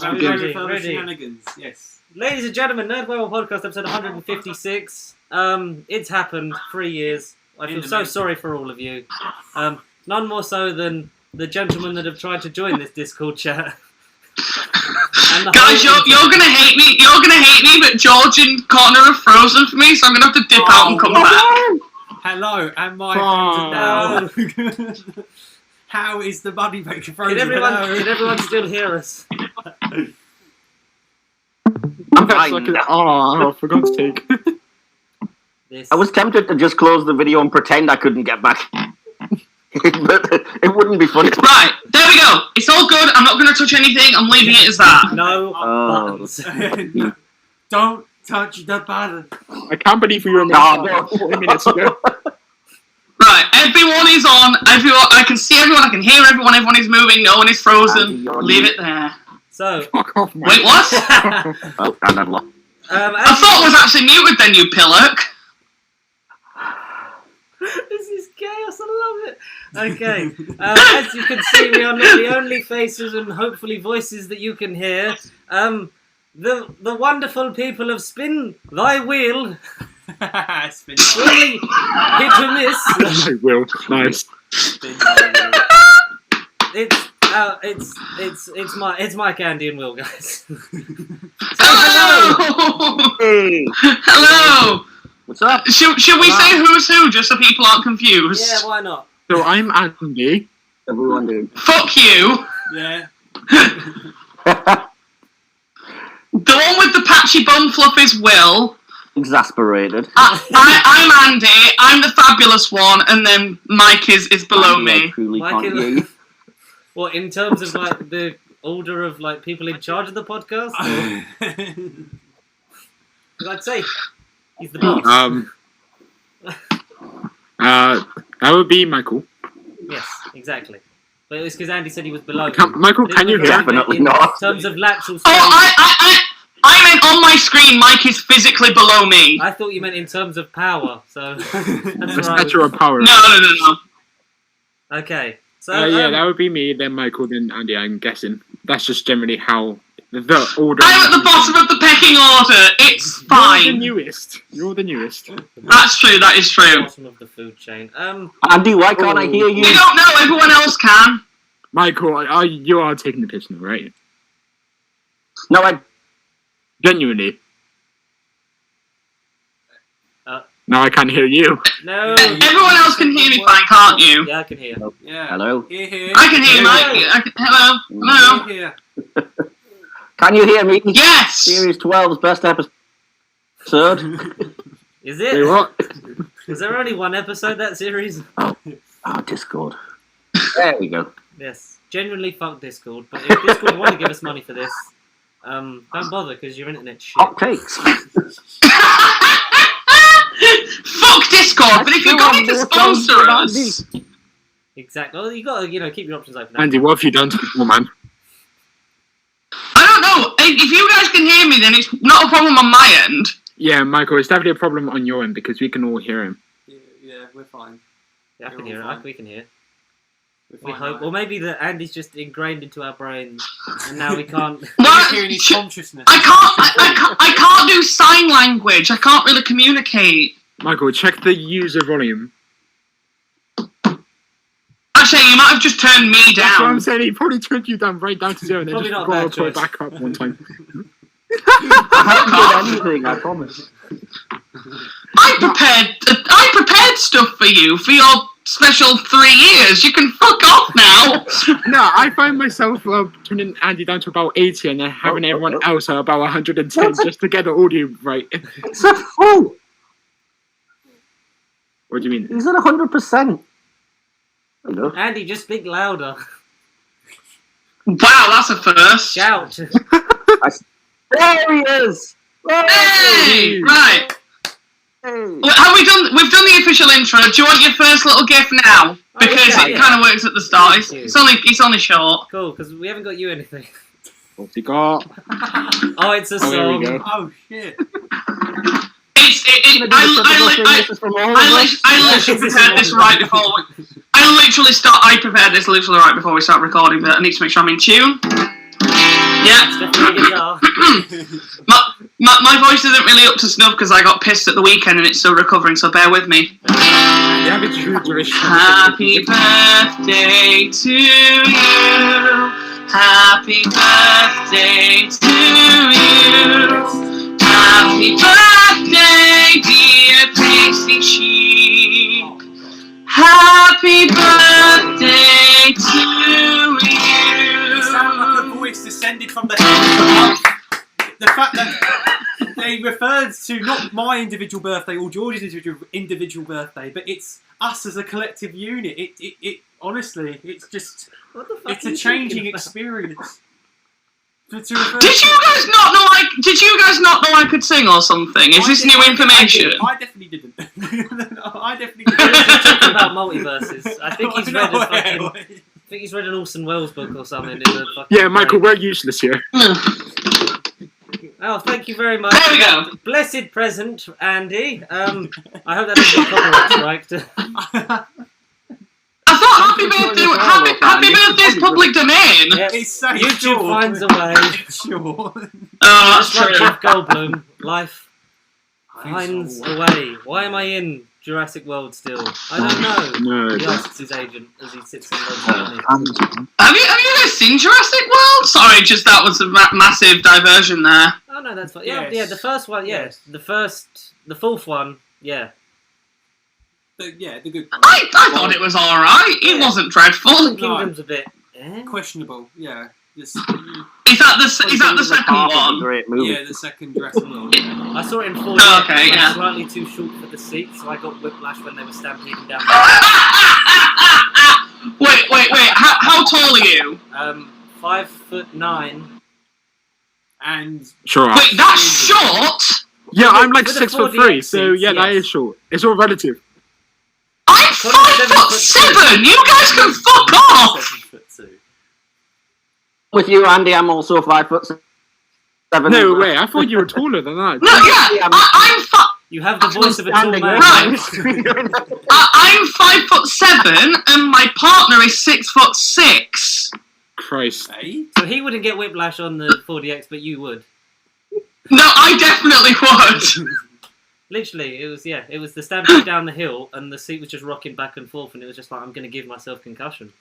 Ready. Shenanigans. Yes. Ladies and gentlemen, Nerd Bible Podcast, episode 156. It's happened. 3 years. I feel so sorry for all of you. None more so than the gentlemen that have tried to join this Discord chat. Guys, you're gonna hate me. You're gonna hate me, but George and Connor are frozen for me, so I'm gonna have to dip out and come back. Hello, and my friends are now. How is the buddy maker frozen? Can everyone still hear us? I'm fine. For God's sake. I was tempted to just close the video and pretend I couldn't get back. But it wouldn't be funny. Right, there we go. It's all good. I'm not going to touch anything. I'm leaving it as that. No buttons. Don't touch the button. I can't believe we were on 40 minutes ago. Right, everyone is on. Everyone, I can see everyone. I can hear everyone. Everyone is moving. No one is frozen. Leave it there. So. Fuck off, man. Wait, what? Oh, and I've lost. I thought it was actually muted then, you pillock. This is chaos, I love it. Okay, as you can see, we are not the only faces and hopefully voices that you can hear. The wonderful people of Spin Thy Wheel. Spin Really hit or miss. I will. Nice. It's Mike, Andy, and Will, guys. Hello. Hey. Hello. What's up? Should we say who's who just so people aren't confused? Yeah, why not? So I'm Andy. Everyone do. Fuck you. Yeah. The one with the patchy bum fluff is Will. Exasperated. I'm Andy. I'm the fabulous one, and then Mike is below me. I truly Mike can't is- hear you. What, in terms of like the order of like people in charge of the podcast? Or... I'd say he's the boss. That would be Michael. Yes, exactly. But it was because Andy said he was below. Michael, can you hear? Definitely in not. terms of lateral space. Oh, I meant on my screen. Mike is physically below me. I thought you meant in terms of power. So that's That's right. natural power. No. Okay. So Yeah, that would be me, then Michael, then Andy, I'm guessing. That's just generally how the order... I'm at the bottom of the pecking order. It's You're the fine. newest. You're the newest. That's true. That is true. bottom of the food chain. Andy, why can't I hear you? You don't know. Everyone else can. Michael, you are taking the piss now, right? No, I... Genuinely. No, I can't hear you. No. Everyone else can hear me fine, can't you? Yeah, I can hear. Yeah. Hello? Here. I can hear you, Mike. Hello. Hello. Here. Can you hear me? Yes. Series 12's best episode. Is Wait, it? what? Is there only one episode that series? Oh, Discord. There we go. Yes. Genuinely fuck Discord. But if Discord want to give us money for this, don't bother because your internet's shit. Hot takes. Fuck Discord, but if you're going to sponsor us... Exactly. Well, you got to keep your options open. Andy, what have you done to the poor man? I don't know. If you guys can hear me, then it's not a problem on my end. Yeah, Michael, it's definitely a problem on your end because we can all hear him. Yeah, we're fine. Yeah, I can You're hear all it. We can hear. We're We fine, hope. right? Or maybe that Andy's just ingrained into our brains, and now we can't. What? Hearing his consciousness. I can't do sign language. I can't really communicate. Michael, check the user volume. Actually, you might have just turned me That's what I'm down. saying, he probably turned you down right down to zero and then Probably just not a bad got to put it choice. back up one time. I haven't done anything, I promise. I prepared stuff for you for your special 3 years. You can fuck off now. No, I find myself turning Andy down to about 80 and then having everyone else at about 110 just to get the audio right. It's a fool! What do you mean? He's at 100%. Hello. Andy, just speak louder. Wow, that's a first. Shout. There he is! Hey! Right. Hey. Well, have we done? We've done the official intro. Do you want your first little gif now? Because yeah, it yeah. kind of works at the start. It's only short. Cool, because we haven't got you anything. What's he got? Oh, it's a Oh, there we song. go. Oh shit. I literally prepared this right before we... I prepared this literally right before we start recording, but I need to make sure I'm in tune. Yeah. It's definitely a guitar. My voice isn't really up to snuff because I got pissed at the weekend and it's still recovering, so bear with me. Yeah, it's true. Happy birthday to you. Happy birthday to you. Happy birthday, dear Pasty Cheek. Happy birthday to you. You sound like a voice descended from the heavens above. The fact that they referred to not my individual birthday or George's individual birthday, but it's us as a collective unit. It honestly, it's just, What the fuck it's are a you changing thinking about? experience. Did you guys not know I could sing or something? Is this new information? I definitely didn't. I definitely He was didn't. talking about multiverses. I think he's read a fucking. No, I think he's read an Orson Welles book or something. In the fucking Yeah, Michael, we're useless here. Oh, thank you very much. There we go. Blessed present, Andy. I hope that doesn't get copyright striked. I thought happy birthday's public domain. Yep. It's so YouTube short. finds a way. Sure. Oh, that's Just like true. Jeff Goldblum, life finds a way. Why am I in Jurassic World still? I don't know. No. He asks his agent as he sits in London. Have you guys seen Jurassic World? Sorry, just that was a massive diversion there. Oh no, that's fine. Yeah, Yes. yeah. The first one, yeah. Yes. The fourth one, yeah. The good one. I thought it was alright. It wasn't dreadful. Fallen Kingdom's a bit. Questionable. Yeah. Is that the second one? Great movie. Yeah, the second Jurassic World. I saw it in 4D. Oh, okay, I was yeah. slightly too short for the seat, so I got whiplash when they were stampeding down. Wait. How tall are you? 5'9". And Sure. Wait, that's short? Yeah, I'm like With the 6'3", 4DX so yeah, seats, that yes. is short. It's all relative. I'm 5'7". You guys can fuck off. 7'2". With you, Andy, I'm also 5'7". No way, I thought you were taller than that. No, yeah, You have the voice of a tall man. Right. I'm 5'7", and my partner is 6'6". Christ. hey, So he wouldn't get whiplash on the 4DX, but you would. No, I definitely would. Literally, it was the stampede down the hill, and the seat was just rocking back and forth, and it was just like, I'm going to give myself concussion.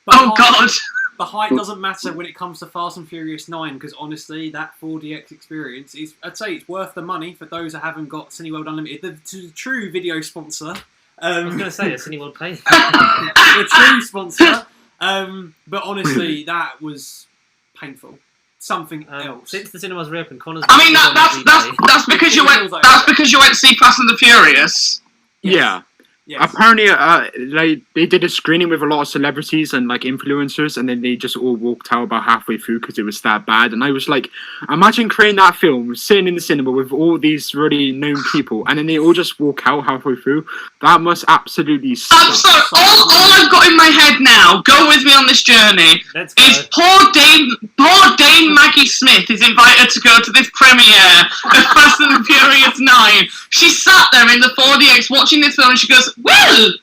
Oh God. the height doesn't matter when it comes to Fast and Furious 9 because honestly, that 4DX experience is, I'd say, it's worth the money for those that haven't got Cineworld Unlimited. The true video sponsor. I was going to say, a Cineworld Play. The true sponsor. But honestly, that was painful. Something else. Since the cinemas reopened, Connor's. I mean, that's because you went. That's because you went to see Fast and the Furious. Yeah. Yes. Apparently, they did a screening with a lot of celebrities and like influencers, and then they just all walked out about halfway through because it was that bad. And I was like, imagine creating that film, sitting in the cinema with all these really known people, and then they all just walk out halfway through. That must absolutely suck. I'm sorry. All I've got in my head now, go with me on this journey, Let's go. is poor Dame Maggie Smith is invited to go to this premiere of Fast and the Furious 9. She sat there in the 4DX watching this film, and she goes, "Well,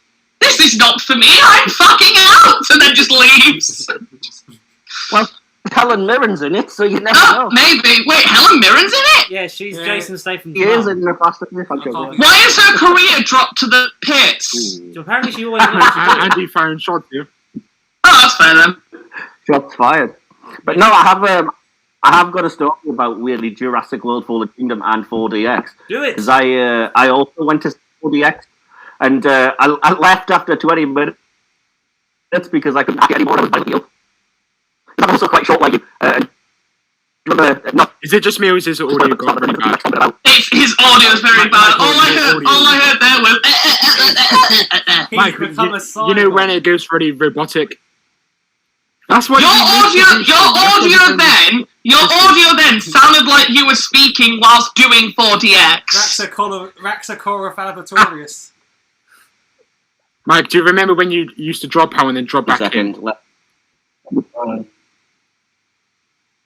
this is not for me. I'm fucking out," and then just leaves. Well, Helen Mirren's in it, so you never Oh, know. maybe. Wait, Helen Mirren's in it? Yeah, she's Yeah. Jason Statham's He is mum. in the Fast and Furious. I can't be- Why is her career dropped to the pits? So apparently she always wanted to do it. Andy firing shots here. Oh, that's fair then. Shots fired. But no, I have got a story about weirdly Jurassic World, Fallen Kingdom, and 4DX. Do it! Because I also went to 4DX, and I left after 20 minutes because I couldn't get any more of the deal. I'm also quite short, like no, Is it just me or is his audio got really bad? His audio is very bad. All I heard there was. He's Mike, become a you know cyborg. when it goes really robotic? That's what Your audio then sounded like you were speaking whilst doing 4DX. Raxacora Falvatorius. Mike, do you remember when you used to drop out and then drop back in?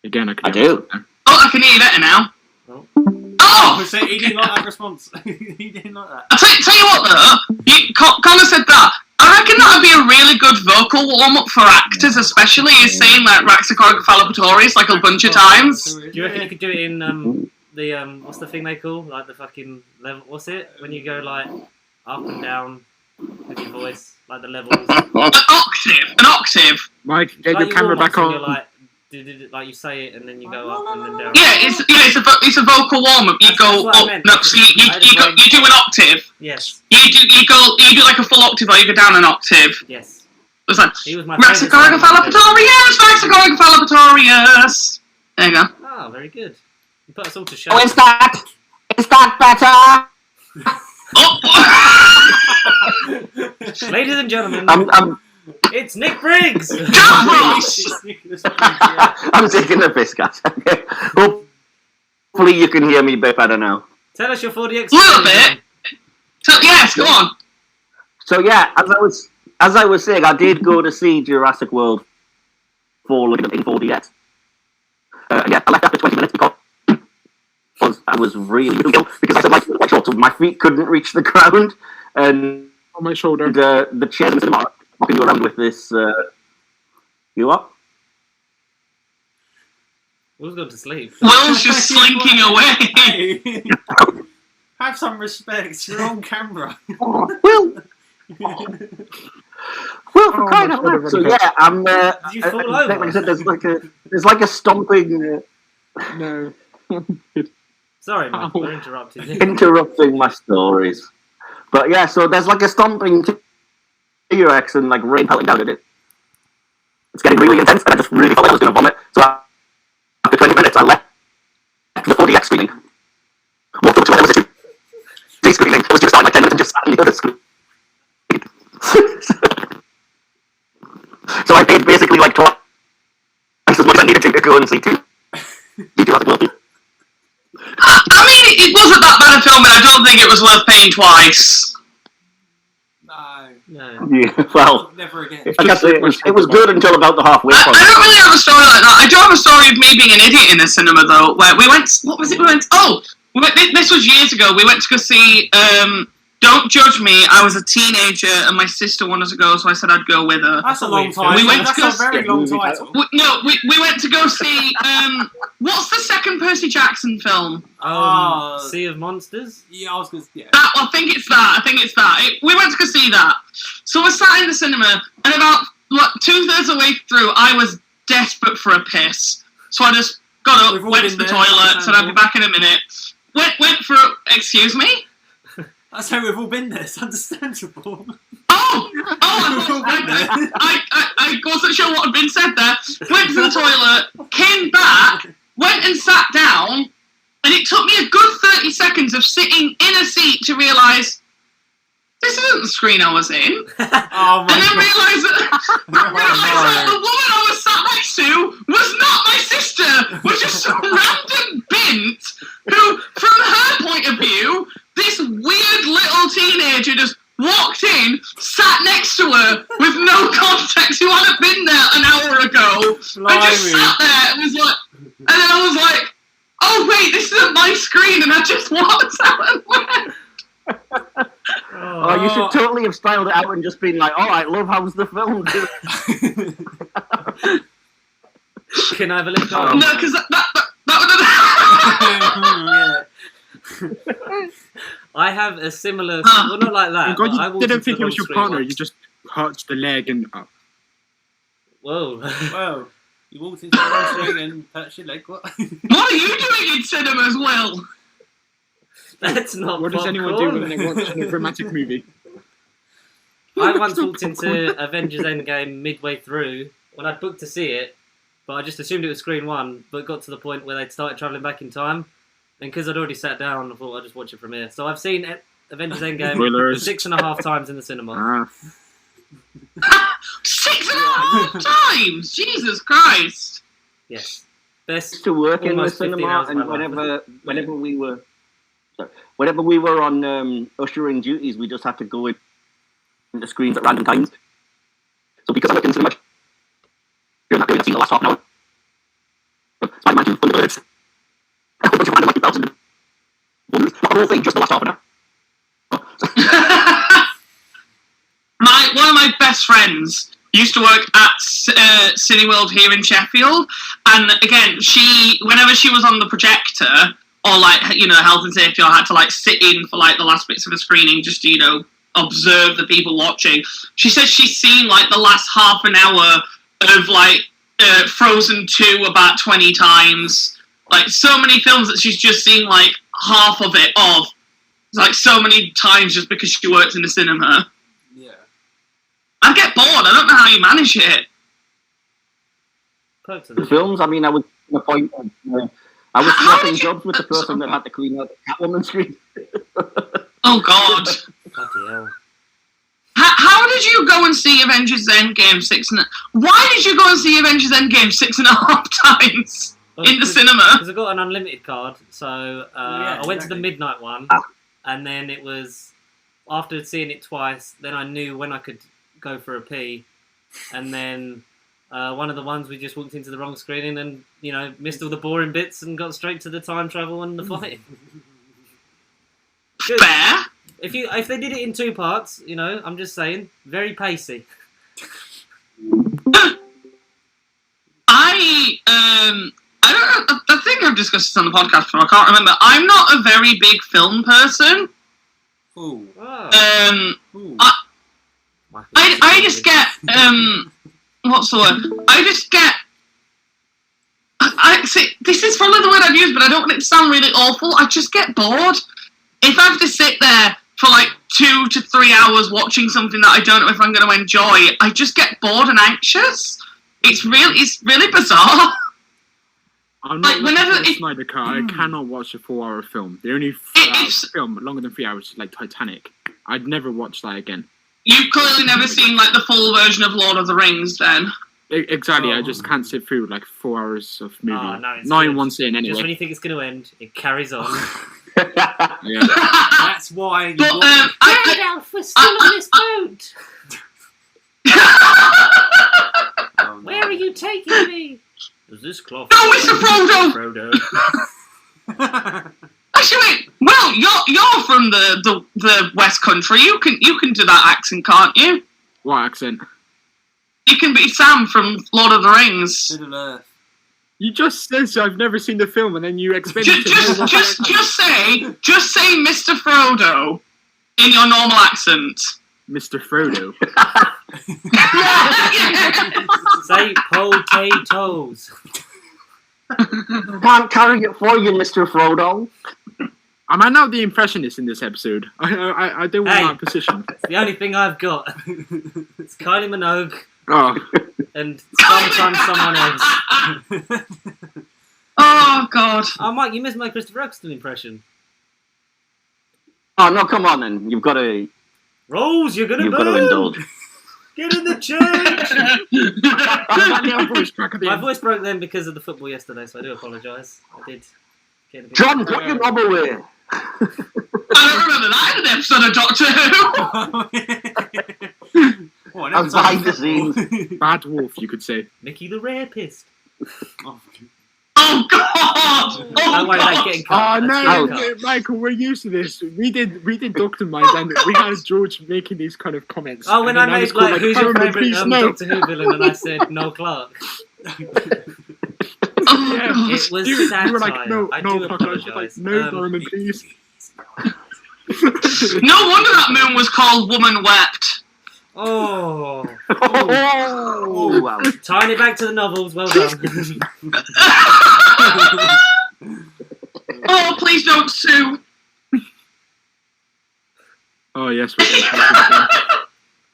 Again, I do. Oh, I can hear you better now. Oh. Oh! He didn't like that response. He didn't like that. I'll tell you what though, Connor said that. I reckon that would be a really good vocal warm-up for actors, especially, is saying like Raxacoricofallapatorius like a bunch of times. Do you reckon you could do it in the what's the thing they call like the fucking level? What's it when you go like up and down with your voice, like the levels? An octave. Mike, get Like your camera warm-ups back when on. you're like you say it and then you go up and then down. Yeah, it's a vocal warm-up. You That's go what I up. meant. No, so you do an octave. Yes, You do like a full octave, or you go down an octave. yes. It's like He was my favourite. Raxacoricofallapatorius. There you go. Oh, very good. You put us all to shame. Oh, is that better? Oh. Ladies and gentlemen, I'm it's Nick Briggs. Davros! I'm taking a piss, guys. Okay. Hopefully you can hear me a bit better now. Tell us your 4DX. A little bit. So yes, go on. So yeah, as I was saying, I did go to see Jurassic World Fallen in 4DX. Yeah, I left after 20 minutes because I was really ill because I said my short, so my feet couldn't reach the ground, and On my shoulder. the chairs in the cinema walking you around with this. You what? Will's gone to sleep. Will's just slinking away. Hey. Have some respect. You're on camera. Well, for crying out loud. So yeah, I'm. Did you fall like over? I said, there's like a stomping. No. Sorry, Mike, Ow. we're interrupting you. Interrupting my stories. But yeah, so there's like a stomping T-Rex and like rain pelting down at it. It's getting really intense, and I just really felt like I was going to vomit. So after 20 minutes, I left the 4DX screening. Walked up to where there was a 2D screening. I was just starting like 10 minutes and just sat in the other screen. So I paid basically like twice as much as I needed to go and see two. I mean, it wasn't that bad a film, but I don't think it was worth paying twice. No. No. Yeah, well, Never again. I guess it was good until about the halfway I point. don't really have a story like that. I do have a story of me being an idiot in the cinema, though, where we went... What was it we went... Oh! This was years ago. We went to go see... Don't Judge Me. I was a teenager, and my sister wanted to go, so I said I'd go with her. That's a long time. We went to That's go- a very long title. We went to go see... what's the second Percy Jackson film? Sea of Monsters? Yeah, I was going to... Yeah. I think it's that. We went to go see that. So we're sat in the cinema, and about 2/3 of the way through, I was desperate for a piss. So I just got We've up, all went been to the there, toilet, said I'd be back in a minute. Went for... Excuse me? That's how we've all been there. It's understandable. I wasn't sure what had been said there. Went to the toilet, came back, went and sat down, and it took me a good 30 seconds of sitting in a seat to realise this isn't the screen I was in. Oh my And then god. realised that the woman I was sat next to was not my sister, was just some random bint who, from her point of view, this weird little teenager just walked in, sat next to her with no context, who hadn't been there an hour ago, and just sat there and was like, and then I was like, oh wait, this isn't my screen, and I just walked out and went. Oh, you should totally have styled it out and just been like, alright, love, how's the film? Can I have a lift? Oh. No, because that would I have a similar... Well, not like that. God, but I you walked didn't into think the it was your long partner. screen You just touched the leg and up. Whoa. Well, you walked into the wrong swing and touched your leg. What? What are you doing in cinemas, Will? That's not What does anyone do when they watch a romantic movie? I once walked into Avengers Endgame midway through when I'd booked to see it, but I just assumed it was screen one, but got to the point where they'd started travelling back in time, and because I'd already sat down, I thought I'd just watch it from here. So I've seen Avengers Endgame Spoilers. 6.5 times in the cinema. Ah. 6.5 times! Jesus Christ! Yes. Best. To work in the Almost 15 cinema, hours of and my life. whenever we were on ushering duties, we just had to go into screens at random times. So because I worked in cinema, during that period, I've seen the last half an hour. Spider-Man 2, Thunderbirds, a bunch of random 2000 ones. Not the whole thing, just the last half an hour. One of my best best friends used to work at Cineworld here in Sheffield, and again, whenever she was on the projector, or like, health and safety, or had to like sit in for like the last bits of the screening just to, observe the people watching, she said she's seen like the last half an hour of like Frozen 2 about 20 times. Like, so many films that she's just seen like half of it like so many times just because she works in the cinema. Yeah. I get bored. I don't know how you manage it. The films, I mean, I was in a point of, I was swapping jobs with the person that had to clean out the Catwoman screen. Oh, God. Bloody hell. How did you go and see Avengers Endgame 6 and... Why did you go and see Avengers Endgame 6.5 times in the cinema? Because I got an unlimited card, so I went to the midnight one, and then it was... After seeing it twice, then I knew when I could go for a pee, and then one of the ones we just walked into the wrong screening and, missed all the boring bits and got straight to the time travel and the fight. Good. Fair. If they did it in 2 parts, I'm just saying, very pacey. I don't know, I think I've discussed this on the podcast before, I can't remember. I'm not a very big film person. Ooh. Oh. Ooh. I just get, what's the word? I just get, I see, this is probably the word I've used, but I don't want it to sound really awful. I just get bored. If I have to sit there for like 2 to 3 hours watching something that I don't know if I'm going to enjoy, I just get bored and anxious. It's really bizarre. I'm not Like, like whenever a Snyder Cut. I cannot watch a 4-hour film. The only film longer than 3 hours is like Titanic. I'd never watch that again. You've clearly never seen like the full version of Lord of the Rings, then. Exactly. I just can't sit through like 4 hours of movie. Oh, no, it's Not good. in one sitting anyway. Just when you think it's going to end, it carries on. Yeah. That's why you But watch Gandalf, we're still on this boat. Oh, no. Where are you taking me? Is this cloth? No, Mr. Frodo! Actually, well, you're from the West Country. You can do that accent, can't you? What accent? You can be Sam from Lord of the Rings. Middle Earth. You just said I've never seen the film, and then you expect me to know what Just say Mr. Frodo in your normal accent. Mr. Frodo. Say potatoes. Can't carry it for you, Mr. Frodo. Am I now the impressionist in this episode? I don't want Hey. that position. It's the only thing I've got. It's Kylie Minogue Oh, and sometimes someone else. Oh, God. Oh, Mike, you missed my Christopher Eccleston impression. Oh, no, come on then. You've got to Rose, you're gonna indulge. burn. Get in the church. My voice broke then because of the football yesterday, so I do apologise. I did get a bit... John, put your knob away. I don't remember that in an episode of Doctor Who. What, I was behind the scenes. Bad wolf, you could say. Mickey the Rapist. Oh, Oh, God! Don't worry, that's getting cut. Oh That's no, getting cut. Michael, we're used to this. We did Doctor Mind, and we had George making these kind of comments. Oh, when and I then was made, called, like, who's your Caramel, favourite please, no. Doctor Who villain, and I said Noel Clark. Oh, Yeah. God. It was You satire. were like, no, I no, do Clark. I was like, apologise. no, Norman, please. No wonder that moon was called Woman Wept. Oh. Oh, wow. Tying it back to the novels, well done. Oh, please don't sue. Oh yes, we did.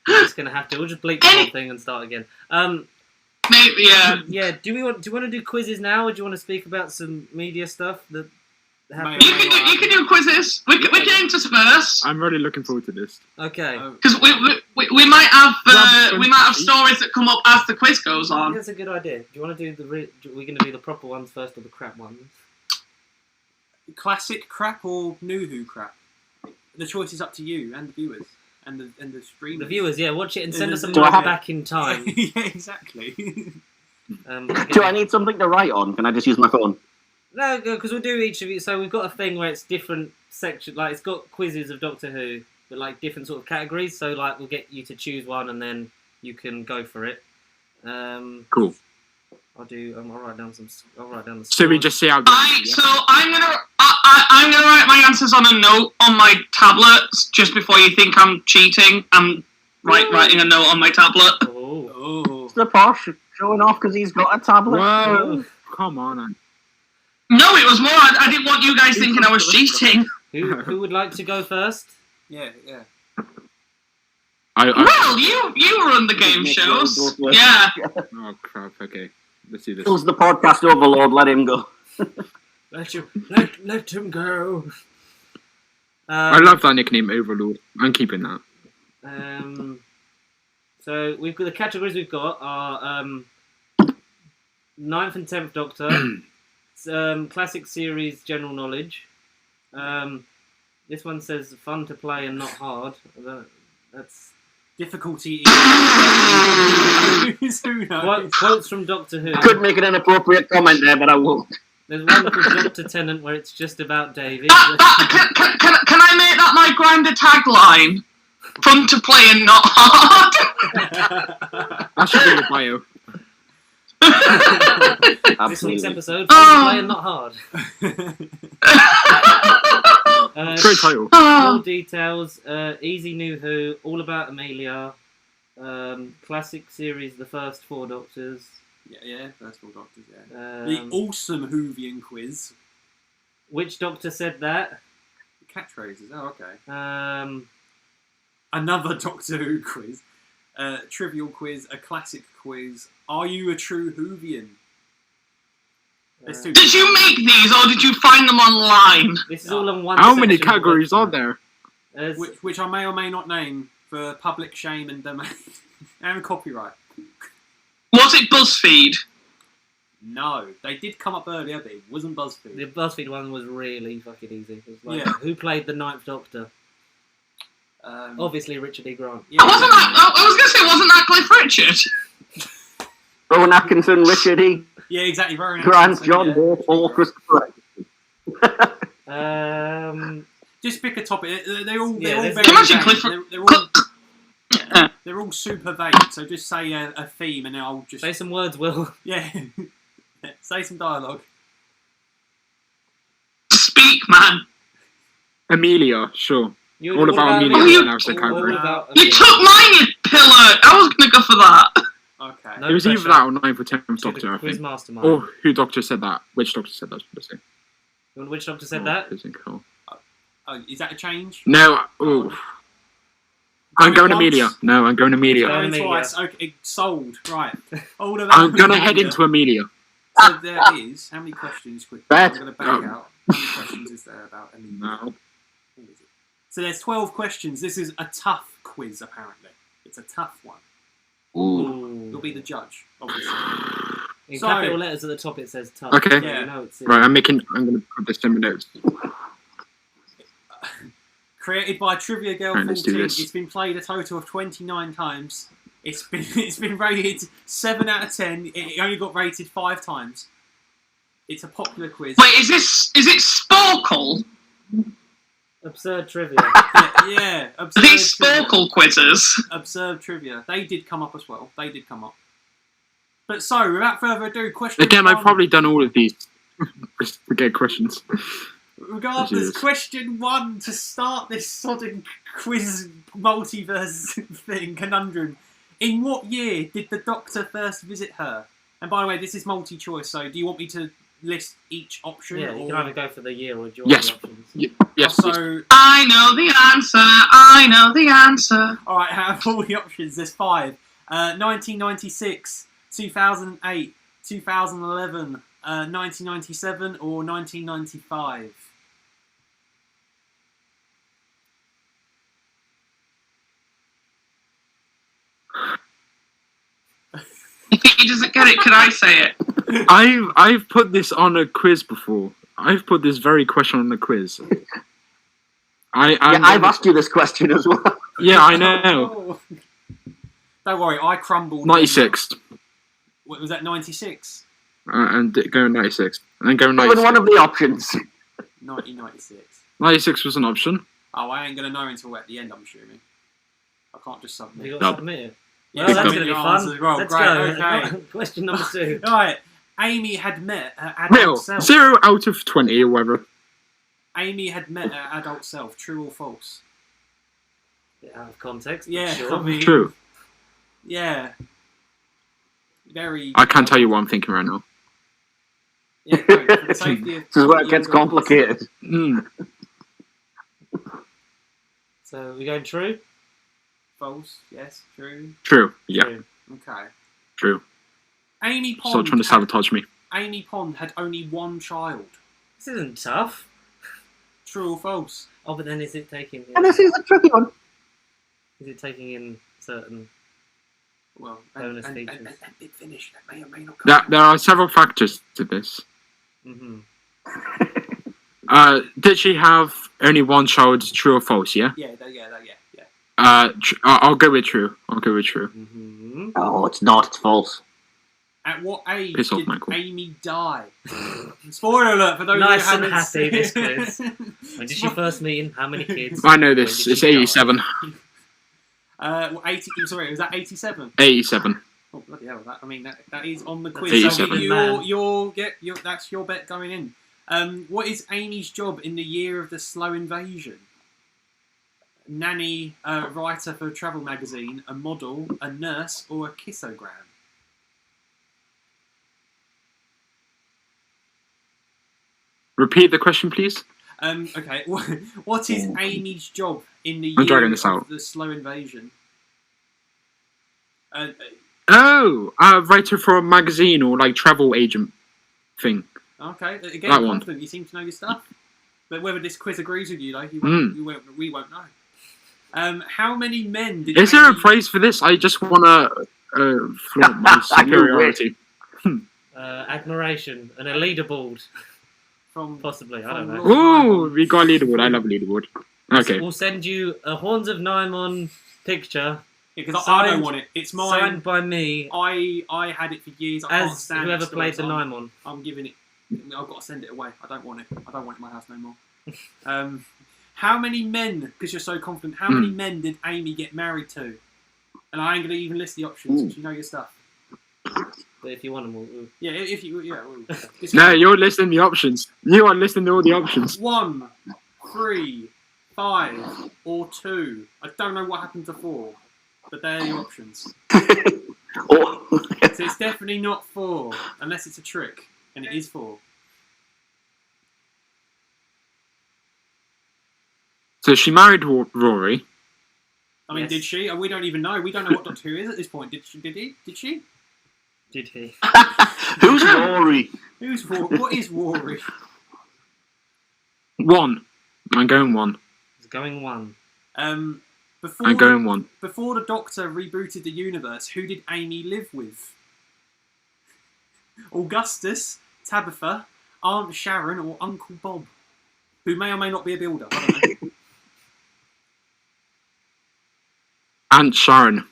We're just gonna have to. We'll just bleep the whole thing and start again. Maybe, yeah. Yeah. Do you want to do quizzes now, or do you want to speak about some media stuff that happened? You can do quizzes. We can intersperse. I'm really looking forward to this. Okay. Because we might have stories that come up as the quiz goes on. That's a good idea. Do you want to do we're going to do the proper ones first or the crap ones? Classic crap or new Who crap? The choice is up to you and the viewers and the streamers. The viewers, yeah, watch it and send us a Do I mug have- back in time. Yeah, exactly. Do I need something to write on? Can I just use my phone? No, because we'll do each of you. So we've got a thing where it's different section, like it's got quizzes of Doctor Who, but like different sort of categories. So like we'll get you to choose one, and then you can go for it. Cool. I'll write down some. I'll write down the. So we scores. just see how. So I'm gonna write my answers on a note on my tablet just before you think I'm cheating. I'm writing a note on my tablet. Oh. Oh. The posh showing off because he's got a tablet. Whoa! Come on. Man. No, it was more. I didn't want you guys thinking I was cheating. Who would like to go first? Yeah. Well, you run the game Nick, shows. you're both working. Yeah. Oh crap! Okay, let's do this. Phil's the podcast overlord. Let him go. Let him go. I love that nickname, Overlord. I'm keeping that. So we've got the categories we've got are 9th and 10th Doctor, classic series general knowledge. This one says fun to play and not hard. That's Difficulty. Who knows? quotes from Doctor Who. I could make an inappropriate comment there, but I won't. There's one called Doctor Tennant where it's just about David. Can I make that my Grindr tagline? Fun to play and not hard. That should be your bio. This week's Absolutely. episode, fun to play and not hard. Great title. More details, Easy New Who, All About Amelia, classic series, The First Four Doctors. Yeah, first of all, Doctors, yeah. The Um, awesome Whovian quiz. which Doctor said that? Catchphrases, oh, okay. Um, Another Doctor Who quiz. Trivial quiz, a classic quiz. Are you a true Whovian? There's two. Did you make these or did you find them online? This is all on one. How many section of the categories are website. there? There's- Which I may or may not name for public shame and domain and copyright. Was it BuzzFeed? No, they did come up earlier, but it wasn't BuzzFeed. the BuzzFeed one was really fucking easy. It was like, Yeah. who played the 9th Doctor? Obviously Richard E. Grant. yeah, I was going to say, wasn't that Cliff Richard? Rowan Atkinson, Richard E. yeah, exactly. Very Grant, nice. John Yeah. Moore, or Christopher. Just pick a topic. They're all Yeah, very there's- Can you imagine vague. Cliff? They're all super vague. So just say a theme, and then I'll just Say some words, Will. yeah, say some dialogue. Speak, man. Amelia, sure. You- All about Amelia. Oh, you- That was the All category. about You Amelia. took mine, you pillar. I was going to go for that. Okay. No It was either pressure. that or 9th or 10th To the Doctor, I Quiz think. Mastermind. Or who Doctor said that? Which Doctor said that? Should I say? Which Doctor said Oh, that? isn't cool. Oh, is that a change? No. Ooh. I'm going once? Amelia. No, I'm going Amelia. Going Going Amelia. twice. Okay, sold. Right. All of that. I'm gonna head into Amelia. So there is. How many questions? Quickly. Bet. I'm going to back out. How many questions is there about Amelia? No. Who is it? So there's 12 questions. This is a tough quiz, apparently. It's a tough one. Ooh. You'll be the judge, obviously. In So- capital letters at the top it says tough. Okay. Yeah. You know it's Right, I'm gonna put this in my notes. Created by Trivia Girl Right, let's do 14, this. it's been played a total of 29 times. It's been rated 7 out of 10. It only got rated 5 times. It's a popular quiz. Wait, is it Sporkle? Absurd trivia. Yeah, Are absurd these trivia. Sporkle quizzes? Absurd trivia. They did come up as well. They did come up. But so, without further ado, question Again, one. I've probably done all of these. Just to get questions. Regardless, Jesus. question 1 to start this sodden quiz multiverse thing, conundrum. In what year did the Doctor first visit her? And by the way, this is multi-choice, so do you want me to list each option? Yeah, you or... can either go for the year or do you want Yes. the options? Yes. please. So, I know the answer. I know the answer. alright, have all the options. There's 5. 1996, 2008, 2011, 1997, or 1995. If he doesn't get it, can I say it? I've put this on a quiz before. I've put this very question on the quiz. I've asked you this question as well. Yeah, I know. Oh. Don't worry, I crumbled. 96. What was that, 96? And going 96. And then going Even 96. one of the options. 1996. 96 was an option. Oh, I ain't going to know until at the end, I'm assuming. I can't just Have submit. you got No. to submit it? Well, Big that's dub. going to be Your fun. answers. Well, Let's great, go. okay. Question number 2. Right. Amy had met her adult Real. self. 0 out of 20 or whatever. Amy had met her adult self. True or false? Out of context. Yeah, Sure. I mean, True. yeah. Very. I can't tell you what I'm thinking right now. Yeah, great. For the safety of This is where it young gets girls. complicated. Mm. So we're going true? False. Yes. True. True. Yeah. True. Okay. True. Amy Pond. Stop trying to sabotage me. Amy Pond had only one child. This isn't tough. True or false? Oh, but then is it taking... And this is a tricky one. Is it taking in certain... Well, Bonus and features. big finish that may or may not come. There are several factors to this. Mm-hmm. Did she have only one child? True or false? Yeah. Yeah. I'll go with true. I'll go with true. Mm-hmm. Oh, it's not. It's false. At what age Piss off, did Michael. Amy die? Spoiler alert for those Nice who and haven't happy, seen- this When did she first meet him? How many kids? I know When this. did It's she die? 87. Well, 80. Sorry, was that 87? 87. Oh bloody hell! That is on the quiz. 87. So that's your bet going in. What is Amy's job in the year of the slow invasion? Nanny, writer for a travel magazine, a model, a nurse, or a kissogram? Repeat the question, please. Okay. What is Amy's job in the I'm year dragging this of out. the slow invasion? Oh, writer for a magazine or like travel agent thing. Okay. Again, That one. confident. You seem to know your stuff. But whether this quiz agrees with you, though, we won't know. How many men did? Is there a Amy- prize for this? I just wanna flaunt my superiority. Admiration and a leaderboard, from? possibly. I don't know. Ooh, we got a leaderboard. I love a leaderboard. Okay. We'll send you a Horns of Nymon picture Because I Signed- don't want it. It's mine. signed by me I had it for years. I can't as stand whoever it still, played the so I'm- Nymon. I'm giving it. I've got to send it away. I don't want it. I don't want it in my house no more. How many men? Because you're so confident. How many men did Amy get married to? And I ain't gonna even list the options. Since you know your stuff. But if you want them, we'll Yeah, if you. Yeah. This No, you're listing the options. You are listing all the options. 1, 3, 5, or 2. I don't know what happened to 4, but they're your options. Oh. So it's definitely not 4, unless it's a trick, and it is 4. So she married Rory. I mean, Yes. did she? We don't even know. We don't know what Doctor Who is at this point. Did she? Did she? did he? Who's Rory? Who's Rory? What is Rory? 1. I'm going 1. It's going 1. Before I'm going 1. before the Doctor rebooted the universe, who did Amy live with? Augustus, Tabitha, Aunt Sharon, or Uncle Bob, who may or may not be a builder. I don't know. Aunt Sharon.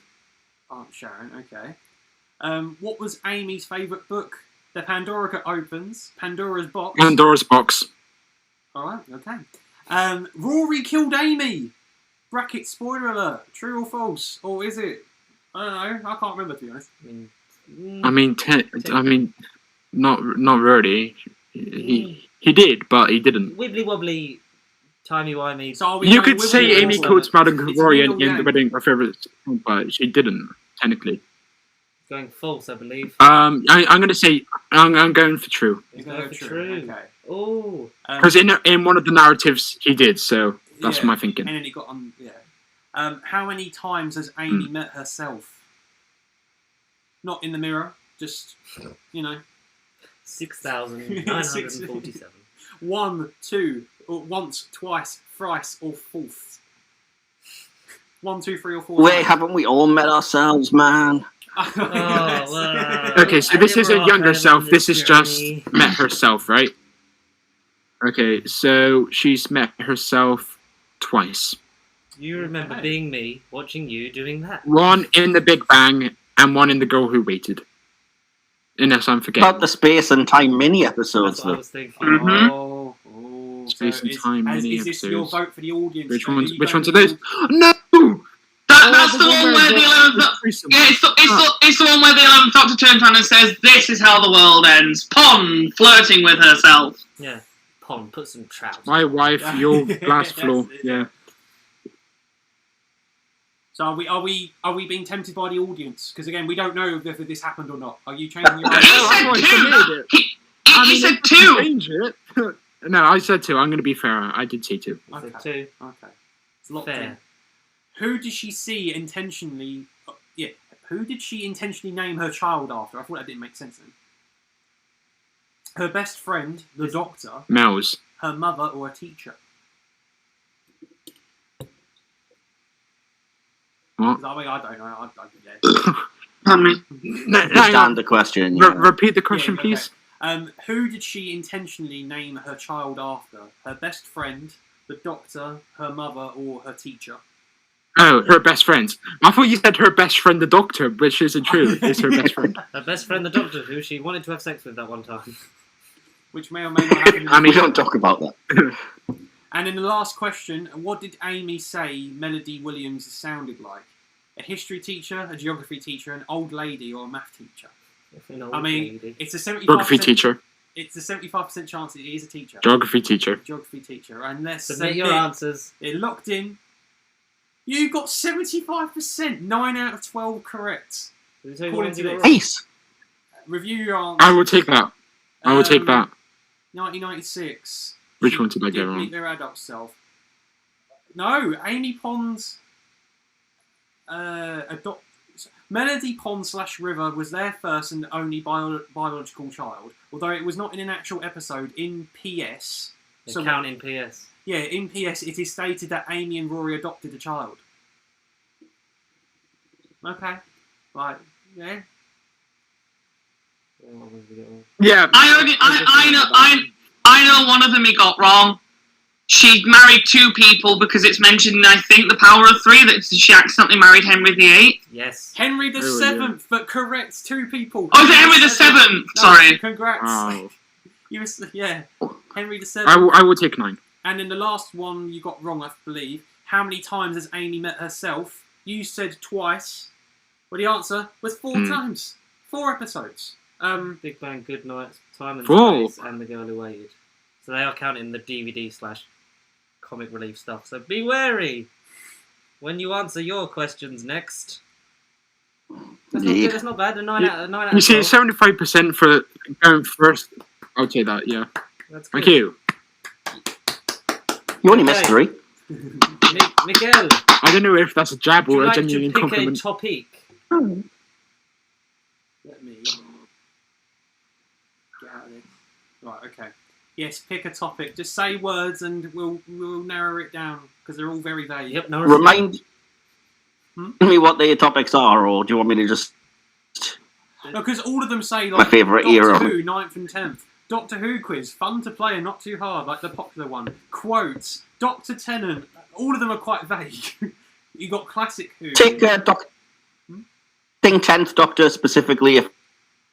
Aunt Sharon, okay. What was Amy's favourite book? The Pandorica Opens, Pandora's Box. Pandora's Box. Alright, okay. Rory killed Amy! Bracket spoiler alert. True or false? Or is it? I don't know. I can't remember, to be honest. I mean, I mean, not really. He did, but he didn't. wibbly wobbly, timey wimey. So are we You going could with say it or Amy not? killed Madame It's Rory yin or in the yang. wedding my favourite song, but she didn't technically. Going false, I believe. I'm gonna say I'm going for true You're Go going for for true. Okay. Oh, because in one of the narratives he did, so that's Yeah, my thinking. And then it got on. Yeah. How many times has Amy met herself? Not in the mirror, just 6,947. 1, 2, or once, twice, thrice, or fourth. 1, 2, 3, or 4. Wait, haven't we all met ourselves, man? Yes. well. Okay, so this is a We're younger all self. on This this is just journey. met herself, right? Okay, so she's met herself twice. You remember Okay. being me, watching you doing that. One in the Big Bang and one in The Girl Who Waited. Unless I'm forgetting. About the space and time mini episodes, That's what I though. was thinking. Mhm. So Space and Time mini is this your episodes. vote for the audience? Which then? Are ones? you Which going ones are with those? No, that that's the one where the 11th Doctor... Yeah, it's the one where the 11th Doctor turns around and says, "This is how the world ends." Pond flirting with herself. Yeah. Pond, put some trousers. My wife, your glass floor. Yeah. So are we being tempted by the audience? Because again, we don't know if this happened or not. Are you changing your He answer? said two. Change it. No, I said 2. I'm going to be fair. I did say 2. So Okay. 2. Okay. It's locked Fair. in. Who did she see intentionally? Yeah. Who did she intentionally name her child after? I thought that didn't make sense then. Her best friend, the Doctor, Mel's. her mother, or a teacher? What? I mean, I don't know. Yeah. Pardon me. No, Understand the question. Yeah. repeat the question, Yeah, please. okay. Who did she intentionally name her child after? Her best friend, the Doctor, her mother, or her teacher? Oh, her best friend. I thought you said her best friend, the Doctor, which isn't true. It's her best friend. Her best friend, the Doctor, who she wanted to have sex with that one time. Which may or may not happen. I mean- We don't talk about that. And in the last question, what did Amy say Melody Williams sounded like? A history teacher, a geography teacher, an old lady, or a math teacher? I mean, it's a 75%. Geography teacher. It's a 75% chance it is a teacher. Geography teacher. Geography teacher. And let's Submit your answers. They're locked in. You got 75%. 9 out of 12 correct. According to this. Ace. Review your answer. I will take that. I will take that. 1996. Which one did I get Didn't wrong? meet their adult self. No, Amy Pond's Melody Pond / River was their first and only biological child, although it was not in an actual episode. In PS, So count in PS. yeah, in PS, it is stated that Amy and Rory adopted a child. Okay, right, yeah. Yeah. I know one of them he got wrong. She married 2 people because it's mentioned in, I think, The Power of 3 that she accidentally married Henry VIII. Yes. Henry the Oh, Seventh, but correct 2 people. Oh, is it Henry the Seventh? No, Sorry. Congrats. Oh. You was, yeah, Henry the I Seventh. will take 9. And in the last one you got wrong, I believe. How many times has Amy met herself? You said twice. Well, the answer was 4 times. 4 episodes. Big Bang, Good Night, Time and Whoa. Space, and The Girl Who Waited. So they are counting the DVD/comic relief stuff. So be wary when you answer your questions next. That's not good. That's not bad. A 9 out of 9 out You of see, 12. 75% for going first. I'll take that, yeah. That's Thank good. you. You only missed Okay. 3. Miguel, I don't know if that's a jab would you or a like to genuine pick a compliment. topic? Let me get out of this. Right, okay. Yes, pick a topic. Just say words and we'll narrow it down because they're all very vague. Yep, no. Remind me what the topics are, or do you want me to just... No, because all of them say My like favourite Doctor era. Who, 9th and 10th. Doctor Who quiz, fun to play and not too hard, like the popular one. Quotes, Doctor Tennant. All of them are quite vague. You got classic Who. Take think 10th Doctor specifically, if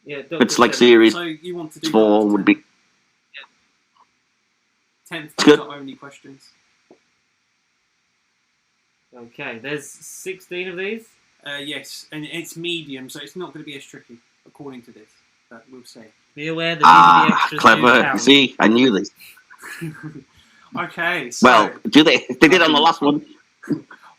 Yeah, it's like series So you want to do 4 Doctor would be... 10th Good. Doctor only questions. Okay, there's 16 of these. Yes, and it's medium, so it's not going to be as tricky, according to this. But we'll see. Be aware that DVD extras do Clever. count. See, I knew this. Okay, so Well, do they did on the last one.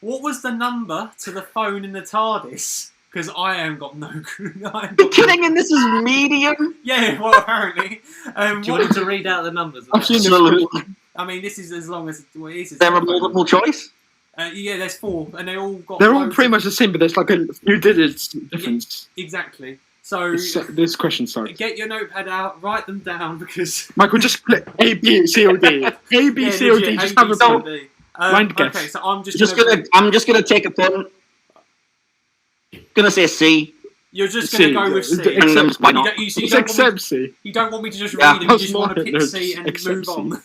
what was the number to the phone in the TARDIS? Because I haven't got no clue. You're kidding, and this is medium? Yeah, well, apparently. Do you want him to read out the numbers? I've seen this. Absolutely. I mean, this is as long as well, it is. Is there a multiple choice? Yeah, there's 4, and they all got. They're all loads pretty of- much the same, but there's like a few digits difference. Exactly. So This question starts. get your notepad out, write them down because. Michael, just click A, B, C, O, D. A, B, C, O, D. legit, Just A, have B, a C, O, fun. D. Blind guess. Okay, so I'm just I'm just gonna take a punt. Gonna say C. You're just C. gonna go with C. Except- why You not? don't, you, see, you, It's don't want me, accept C. you don't want me to just Yeah, read it. You that's just want to smart. pick No, C just and accept move on.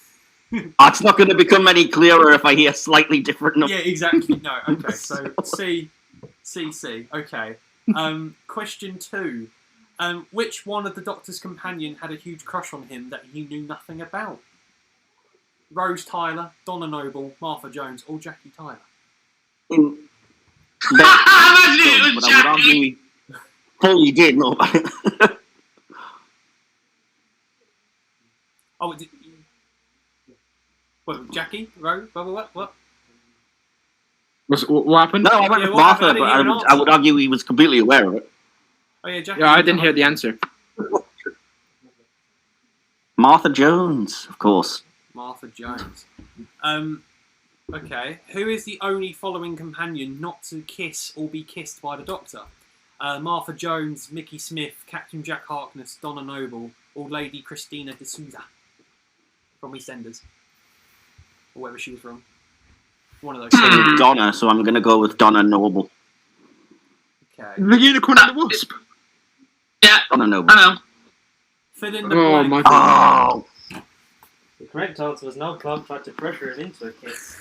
It's not going to become any clearer if I hear slightly different numbers. Yeah, exactly. No, okay. So C. Okay. Question 2. Which one of the Doctor's companion had a huge crush on him that he knew nothing about? Rose Tyler, Donna Noble, Martha Jones, or Jackie Tyler? Imagine it was but I would argue Jackie. he fully did know about it. Oh, what, Jackie? What? What happened? No, I went Yeah, with what Martha, happened? but I didn't hear an I would argue he was completely aware of it. Oh, yeah, Jackie. Yeah, I didn't hear the answer. Martha Jones, of course. Martha Jones. Okay. Who is the only following companion not to kiss or be kissed by the Doctor? Martha Jones, Mickey Smith, Captain Jack Harkness, Donna Noble, or Lady Christina de Souza from EastEnders, or wherever she was from. One of those. Donna, so I'm going to go with Donna Noble. Okay. The unicorn and the wasp. Yeah, Donna Noble. I know. Fill in the Oh blank. my god. Oh, The correct answer was no. Clark tried to pressure him into a kiss.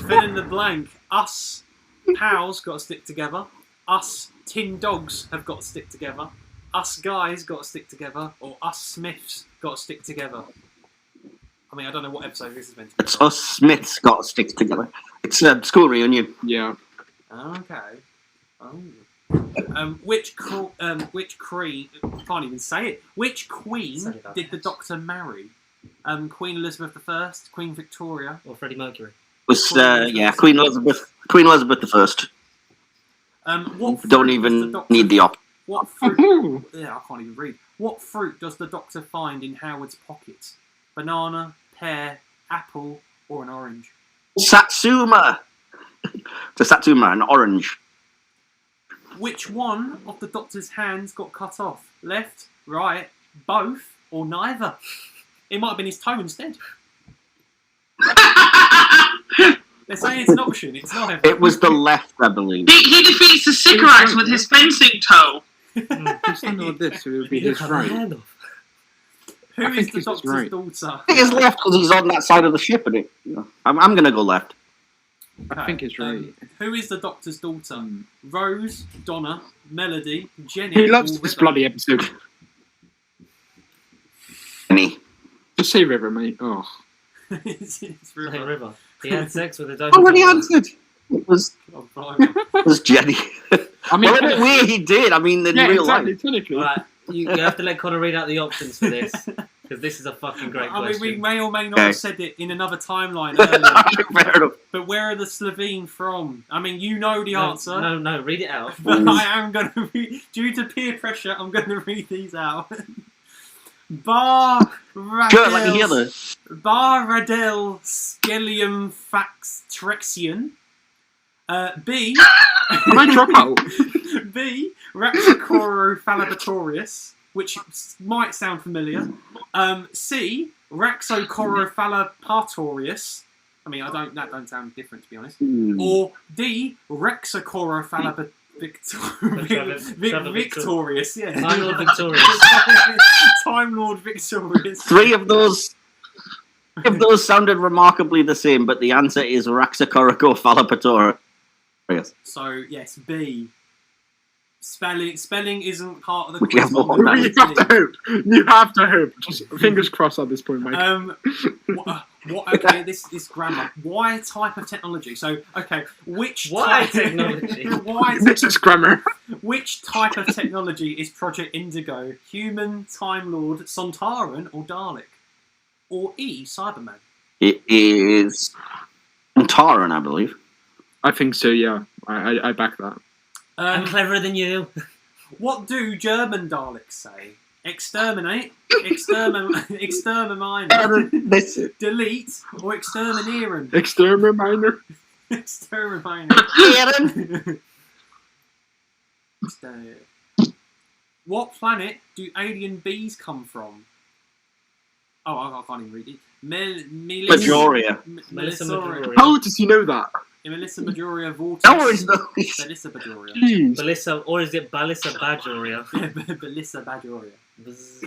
Fill in the blank. Us pals got to stick together. Us tin dogs have got to stick together. Us guys got to stick together. Or us Smiths got to stick together. I mean, I don't know what episode this is meant to be. it's us Smiths got to stick together. It's a school reunion. Yeah. Okay. Oh. Which cream? I can't even say it. Which queen Say that. did the Doctor marry? Queen Elizabeth I, Queen Victoria. Or Freddie Mercury. Was Queen Elizabeth I. What fruit Don't does even the Doctor, need the op. What fruit? Yeah, I can't even read. What fruit does the Doctor find in Howard's pocket? Banana, pear, apple, or an orange? Satsuma. It's a Satsuma, an orange. Which one of the Doctor's hands got cut off? Left, right, both, or neither? It might have been his toe instead. They're saying it's an option. It's not. It was the left, I believe. He defeats the Sycorax with his fencing toe. Just know this, it would be You his cut the right. hand off. Who I is think the this is Doctor's right. daughter? I think it's left because he's on that side of the ship, and I'm going to go left. I think it's right. Who is the Doctor's daughter? Rose, Donna, Melody, Jenny. He loves or this River? bloody episode. Any. Just say River, mate. Oh. it's Hey, River. River. He had sex with a I already Doberman. answered. It was Oh, blimey. Jenny. I mean, Well, in a way, he did. I mean, in yeah, real exactly, life. technically. Right, you have to let Connor read out the options for this, because this is a fucking great I mean, question. we may or may not Okay. have said it in another timeline earlier. Fair enough. But where are the Slovene from? I mean, you know the answer. No, read it out. But I am going to read, due to peer pressure, I'm going to read these out. Bar Sure, let me hear this. Baradel Skelium Fax Trexion. B. Can I drop out? B. Raxacoro Phalabatorius, which might sound familiar. C. Raxocoro Phalapatorius. I mean, that don't sound different, to be honest. Or D. Rexacoro Victorious, yeah. Time Lord Victorious. Time Lord Victorious. Three of those sounded remarkably the same, but the answer is Raxacorico Phalapatorius. So yes, B. Spelling isn't part of the Which you quiz. have but more that You is have B. to hope. You have to hope. Just fingers crossed at this point, mate. Okay, this grammar. Why type of technology? So, okay, which Why type technology? Why This is grammar. Which type of technology is Project Indigo? Human, Time Lord, Sontaran, or Dalek? Or E, Cyberman? It is Taran, I believe. I think so, yeah. I back that. I'm cleverer than you. What do German Daleks say? Exterminate, exterminate, delete, or exterminate? Exterminator. Exterminate. What planet do alien bees come from? Oh, I can't even read it. Majoria. Melissa Melissa Majoria. How does he know that? Melissa Majoria Vortex. No worries, though. Melissa Majoria. Jeez. Balissa, or is it Balissa Bajoria? Melissa Majoria. Is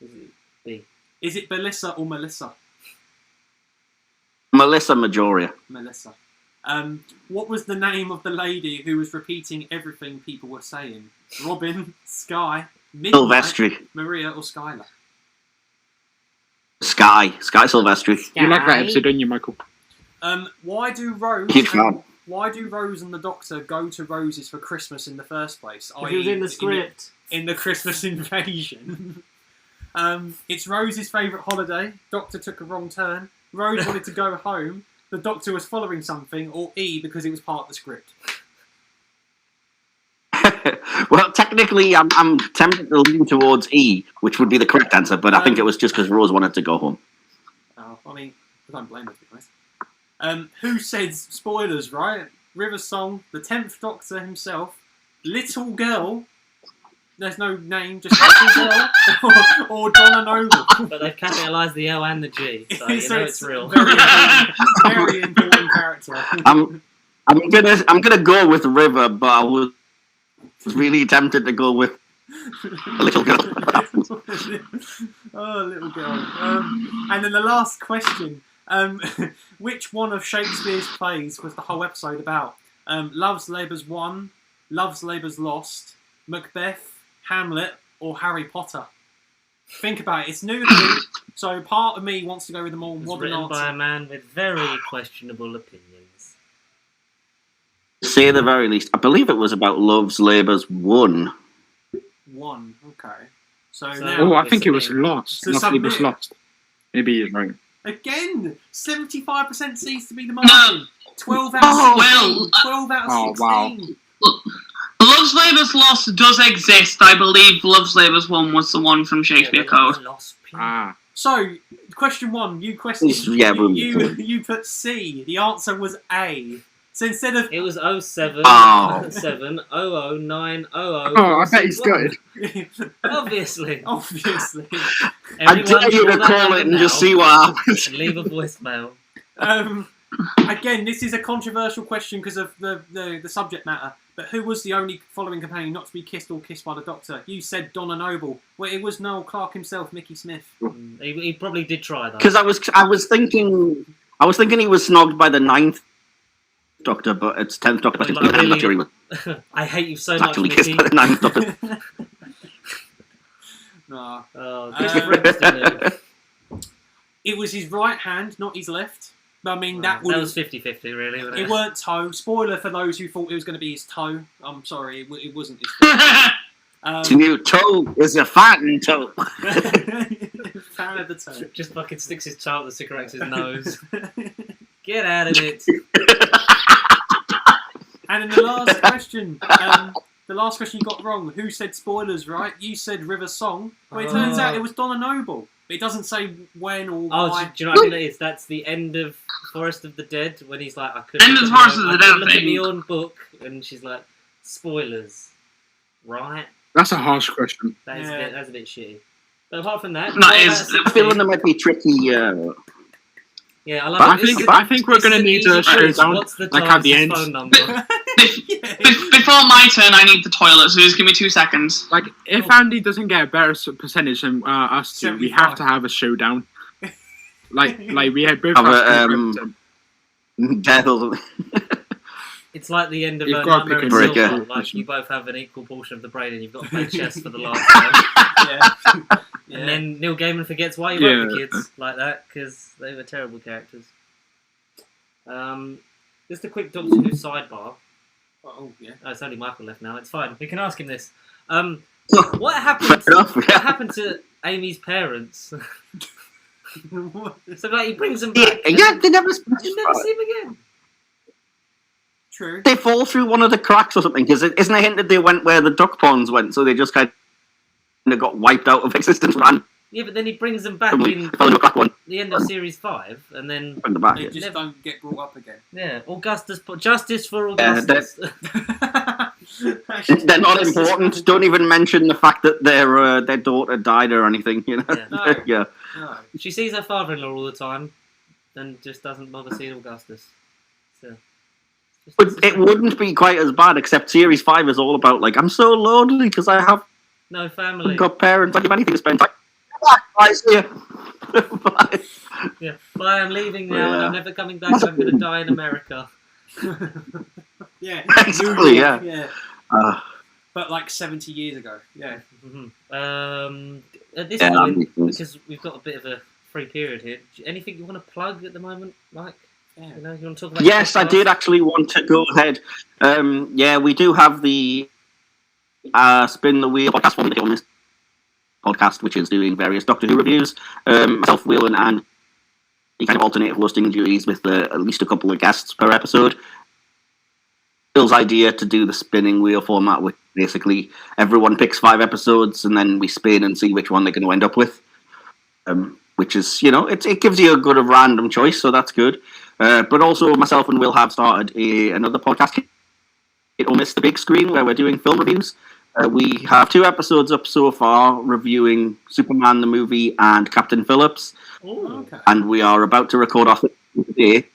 it B? Is it Belissa or Melissa? Melissa Majoria. Melissa. What was the name of the lady who was repeating everything people were saying? Robin, Sky, Midnight, Silvestri. Maria, or Skylar? Sky Silvestri. You like that episode, don't you, Michael? Why do Rose? Huge fan. Why do Rose and the Doctor go to Rose's for Christmas in the first place? It was in the script. In the Christmas invasion. It's Rose's favourite holiday. Doctor took a wrong turn. Rose wanted to go home. The Doctor was following something, or E, because it was part of the script. Well, technically, I'm tempted to lean towards E, which would be the correct answer, but I think it was just because Rose wanted to go home. Oh, I mean, I don't blame her, to be honest. Who said spoilers, right? River Song, the 10th Doctor himself, Little Girl, there's no name, just Little Girl, or Donna Noble. But they've capitalised the L and the G, so you know it's real. Very important character. I'm gonna go with River, but I was really tempted to go with Little Girl. Oh, Little Girl. And then the last question. Which one of Shakespeare's plays was the whole episode about? Love's Labour's Won, Love's Labour's Lost, Macbeth, Hamlet, or Harry Potter? Think about it. It's New Who, so part of me wants to go with the more It was modern written by a answer. man with very questionable opinions. Say the very least. I believe it was about Love's Labour's Won. One. Okay. So So- now, Oh, I think it was Lost. So Not it was submit. Lost. Maybe you're right. again, 75% seems to be the margin. 12 out of Oh, 16. 12 out of Oh, 16. wow. Love's Labour's Lost does exist. I believe Love's Labour's One was the one from Shakespeare Code. Ah. So, question one, you questioned. Yeah, but- you put C. The answer was A. So instead of It was 07 Oh. 7 009 00. Oh, I bet he's gutted. Obviously. obviously, I dare you to call that call number it and now just see what happens. and leave a voicemail. again, this is a controversial question because of the subject matter. But who was the only following companion not to be kissed or kissed by the Doctor? You said Donna Noble. Well, it was Noel Clarke himself, Mickey Smith. He probably did try though. Because I was thinking he was snogged by the 9th Doctor, but it's 10th Doctor. Like, I'm really- not sure he was I hate you so much, actually kissed Mickey. by the 9th Doctor. Nah. Oh, Uh, good friends to do. It was his right hand, not his left. But I mean, That that was would. 50-50, really. Wasn't It weren't toe. Spoiler for those who thought it was going to be his toe. I'm sorry, it wasn't his toe. New toe is a fighting toe. Fan of the toe. Just fucking sticks his child with the cigarette to his nose. Get out of it. And in the last question, you got wrong. Who said spoilers, right? You said River Song. Well, it turns out it was Donna Noble. But it doesn't say when or Oh, why. do you know what I think that is? That's the end of Forest of the Dead when he's like, I couldn't End of look Forest at of my- the I couldn't Dead look at thing. my own book, and she's like, spoilers, right? That's a harsh question. That is Yeah. that's a bit shitty. But apart from that, That well, is- that's I feel 16. there might be tricky. Yeah, I love But it. I This think is- I think we're this is gonna an need easy a quiz. showdown, What's the like at the Taurus's end. phone number? Before my turn, I need the toilet, so just give me 2 seconds. Like, if Andy doesn't get a better percentage than us two, we have to have a showdown. Like we had both. Have us a, two Devil. It's like the end of You've a got to Nightmare in pick a Silver. breaker. Like you both have an equal portion of the brain, and you've got to play chess for the last time. Yeah. Yeah. And then Neil Gaiman forgets why he wrote the Yeah. kids like that because they were terrible characters. Just a quick Doctor Who sidebar. Oh, yeah. Oh, it's only Michael left now. It's fine. We can ask him this. What happened? Fair enough, What yeah. happened to Amy's parents? What? So like he brings them Yeah, back. yeah, they never. You never see him again. True. They fall through one of the cracks or something. Because isn't it hinted they went where the duck ponds went, so they just kind of got wiped out of existence randomly Yeah, but then he brings them back in fell into a crack one the end of series 5, and then in the back. They Yeah. just don't get brought up again. yeah, Justice for Yeah, Augustus. They're not important. Don't even mention the fact that their daughter died or anything. You know. Yeah. No. Yeah. No. She sees her father-in-law all the time, and just doesn't bother seeing Augustus. So, But it wouldn't be quite as bad, except Series 5 is all about, like, I'm so lonely because I haven't no family. got parents. I don't have anything to spend time. Bye, see ya. Bye. Yeah, bye. I'm leaving now, and I'm never coming back. I'm going to die in America. Yeah. Exactly, yeah. Yeah. Uh, But like 70 years ago. Yeah. At this Yeah, point, that makes sense. because we've got a bit of a free period here, anything you want to plug at the moment, Mike? You know, you want to talk about? Yes, I podcasts? did actually want to go ahead. Yeah, we do have the Spin the Wheel podcast formerly on this podcast, which is doing various Doctor Who reviews. Myself, Whelan, and he kind of alternate hosting duties with at least a couple of guests per episode. Bill's idea to do the spinning wheel format, which basically everyone picks 5 episodes and then we spin and see which one they're going to end up with. Which is, you know, it gives you a good random choice, so that's good. But also, myself and Will have started another podcast, It or Miss the Big Screen, where we're doing film reviews. We have 2 episodes up so far, reviewing Superman the movie and Captain Phillips. Ooh. Okay. And we are about to record our 3rd today.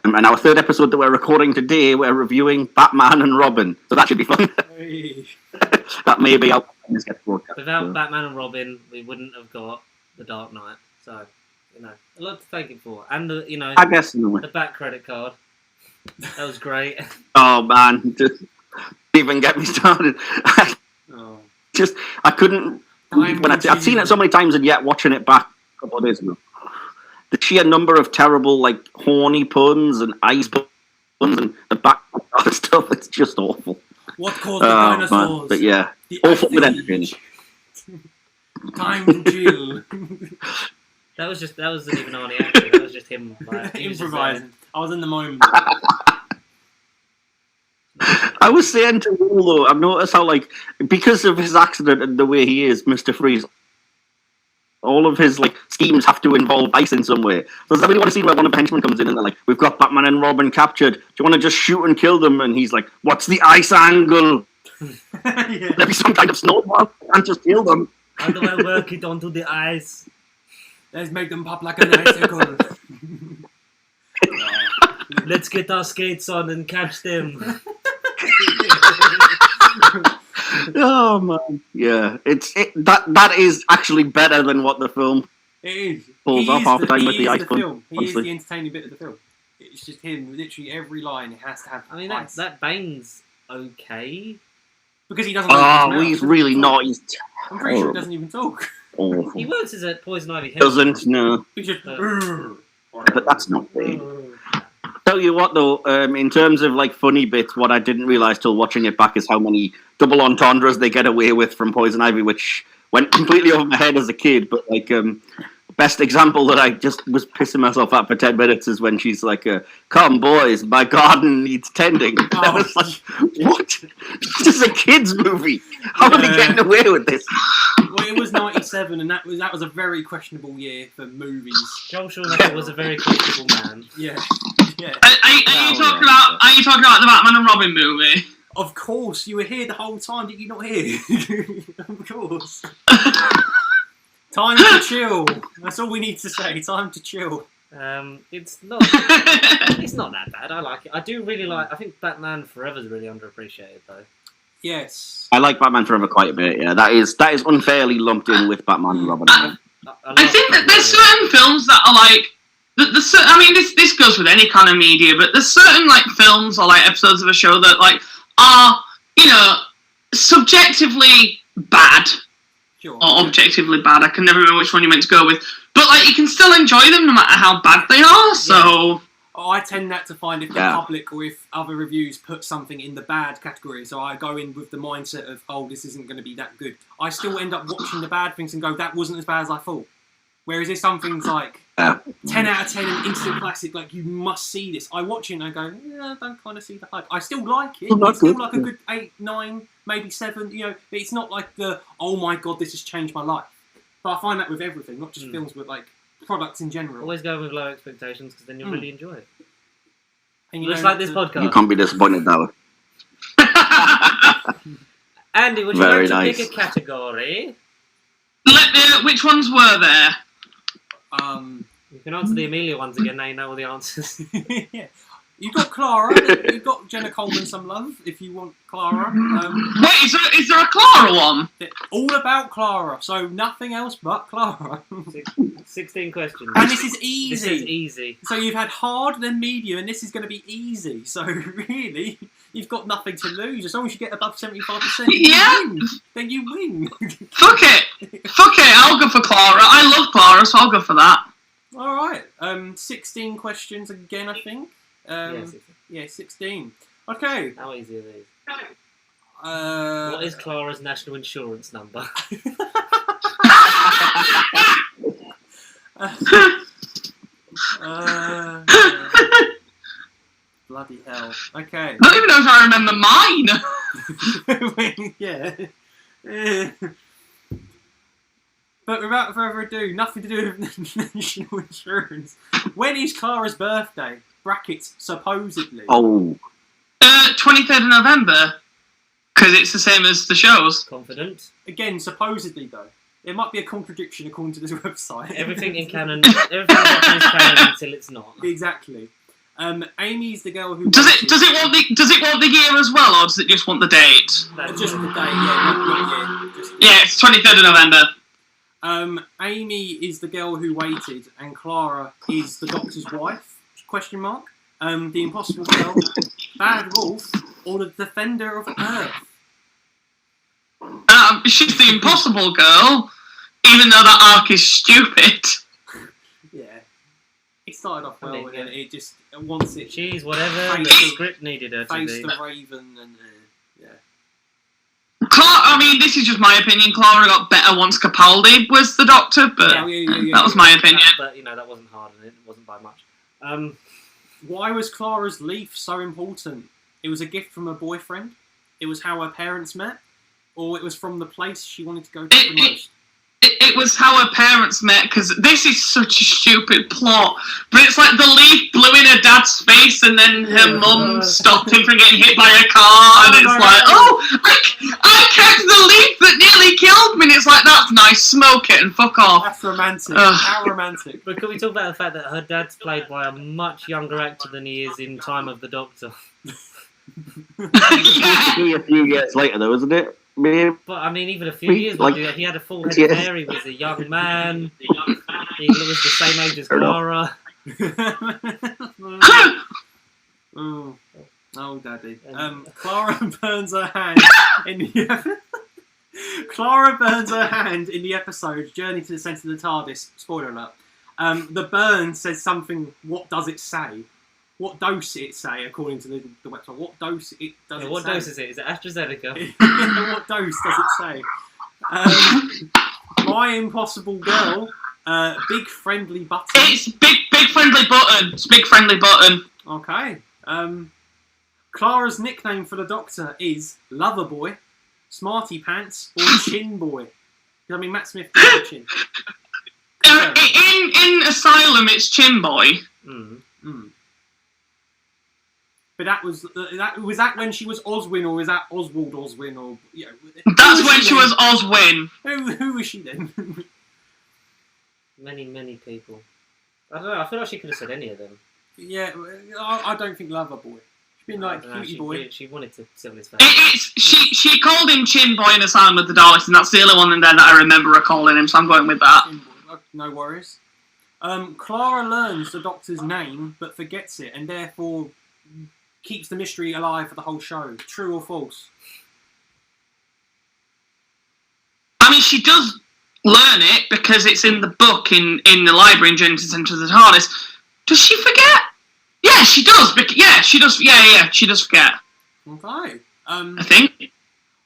And our 3rd episode that we're recording today, we're reviewing Batman and Robin. So that should be fun. Hey. That may be how this gets broadcast. Without Batman and Robin, we wouldn't have got The Dark Knight. So, you know, a lot to thank him for. And, you know, I guess in a way. the back credit card. That was great. Oh man, just even get me started. Oh. I couldn't. Time When I'd seen it so many times, and yet watching it back a couple of days ago, the sheer number of terrible, like horny puns and ice puns and the back stuff, it's just awful. What caused the Oh dinosaurs? man, but yeah, The awful with Ice entertaining. Age. Time to chill. That wasn't even Arnie acting. That was just him like, he was just there. Improvising. I was in the moment. I was saying to Will though, I've noticed how like because of his accident and the way he is, Mr. Freeze, all of his like schemes have to involve ice in some way. So I really want to see where one of the henchmen comes in and they're like, "We've got Batman and Robin captured. Do you want to just shoot and kill them?" And he's like, "What's the ice angle? Yeah. There'll be some kind of snowball. I can't just kill them." How do I work it onto the ice? Let's make them pop like an icicle. Let's get our skates on and catch them. Oh man, yeah, that is actually better than what the film. It is. Pulls He off is half the time with he the is ice punch, film. He is honestly. the entertaining bit of the film. It's just him. Literally every line has to have I mean, ice. that Bane's okay. Because he doesn't. open his mouth. He's really not. He's I'm pretty sure he doesn't even talk. awful. He works as a Poison Ivy. Doesn't no, He's just. but that's not fair. Tell you what though, in terms of like funny bits, what I didn't realise till watching it back is how many double entendres they get away with from Poison Ivy, which went completely over my head as a kid. But like, best example that I just was pissing myself at for 10 minutes is when she's like, "Come boys, my garden needs tending." I was like, what? This is a kids' movie. How are they Yeah. getting away with this? Well, it was '97, and that was a very questionable year for movies. Joel Schumacher was a very questionable man. Yeah, yeah. Are you talking about the Batman and Robin movie? Of course, you were here the whole time. Did you not hear? Of course. Time to chill. That's all we need to say. Time to chill. It's not that bad. I like it. I do really like. I think Batman Forever is really underappreciated though. Yes. I like Batman Forever quite a bit. Yeah, that is unfairly lumped in with Batman and Robin. I think that there's certain films that are like. I mean, this goes with any kind of media, but there's certain like films or like episodes of a show that like are, you know, subjectively bad Sure. or objectively bad. I can never remember which one you meant to go with, but like you can still enjoy them no matter how bad they are. So Oh, I tend not to find if the Yeah. public or if other reviews put something in the bad category, so I go in with the mindset of, oh, this isn't going to be that good. I still end up watching the bad things and go, that wasn't as bad as I thought. Whereas if something's like 10 out of 10 and instant classic, like you must see this, I watch it and I go, yeah, I don't kind of see the hype. I still like it. Well, It's still good. like a good 8, 9, maybe 7. You know, but it's not like the, oh my god, this has changed my life. But I find that with everything, not just films, but like products in general. Always go with low expectations because then you'll really enjoy it. And Looks know, like this You podcast. can't be disappointed that way. Andy, would you Very like to nice. pick a category? which ones were there? You can answer the Amelia ones again. Now you know all the answers. yeah. You've got Clara. You've got Jenna Coleman some love if you want Clara. Wait, is there a Clara one? All about Clara, so nothing else but Clara. 16 questions. And this is easy. This is easy. So you've had hard and then medium, and this is going to be easy. So really, you've got nothing to lose. As long as you get above 75%, Yeah. you win. Then you win. Fuck it, I'll go for Clara. I love Clara, so I'll go for that. All right. 16 questions again, I think. Yes. Yeah, 16. Okay. How easy are these? What What is Clara's national insurance number? Bloody hell. Okay. I don't even know if I remember mine. Yeah. But without further ado, nothing to do with national insurance. When is Clara's birthday? Brackets, supposedly. Oh, 23rd of November. Because it's the same as the shows. Confident. Again, supposedly though. There might be a contradiction according to this website. Everything in canon. Everything is canon until it's not. Exactly. Amy's the girl who. Does it want the year as well, or does it just want the date? Just the day, yeah, not year. Just the Yeah, it's 23rd of November. Amy is the girl who waited, and Clara is the doctor's wife? Question mark. The Impossible Girl, Bad Wolf, or the Defender of Earth? She's the Impossible Girl, even though that arc is stupid. Yeah. It started off well, I mean, and then yeah. it just once it She's whatever the Face- script needed her to faced be. the Raven, and yeah. I mean, this is just my opinion. Clara got better once Capaldi was the Doctor, but that was my opinion. But you know that wasn't hard, and it wasn't by much. Why was Clara's leaf so important? It was a gift from her boyfriend. It was how her parents met, or it was from the place she wanted to go to the most. It was how her parents met, because this is such a stupid plot. But it's like the leaf blew in her dad's face, and then her mum stopped him from getting hit by a car, and it's like, I kept the leaf that nearly killed me, and it's like, that's nice, smoke it and fuck off. That's romantic. Ugh. How romantic. But can we talk about the fact that her dad's played by a much younger actor than he is in Time of the Doctor? a few years later, though, isn't it? Maybe. But I mean, even a few years Like, ago, he had a full head of hair. He was a young man. He was the same age as Clara. Oh, daddy. Clara burns her hand in the Clara burns her hand in the episode Journey to the Centre of the TARDIS. Spoiler alert. The burn says something. What does it say? What dose it say according to the website? What dose it does it What say? dose is it? Is it AstraZeneca? What dose does it say? My Impossible Girl, Big Friendly Button. It's big friendly button. It's big friendly button. Okay. Clara's nickname for the Doctor is Loverboy, Smarty Pants, or Chin Boy. I mean, Matt Smith did Chin. In Asylum, it's Chin Boy. But that was that when she was Oswin, or was that Oswald Oswin, or That's when she was Oswin. Who was she then? Many people. I don't know. I feel like she could have said any of them. Yeah, I don't think Loverboy. She's been like Cutie Boy. She wanted to seal his face. She called him Chin Boy in Asylum with the Daleks, and that's the only one in there that I remember her calling him, so I'm going with that. Chin Boy. No worries. Clara learns the Doctor's name, but forgets it, and therefore keeps the mystery alive for the whole show. True or false? I mean, she does learn it because it's in the book in the library in Journey to the Centre of the TARDIS. Does she forget? Yeah, she does. Yeah, she does. Yeah, she does forget. Okay. I think.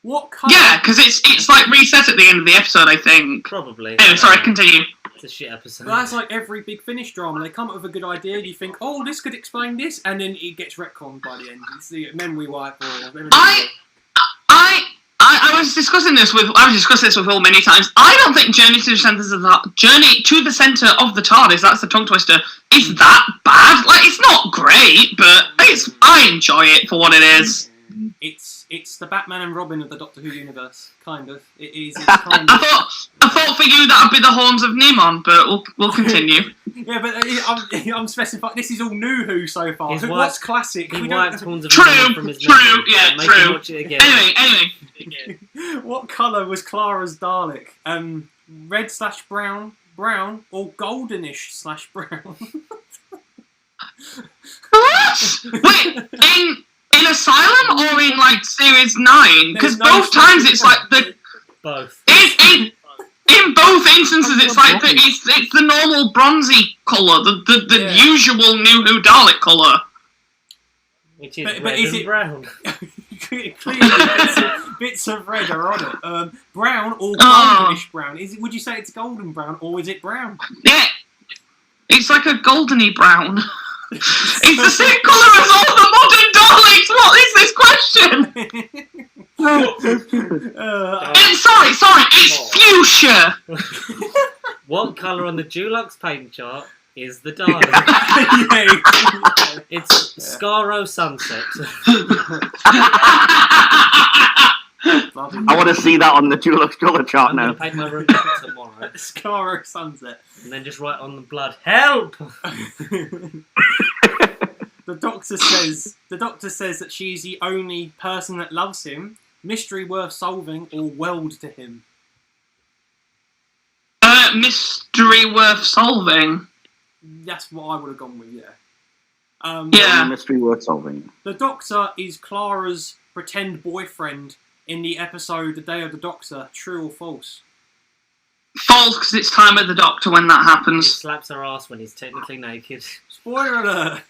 What colour? Yeah, because it's like reset at the end of the episode, I think. Probably. Anyway, sorry, continue. It's a shit episode. Well, that's like every Big Finish drama. They come up with a good idea, you think, oh, this could explain this, and then it gets retconned by the end. It's the memory wipe or everything. I was discussing this with Will many times. I don't think Journey to the Centre of the TARDIS, that's the tongue twister, is that bad. Like, it's not great, but I enjoy it for what it is. It's the Batman and Robin of the Doctor Who universe, kind of. It is. It's kind of. I thought for you that would be the Horns of Nimon, but we'll continue. Yeah, but I'm specifying. This is all new Who so far. What's classic? He We wiped don't. Horns of True, Nimon from his true, memory, yeah, so make him true. watch it again. Anyway. What colour was Clara's Dalek? Red/brown, brown, or goldenish/brown? What? Wait, in Asylum or in like Series 9? Because There's no both times it's like the Both. In both instances, it's like it's the normal bronzy colour, the usual New Who Dalek colour. Which is But red is and it- brown. Clearly, bits of red are on it. Brown or goldenish brown. Would you say it's golden brown or is it brown? Yeah, it's like a goldeny brown. It's the same colour as all the modern Daleks. What is this question? Sorry, it's fuchsia. What colour on the Dulux paint chart is the Dalek? Yeah. It's Scaro Sunset. I want to see that on the Dulux colour chart I'm going now. to paint my room tomorrow. Scaro Sunset. And then just write on the blood, help! The doctor says that she's the only person that loves him, mystery worth solving, or weld to him. Mystery worth solving. That's what I would have gone with, yeah. Yeah. Mystery worth solving. The Doctor is Clara's pretend boyfriend in the episode The Day of the Doctor. True or false? False, because it's Time of the Doctor when that He happens. slaps her ass when he's technically naked. Spoiler alert!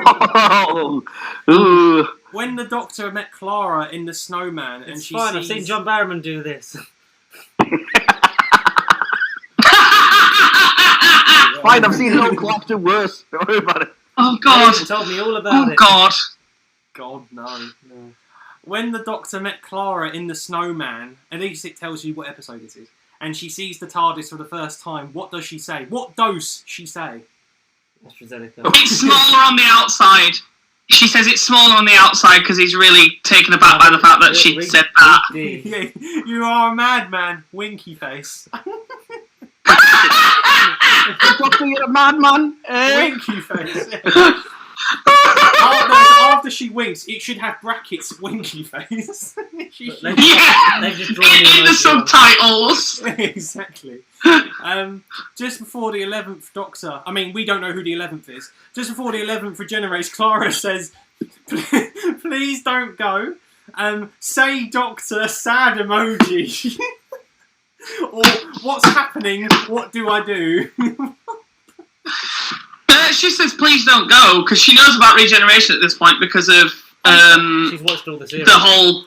Oh, ooh. When the Doctor met Clara in The Snowman, and It's she fine, sees... I've seen John Barrowman do this. Fine, I've seen no clock do worse. Don't worry about it. Oh God. He told me all about Oh it. God. God, no. When the Doctor met Clara in The Snowman, at least it tells you what episode this is, and she sees the TARDIS for the first time, what does she say? What dose she say? AstraZeneca. It's smaller on the outside. She says it's smaller on the outside because he's really taken aback by the fact that she said that. D. Yeah, you are a madman, winky face. Doctor, you're a madman. Winky face. After she winks, it should have brackets, winky face. She should- Yeah. They've just drawn In the emoji on. subtitles. Exactly. Just before the 11th Doctor, I mean, we don't know who the 11th is. Just before the 11th regenerates, Clara says, "Please don't go. Say Doctor, sad emoji." Or, what's happening? What do I do? She says, "Please don't go," because she knows about regeneration at this point because of She's watched all the series. the whole.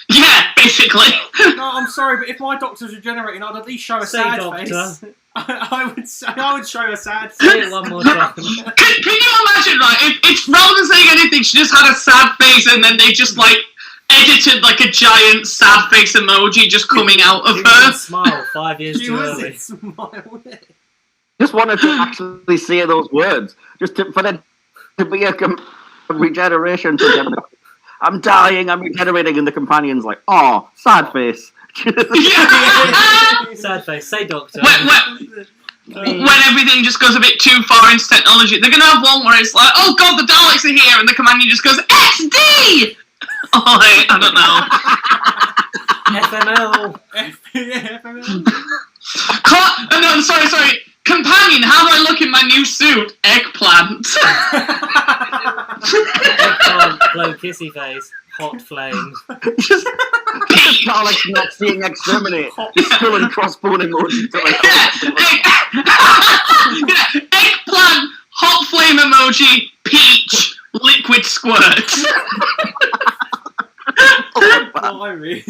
Yeah, basically. No, I'm sorry, but if my Doctor's regenerating, I'd at least show a Say sad Doctor. face. I would show a sad Say face. it one more time. Can you imagine, right? If rather than saying anything, she just had a sad face, and then they just like edited like a giant sad face emoji just coming out of She her. was smile 5 years She too wasn't early. smiling. Just wanted to actually say those words. For them to be a regeneration to them. I'm dying, I'm regenerating, and the companion's like, oh, sad face. Yeah. Sad face. Say Doctor. When everything just goes a bit too far into technology, they're gonna have one where it's like, oh god, the Daleks are here, and the companion just goes, XD! Oh, I don't know. FML. No, sorry. Companion, how do I look in my new suit? Eggplant. Eggplant, glow kissy face. Hot flames. Just Daleks not seeing exterminate. Just still in crossbone emoji. Yeah, eggplant, hot flame emoji, peach, liquid squirt. Blimey.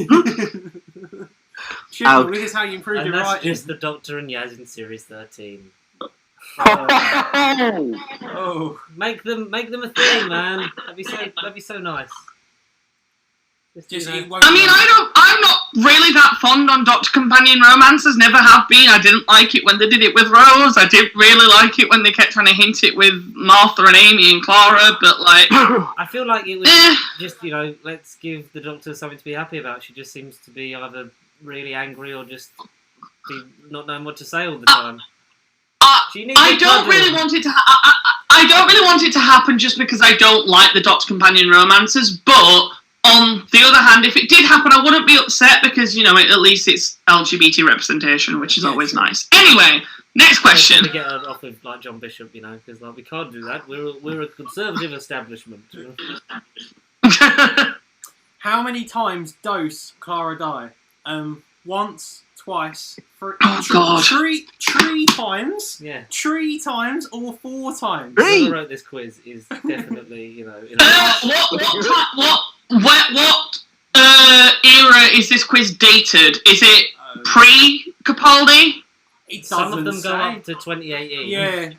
Chisel, this is how you improve And your that's writing. just the Doctor and Yaz in Series 13. Oh. Make them a thing, man. That'd be so nice. Just, you know. it won't I mean, I'm not really that fond on Doctor Companion romances, never have been. I didn't like it when they did it with Rose. I didn't really like it when they kept trying to hint it with Martha and Amy and Clara, but like, I feel like it was eh. just, let's give the Doctor something to be happy about. She just seems to be either really angry or just be not knowing what to say all the time. She needs I a don't cuddle. really want it to. I don't really want it to happen just because I don't like the Doctor Companion romances. But on the other hand, if it did happen, I wouldn't be upset because at least it's LGBT representation, which is always nice. Anyway, next question. To get her off with like John Bishop, because we can't do that. We're a conservative establishment. How many times does Clara die? Once, twice, God. three times, Yeah. 3 times, or 4 times. Three. Whoever wrote this quiz is definitely, you know. What era is this quiz dated? Is it pre-Capaldi? It Some of them doesn't go say. up to 2018. Yeah,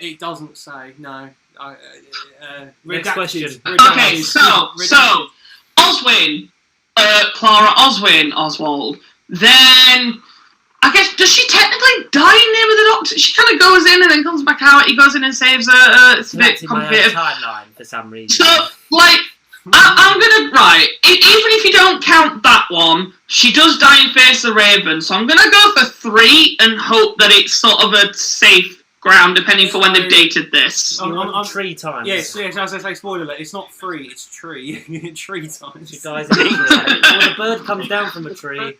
it doesn't say, no. Next question. Okay, so Oswin, Clara Oswald. Then I guess does she technically die in there with the Doctor? She kind of goes in and then comes back out. He goes in and saves her. It's a That's bit in my own complicated. timeline for some reason. So like. I'm gonna even if you don't count that one, she does die in Face the Raven, so I'm gonna go for 3 and hope that it's sort of a safe ground depending for when they've dated this. You want 3 times. Yes, as I say, spoiler alert, it's not 3, it's tree. 3 times. She dies in a tree. Well, the bird comes down from a tree,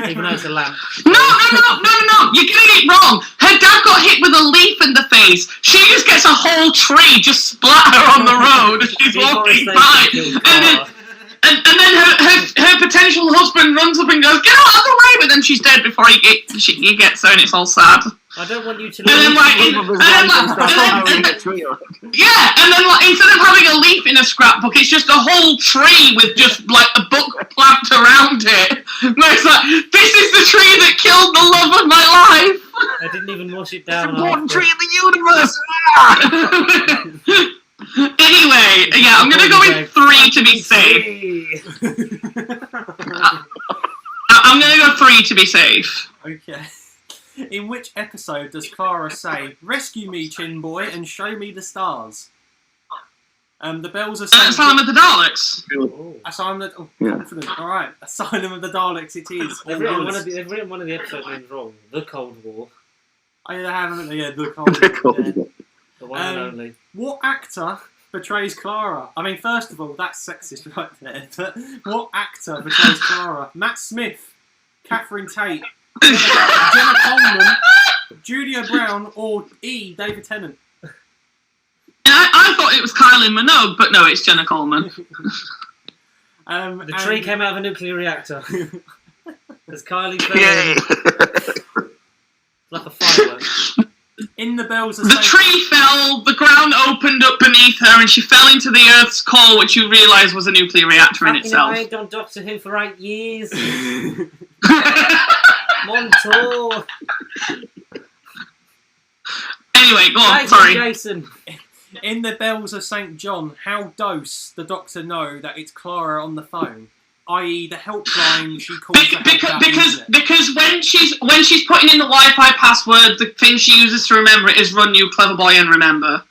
even though it's a lamp. No, you're getting it wrong. Her dad got hit with a leaf in the face. She just gets a whole tree just splat her on the road as she's walking by. And then her potential husband runs up and goes, "Get out of the way!" But then she's dead before he gets her, and it's all sad. I don't want you to And then, lose. Yeah, and then instead of having a leaf in a scrapbook, it's just a whole tree with just like a book clamped around it. Where it's like, this is the tree that killed the love of my life. I didn't even wash it down. Important after. tree in the universe. Anyway, yeah, I'm gonna go with 3 to be safe. I'm gonna go 3 to be safe. Okay. In which episode does Clara say, "Rescue me, Chin Boy, and show me the stars"? The bells are saying... Asylum of the Daleks. Oh. Asylum of the... Yeah. confident. Alright, Asylum of the Daleks it is. They've written one of the episode names wrong. The Cold War. I haven't... Yeah, the Cold They're War, called yeah. it. The one and only. What actor portrays Clara? I mean, first of all, that's sexist right there. But what actor portrays Clara? Matt Smith, Catherine Tate, Jenna Coleman, Julia Brown, or David Tennant? I thought it was Kylie Minogue, but no, it's Jenna Coleman. The tree came out of a nuclear reactor. As Kylie fell Yay. in, like a firework. In the bells are The saying... tree fell, the ground opened up beneath her, and she fell into the Earth's core, which you realise was a nuclear reactor in itself. I ain't on Doctor Who for 8 years. Montour. Anyway, go on, Thank you, sorry. Jason. In the bells of St. John, how does the Doctor know that it's Clara on the phone? I.e., the helpline she calls the help out user. Because when she's putting in the Wi-Fi password, the thing she uses to remember it is run you clever boy and remember.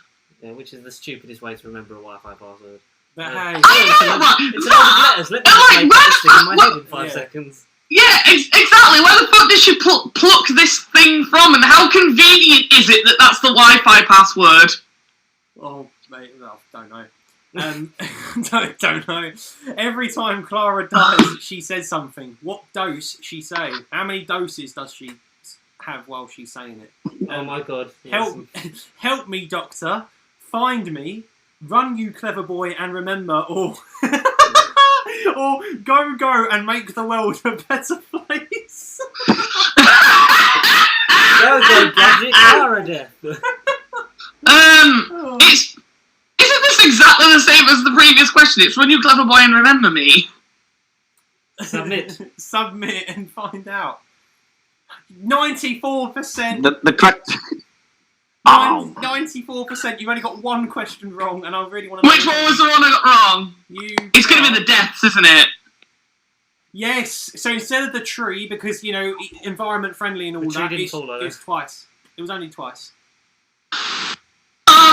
Yeah, which is the stupidest way to remember a Wi-Fi password. But Yeah. hey, I know, right? It's a lot of letters. Let me Like, just make this thing in my head in 5 Yeah. seconds. Yeah, exactly. Where the fuck did she pluck this thing from, and how convenient is it that that's the Wi-Fi password? oh, mate, well, don't know. Don't know. Every time Clara dies, she says something. What dose she say? How many doses does she have while she's saying it? Oh my god. Help me, Doctor. Find me. Run, you clever boy, and remember, or or go and make the world a better place. Go, Gadget, Clara death. Isn't this exactly the same as the previous question? It's run you clever boy and remember me. Submit. Submit and find out. 94%. The correct. Oh. 94%. You've only got one question wrong, and I really want to. Which one was the one I got wrong? It's going to be the deaths, isn't it? Yes. So instead of the tree, because environment friendly and all The tree that, didn't it's, fall, though. it's twice. It was only twice.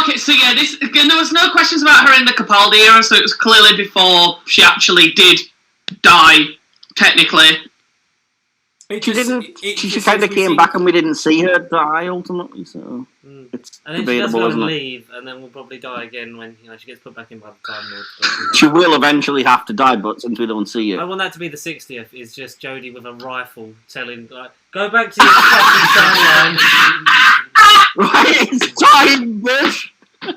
Okay, so yeah, there was no questions about her in the Capaldi era, so it was clearly before she actually did die, technically. She didn't. She kind of came back and we didn't see her die ultimately, so it's And then she does debatable, go isn't and it? leave, and then we'll probably die again when she gets put back in by the Time Lord. She will eventually have to die, but since we don't see I it, want that to be the 60th. Is just Jodie with a rifle telling, like, go back to your fucking timeline. right? It's time, Bush. No,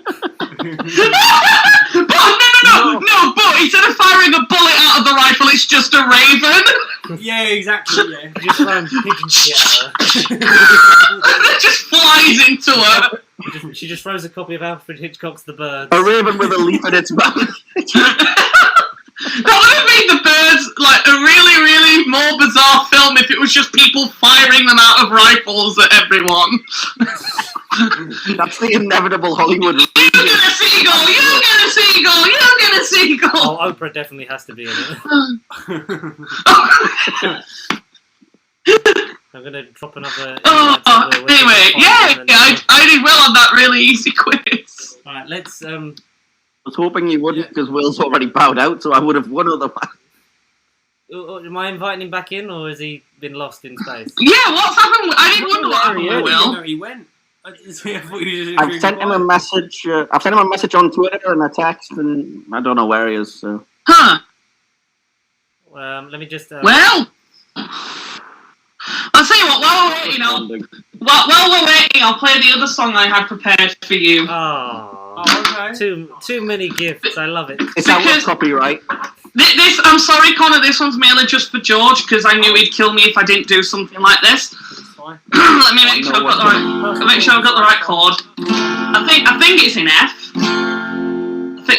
but instead of firing a bullet out of the rifle, it's just a raven. Yeah, exactly. Yeah. Just thrown pigeon shit at her. That just flies into her. She just throws a copy of Alfred Hitchcock's The Birds. A raven with a leaf in its back. That would have made The Birds like a really, really more bizarre film if it was just people firing them out of rifles at everyone. That's the inevitable Hollywood. You get a seagull! You get a seagull! You get a seagull! Oh, Oprah definitely has to be in it. I'm gonna drop another. Anyway, yeah, I did well on that really easy quiz. Alright, let's. I was hoping you wouldn't because Will's already bowed out, so I would have won otherwise. Am I inviting him back in, or has he been lost in space? Yeah, what's happened? I didn't wonder what happened with Will. He went. I've sent him a message. I've sent him a message on Twitter and a text, and I don't know where he is. So. Huh. Let me just. Well, I'll tell you what. While we're waiting, I'll play the other song I had prepared for you. Oh, okay. Too many gifts. I love it. It's out of copyright. This, I'm sorry, Connor. This one's mainly just for George because I knew he'd kill me if I didn't do something like this. Let me make sure I've got the right. Make sure I've got the right chord. I think it's in F.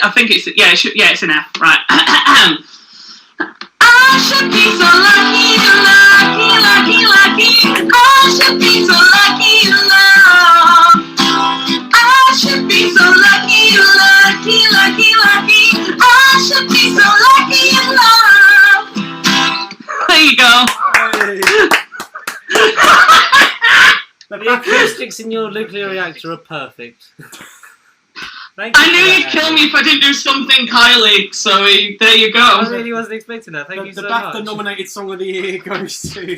I think it's it's in F. Right. I should be so lucky, lucky, lucky, lucky. I should be so lucky in love. I should be so lucky, lucky, lucky, lucky. I should be so lucky in love. There you go. The acoustics in your nuclear reactor are perfect. Thank you. I knew you'd kill me if I didn't do something Kylie, so there you go. I really wasn't expecting that. Thank you so the much. BAFTA nominated song of the year goes to.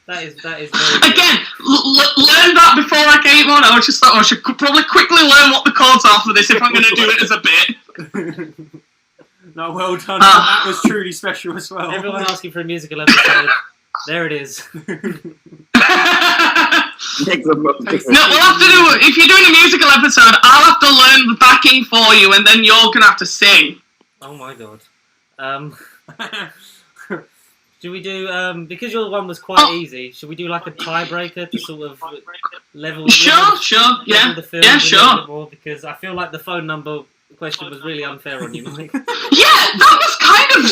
That is very good. Again, learn that before I came on. I was just thought I should probably quickly learn what the chords are for this if I'm going to do it as a bit. No, well done. That was truly special as well. Everyone asking for a musical episode. There it is. No, we'll have to do. If you're doing a musical episode, I'll have to learn the backing for you, and then you're gonna have to sing. Oh my god. Should we do because your one was quite easy? Should we do like a tiebreaker to sort of level? Sure, yeah, the film yeah, a sure. little bit more, because I feel like the phone number question was really unfair on you, Mike. Yeah, that was kind of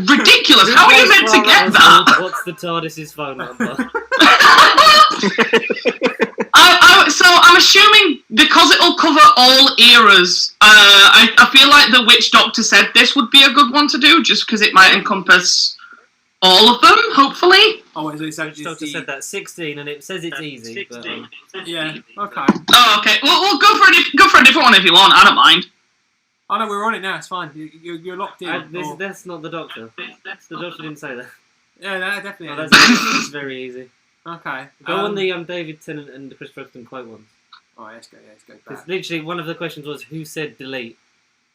ridiculous. How are you meant to get that? What's the TARDIS's phone number? So I'm assuming because it'll cover all eras, I feel like the Witch Doctor said this would be a good one to do, just because it might encompass all of them, hopefully. Oh, is it Witch Doctor said that 16, and it says it's easy. But, yeah. Okay. Oh, okay. Well, go for a different one if you want. I don't mind. Oh no, we're on it now. It's fine. You're locked in. That's not the Doctor. The Doctor didn't say that. Yeah, no, definitely. Oh, that's very easy. Okay. Go on the David Tennant and the Chris Preston quote ones. Alright, let's go back. Because literally one of the questions was who said delete,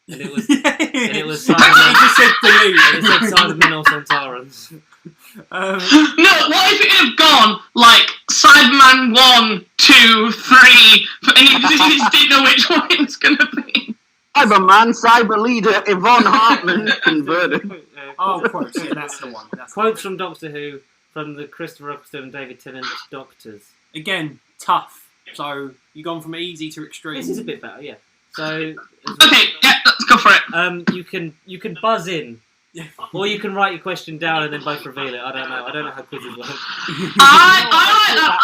and it was and it was Simon. He just said delete. And it said Simon Minos on Tarans. No, what if it had gone like Cyberman 1, 2, 3, and you just didn't know which one it was going to be? Cyberman, Cyber Leader, Yvonne Hartman, converted. Oh, quotes. Yeah, that's the one. Quotes from Doctor Who, from the Christopher Eccleston and David Tennant Doctors. Again, tough. So you've gone from easy to extreme. This is a bit better, yeah. So okay, yeah, let's go for it. You can buzz in, or you can write your question down and then both reveal it. I don't know how quizzes work. I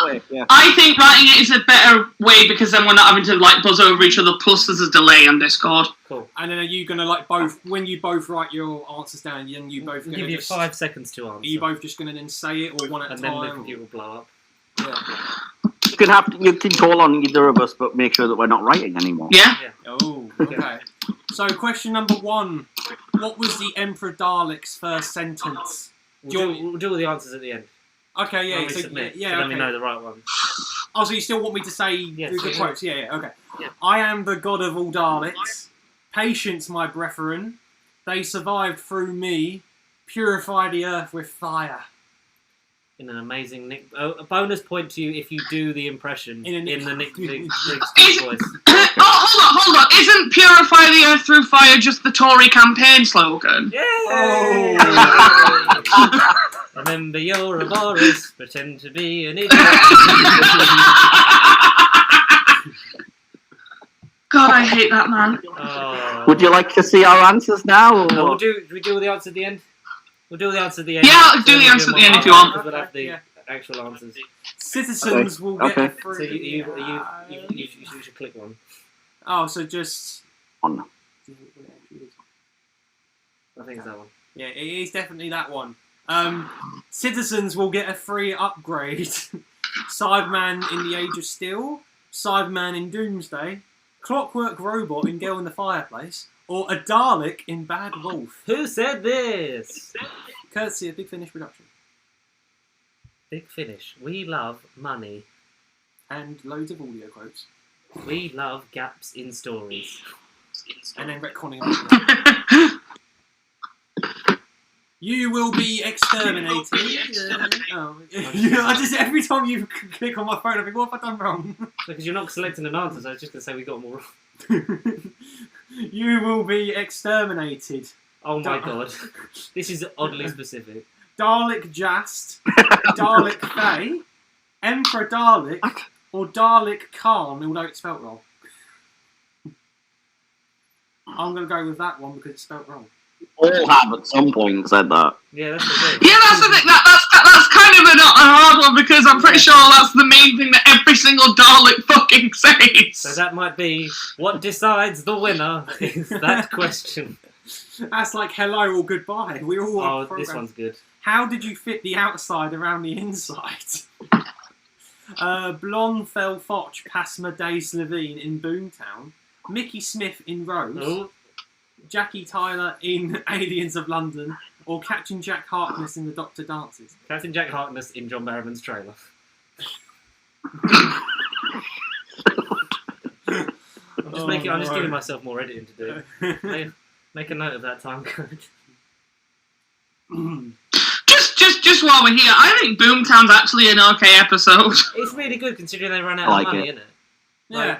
like that. Yeah. I think writing it is a better way because then we're not having to like buzz over each other. Plus, there's a delay on Discord. Cool. And then are you gonna like both when you both write your answers down? Then you both We'll gonna give you just, 5 seconds to answer. Are you both just gonna then say it or one at a and time? then the computer will blow up. Yeah. You can call on either of us, but make sure that we're not writing anymore. Yeah. Oh, okay. So question number 1: what was the Emperor Dalek's first sentence? We'll do all the answers at the end. Okay, yeah. When we So, submit, yeah. so then Okay. we know the right one. Oh, so you still want me to say Yes, the yeah. quotes? Yeah. Okay. Yeah. I am the god of all Daleks. Patience, my brethren. They survived through me. Purify the earth with fire. In an amazing a bonus point to you if you do the impression in the Nick Briggs voice. Hold on. Isn't Purify the Earth Through Fire just the Tory campaign slogan? Yeah. Oh. Remember you're a Boris, pretend to be an idiot. God, I hate that man. Oh. Would you like to see our answers now? Or No, what? do we do the answer at the end? We'll do the answer at the end. Yeah, I'll do the answer at the end if you want. We'll have the Yeah. actual answers. Citizens will get Okay. a free. So you should click one. Oh, so just. On. I think it's that one. Yeah, it is definitely that one. Citizens will get a free upgrade. Cyberman in the Age of Steel, Cyberman in Doomsday, Clockwork Robot in Girl in the Fireplace, or a Dalek in Bad Wolf. Who said this? Courtesy of Big Finish Production. Big Finish. We love money. And loads of audio quotes. We love gaps in stories. And then retconning it. You will be exterminated. I just every time you click on my phone, I think, what have I done wrong? Because you're not selecting an answer, so I was just going to say we got more wrong. You will be exterminated. Oh my god. This is oddly specific. Dalek Jast, Dalek Faye, Emperor Dalek, or Dalek Khan, although it's spelt wrong. I'm going to go with that one because it's spelt wrong. All have at some point said that. Yeah, that's the thing. Yeah, that's the thing. That's kind of a hard one because I'm pretty sure that's the main thing that every single Dalek fucking says. So that might be what decides the winner is that question. That's like hello or goodbye. We all are Oh, this programmed. one's good. How did you fit the outside around the inside? Blonfell Foch Pasma Days Levine in Boomtown, Mickey Smith in Rose, Oh, Jackie Tyler in Aliens of London, or Captain Jack Harkness in The Doctor Dances. Captain Jack Harkness in John Barrowman's trailer. I'm just giving myself more editing to do. Make a note of that time code. Just while we're here, I think Boomtown's actually an okay episode. It's really good considering they ran out I like of money, it. innit? Yeah.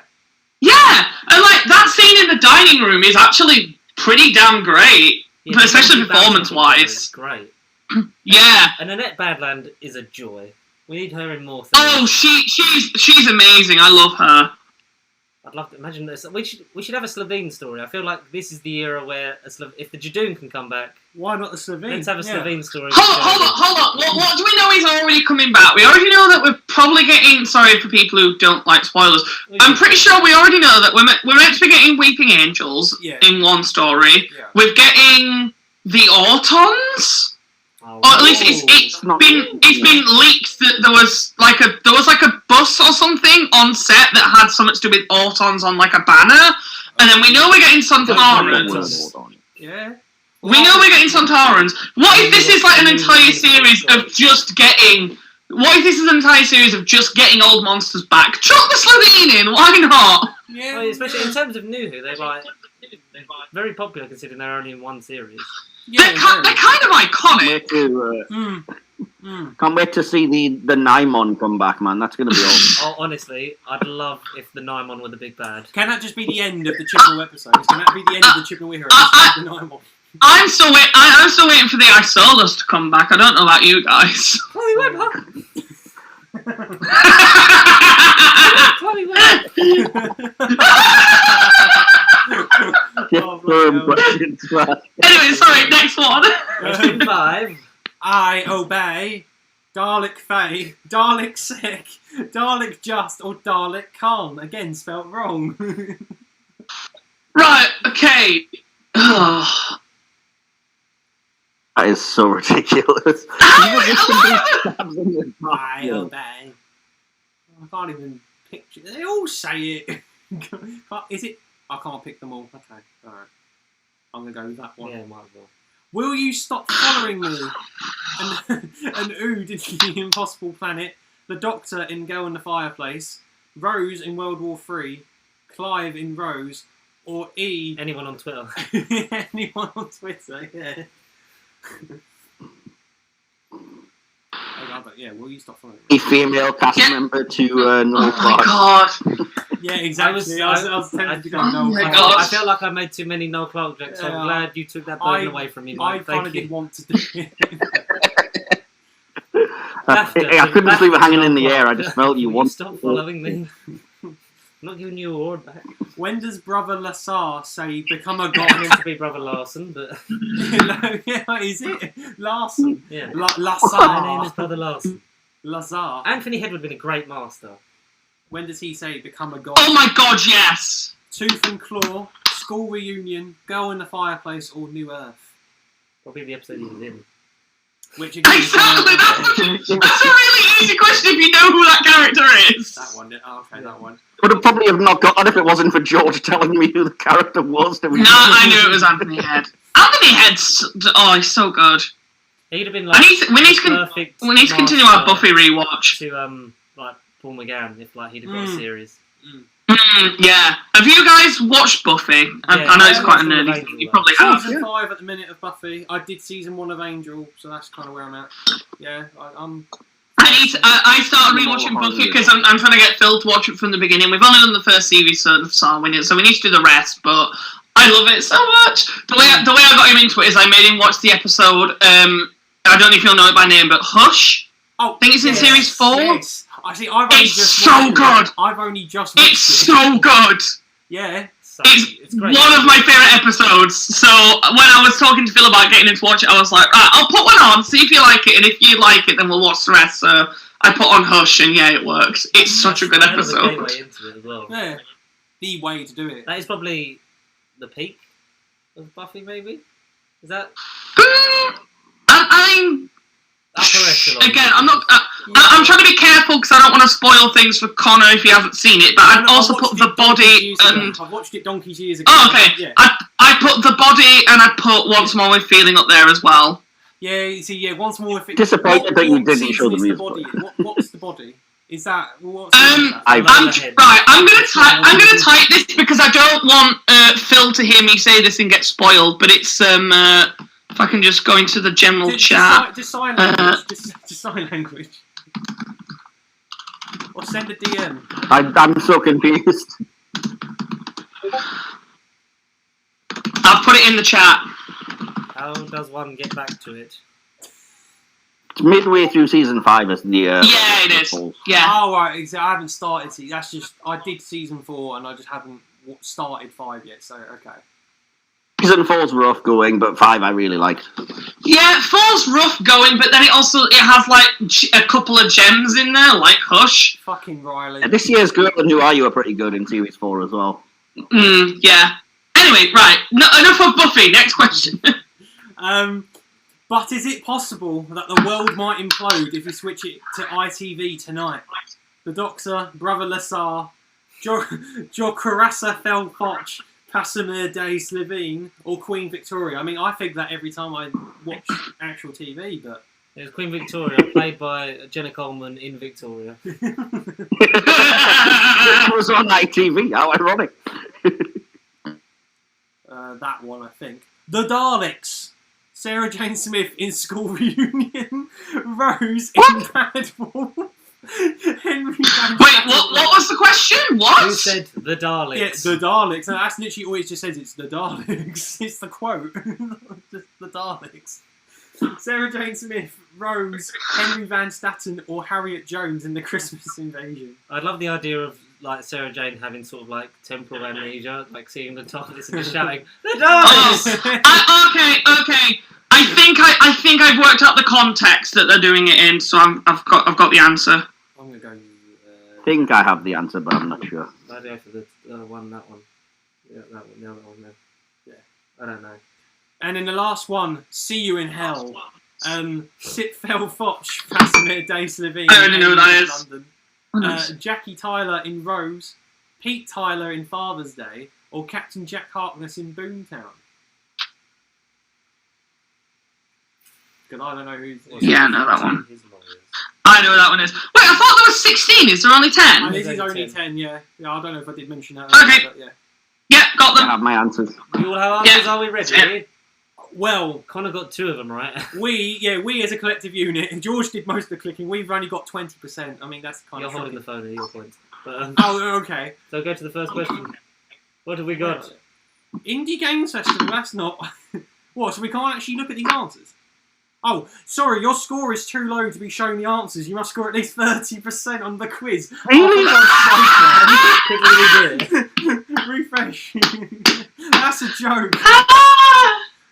Yeah, and like that scene in the dining room is actually pretty damn great, Yeah, but especially Nancy Bowden performance-wise. is great. Yeah. And Annette Badland is a joy. We need her in more things. Oh, she's amazing. I love her. I'd love to imagine this. We should have a Slovene story. I feel like this is the era where if the Jadoon can come back, Why not the Slovene? let's have a Slovene story. Hold on. What do we know is already coming back? We already know that we're probably getting. Sorry for people who don't like spoilers. I'm pretty sure we already know that we're meant to be getting Weeping Angels in one story. Yeah. We're getting the Autons. Oh, Or at least it's been leaked that there was like a bus or something on set that had something to do with Autons on like a banner, and then we know we're getting Sontarans. Yeah. We know we're getting Sontarans. What if this is like an entire series of just getting? What if this is an entire series of just getting old monsters back? Chuck the Slovene in. Why not? Yeah. Well, especially in terms of New Who, they're very popular considering they're only in one series. They're kind of iconic. Can't wait to see the Naimon come back, man. That's going to be awesome. Oh, honestly, I'd love if the Naimon were the big bad. Can that just be the end of the Chibnall episodes? Can that be the end of the Chibnall Weir? I'm still waiting for the Isolas to come back. I don't know about you guys. Chloe Webber! Chloe Webber! Anyway, sorry, next one. Question 5. I obey. Dalek Faye, Dalek Sick, Dalek Just, or Dalek Khan. Again, spelt wrong. Right, okay. That is so ridiculous. I obey. I can't even picture. They all say it. Is it? I can't pick them all. Okay, alright. I'm gonna go with that one. Yeah, might as well. Will you stop following me? And Ood in The Impossible Planet, the Doctor in Girl in the Fireplace, Rose in World War III, Clive in Rose, or E. Anyone on Twitter? Anyone on Twitter, yeah. But yeah, will you stop following me? A female cast member to Noel Oh my Clarke. god. Yeah, exactly. I was tempted to go no. Oh my God. I feel like I made too many Noel Clarke jokes, so I'm glad you took that burden away from me. I Mike. kind Thank of you. did want to do it. I couldn't just leave it hanging in the air. I just felt you Will want. stop following me. I'm not giving you a award back. When does Brother Lassar say become a I god? meant to be Brother Larson, but Yeah, is it Larson? yeah. La- My name is Lassar. Brother Larson. Lazar. Anthony Head would have been a great master. When does he say become a god? Oh my god, yes! Tooth and Claw, School Reunion, Girl in the Fireplace, or New Earth? Probably the episode he was in. Which again is Exactly, that's a really easy question if you know who that character is. that one. Oh, okay, that one. Would have probably have not got that if it wasn't for George telling me who the character was. No, I knew it was Anthony Head. Anthony Head's... Oh, he's so good. He'd have been I like need to, we need to, perfect. we need to continue our master Buffy rewatch. to like Paul McGann if like he'd have got a series. Yeah. Have you guys watched Buffy? I know it's I quite a watched all of nerdy Angel, thing. You though. probably have. Season 5 at the minute of Buffy. I did season 1 of Angel, so that's kind of where I'm at. Yeah, I'm. I started rewatching Buffy because I'm trying to get Phil to watch it from the beginning. We've only done the first series so we need to do the rest, but I love it so much. The way I got him into it is I made him watch the episode, I don't know if you'll know it by name, but Hush. Oh, I think it's in series 4. Yes. Actually, I've only It's just so watched good. it. I've only just watched It's it. so good. Yeah. So, It's great. one of my favourite episodes. So when I was talking to Phil about getting him to watch it, I was like, right, I'll put one on, see if you like it, and if you like it, then we'll watch the rest. So I put on Hush, and yeah, it works. It's such a good That was a episode. gateway into it as well. Yeah. The way to do it. That is probably the peak of Buffy, maybe? Is that I mean, upper echelon? again, I'm trying to be careful because I don't want to spoil things for Connor if he hasn't seen it. But I'd also put the body and. I've watched it donkeys years ago. Oh, okay. Yeah. I put the body and I put Once More with Feeling up there as well. Yeah, you see, yeah, once more if it... Disappointed that you what didn't season show the is music. body? What's the body? Is that... What season is that? I- I'm gonna type this because I don't want Phil to hear me say this and get spoiled. But it's if I can just go into the general chat. Just sign language. Just sign language. Or send a DM. I'm so confused. I've put it in the chat. How does one get back to it? It's midway through season 5 as the. Yeah, it is. Yeah. Oh, right. I haven't started season. That's just... I did season 4 and I just haven't started 5 yet, so okay. Season 4's rough going, but 5 I really liked. Yeah, 4's rough going, but then it has like a couple of gems in there, like Hush. Fucking Riley. And this year's Girl and Who Are You are pretty good in series 4 as well. Yeah. Anyway, right. Enough of Buffy. Next question. But is it possible that the world might implode if we switch it to ITV tonight? The Doctor, Brother Lassar, Jocarassa Felfoch, Casimir Day Slevine, or Queen Victoria? I mean, I think that every time I watch actual TV, but... It was Queen Victoria, played by Jenna Coleman in Victoria. It was on ITV, how ironic. That one, I think. The Daleks. Sarah Jane Smith in School Reunion. Rose in Bad Wolf. Henry Van Wait, what was the question? What? Who said the Daleks? Yeah, the Daleks. And that's literally all it just says. It's the Daleks. It's the quote. Just the Daleks. Sarah Jane Smith, Rose, Henry Van Statten, or Harriet Jones in The Christmas Invasion. I'd love the idea of like Sarah Jane having sort of like temporal amnesia, like seeing the TARDIS and just shouting, "The TARDIS!" Okay. I think I've worked out the context that they're doing it in, so I've got the answer. I'm gonna go. I think I have the answer, but I'm not sure. I'd go for the one, that one. Yeah, that one, the other one there. Yeah. I don't know. And in the last one, See You in Hell. Sitfell Foch, Casimir Day Slevine. I already know who that is. London. Jackie Tyler in Rose, Pete Tyler in Father's Day, or Captain Jack Harkness in Boomtown. Because I don't know who's... Yeah, I know that one. His lawyers. I know who that one is. Wait, I thought there was 16. Is there only 10? This is only only 10. 10, yeah. Yeah, I don't know if I did mention that. Okay. But yeah. Yeah, got I them. have my answers. You all have answers? Are we ready? Yeah. Well, Connor got 2 of them right. we as a collective unit, and George did most of the clicking, we've only got 20%. I mean, that's kind You're of holding shocking. the phone at your point. But, Oh, okay. so go to the first question. What have we got? Indie Games Festival, that's not... What, so we can't actually look at these answers? Oh, sorry, your score is too low to be showing the answers. You must score at least 30% on the quiz. Really? Refresh. That's a joke.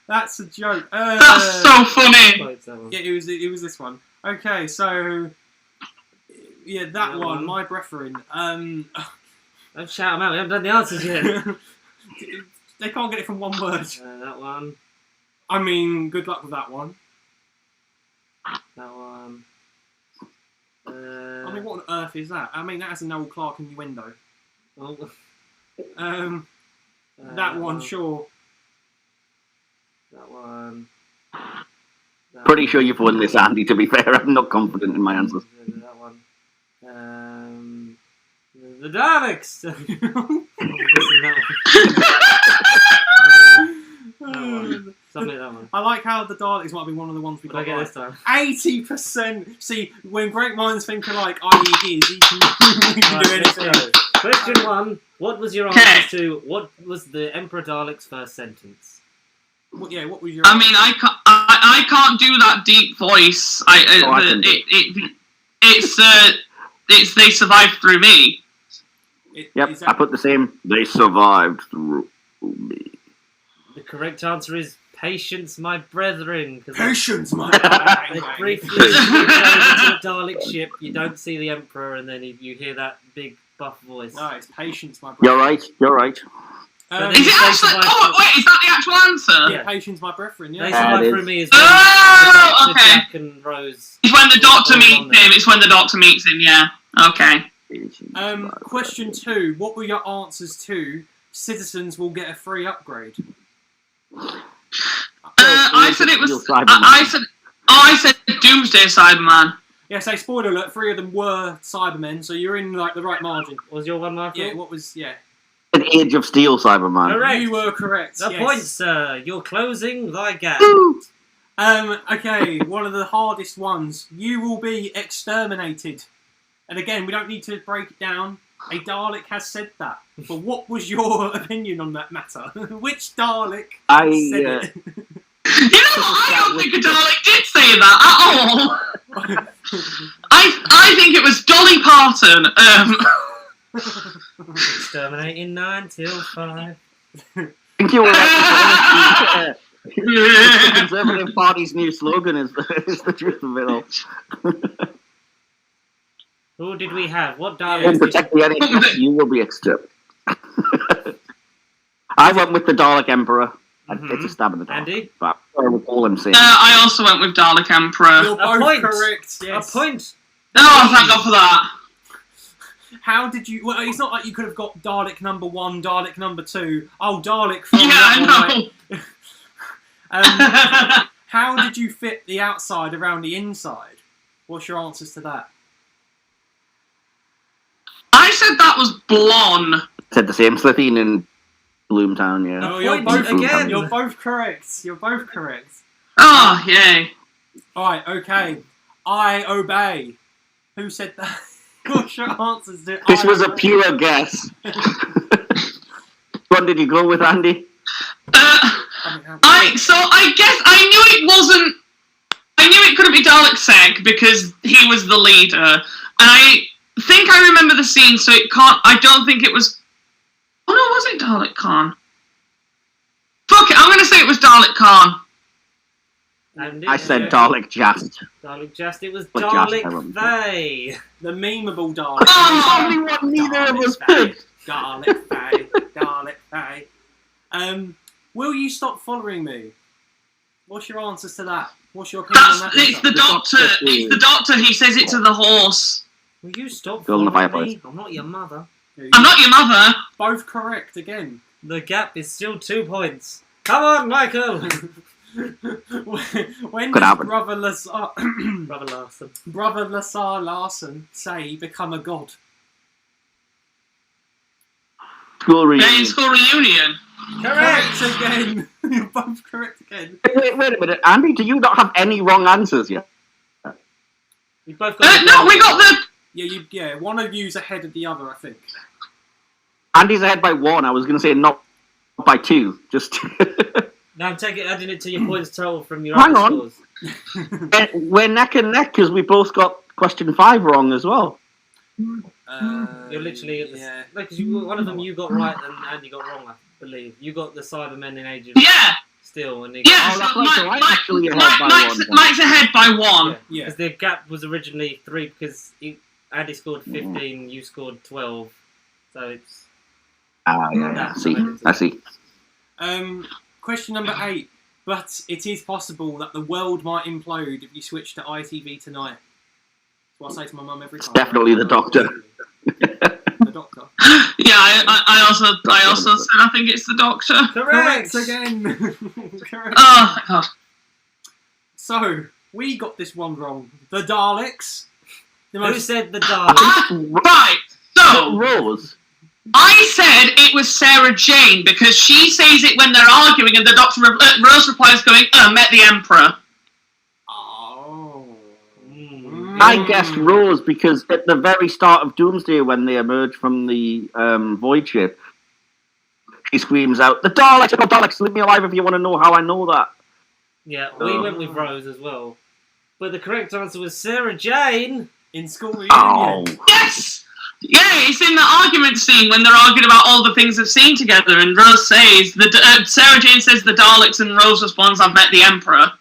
That's a joke. That's so funny. Yeah, it was this one. Okay, so yeah, that one, my brethren. Don't shout them out. We haven't done the answers yet. They can't get it from one word. That one. I mean, good luck with that one. That one. I mean, what on earth is that? I mean, that's a Noel Clark innuendo. Oh. That one, sure. That one. Pretty sure you've won this, Andy, to be fair. I'm not confident in my answers. That one. The Daleks! I'm guessing that one. Something like that one. I like how the Daleks might be one of the ones we What got did I get right. this time? 80%! See, when great minds think alike, i.e. his, he can do Let's anything. go. Question 1. What was your answer to what was the Emperor Dalek's first sentence? What was your... I mean, I can't do that deep voice. I can do It's they survived through me. Yep, I put the same. They survived through me. The correct answer is patience, my brethren. Patience, my They briefly sneak over to the Dalek ship. You don't see the Emperor, and then you hear that big buff voice. No, it's patience, my You're brethren. right, you're right. Is it actually? Oh wait, is that the actual answer? Yeah, patience, my brethren, yeah. They it survive is. through me as well. Oh, The okay. Jack and Rose. It's when the Doctor All meets on there. him. It's when the Doctor meets him. Yeah. Okay. Question 2. What were your answers to citizens will get a free upgrade? I said it was. I said Doomsday Cyberman. Yeah, so spoiler alert, 3 of them were Cybermen, so you're in like the right margin. What was your one, Michael? Yeah, what was... Yeah. An Age of Steel Cyberman. Correct. You were correct, The yes. point, sir. You're closing thy gap. Okay, one of the hardest ones. You will be exterminated. And again, we don't need to break it down. A Dalek has said that. But what was your opinion on that matter? Which Dalek said it? You know what? I don't think a Dalek did say that at all. I think it was Dolly Parton. Exterminating 9 till 5. I think you were right. The Conservative Party's new slogan is the truth of it all. Who did we have? What And Daleks did protect the NHS, you will be exterminated. I went with the Dalek Emperor. It's a stab in the dark. Andy? But I recall him saying. I also went with Dalek Emperor. You're A both point. correct, yes. A point. Oh, thank God for that. How did you... Well, it's not like you could have got Dalek number 1, Dalek number 2. Oh, Dalek from Yeah, that I one, know. mate. How did you fit the outside around the inside? What's your answers to that? I said that was Blonde. Said the same. Slitheen in Bloomtown, yeah. No, you're both- again. You're both correct. You're both correct. Oh, yay. Alright, okay. I obey. Who said that? What's your answers to This I was a obey? pure guess. Which one did you go with, Andy? So I guess I knew it wasn't. I knew it couldn't be Dalek Seg because he was the leader, and I think I remember the scene. So it can't. I don't think it was. Oh no, was it Dalek Khan? Fuck it, I'm gonna say it was Dalek Khan. Andy? I said Dalek Just. Dalek Just. It was But Just, I Dalek remember. They. The memeable Dalek. Oh! Only one neither of us Dalek picked. Dalek Faye. Dalek Faye. Will you stop following me? What's your answers to that? What's your opinion on that? It's the Doctor. It's the Doctor. He says it to the horse. Will you stop Girl in the following fireplace. me? I'm not your mother. I'm not your mother. Both correct again. The gap is still 2 points. Come on, Michael! When Could does happen. Brother Lazar, Brother Larson. Brother Lazar Larson say become a god? School In reunion. school reunion. Correct again. You're both correct again. Wait a minute. Andy, do you not have any wrong answers yet? We both got No, we got the. Yeah, one of you's ahead of the other, I think. Andy's ahead by 1. I was going to say not by 2. Just. No, I'm adding it to your points total from your Hang other on. scores. We're neck and neck because we both got question 5 wrong as well. You're literally at the yeah. no, because one of them you got right and you got wrong. I believe you got the Cybermen in Age of Yeah, Steel, and yeah. Oh, that's so right, so I'm actually ahead by Mike's, one. Mike's ahead by one. Yeah. because the gap was originally 3 because Andy scored 15, you scored 12, so it's Yeah. I see. Question number 8. But it is possible that the world might implode if you switch to ITV tonight. That's what I say to my mum every time. Definitely the Doctor. The Doctor. Yeah, I also said I think it's the Doctor. correct. Correct again. Correct. Oh my god. So, we got this one wrong. The Daleks. The Who most said the Daleks? Right. So Rose. I said it was Sarah Jane because she says it when they're arguing, and the Doctor Rose replies, "Going, met the Emperor." Oh. I guessed Rose because at the very start of Doomsday, when they emerge from the void ship, she screams out, "The Daleks! The Daleks! Leave me alive if you want to know how I know that." Yeah, we went with Rose as well, but the correct answer was Sarah Jane. In school reunion. Oh. Yes. Yeah, it's in the argument scene when they're arguing about all the things they've seen together, and Rose says, Sarah Jane says the Daleks, and Rose responds, "I've met the Emperor."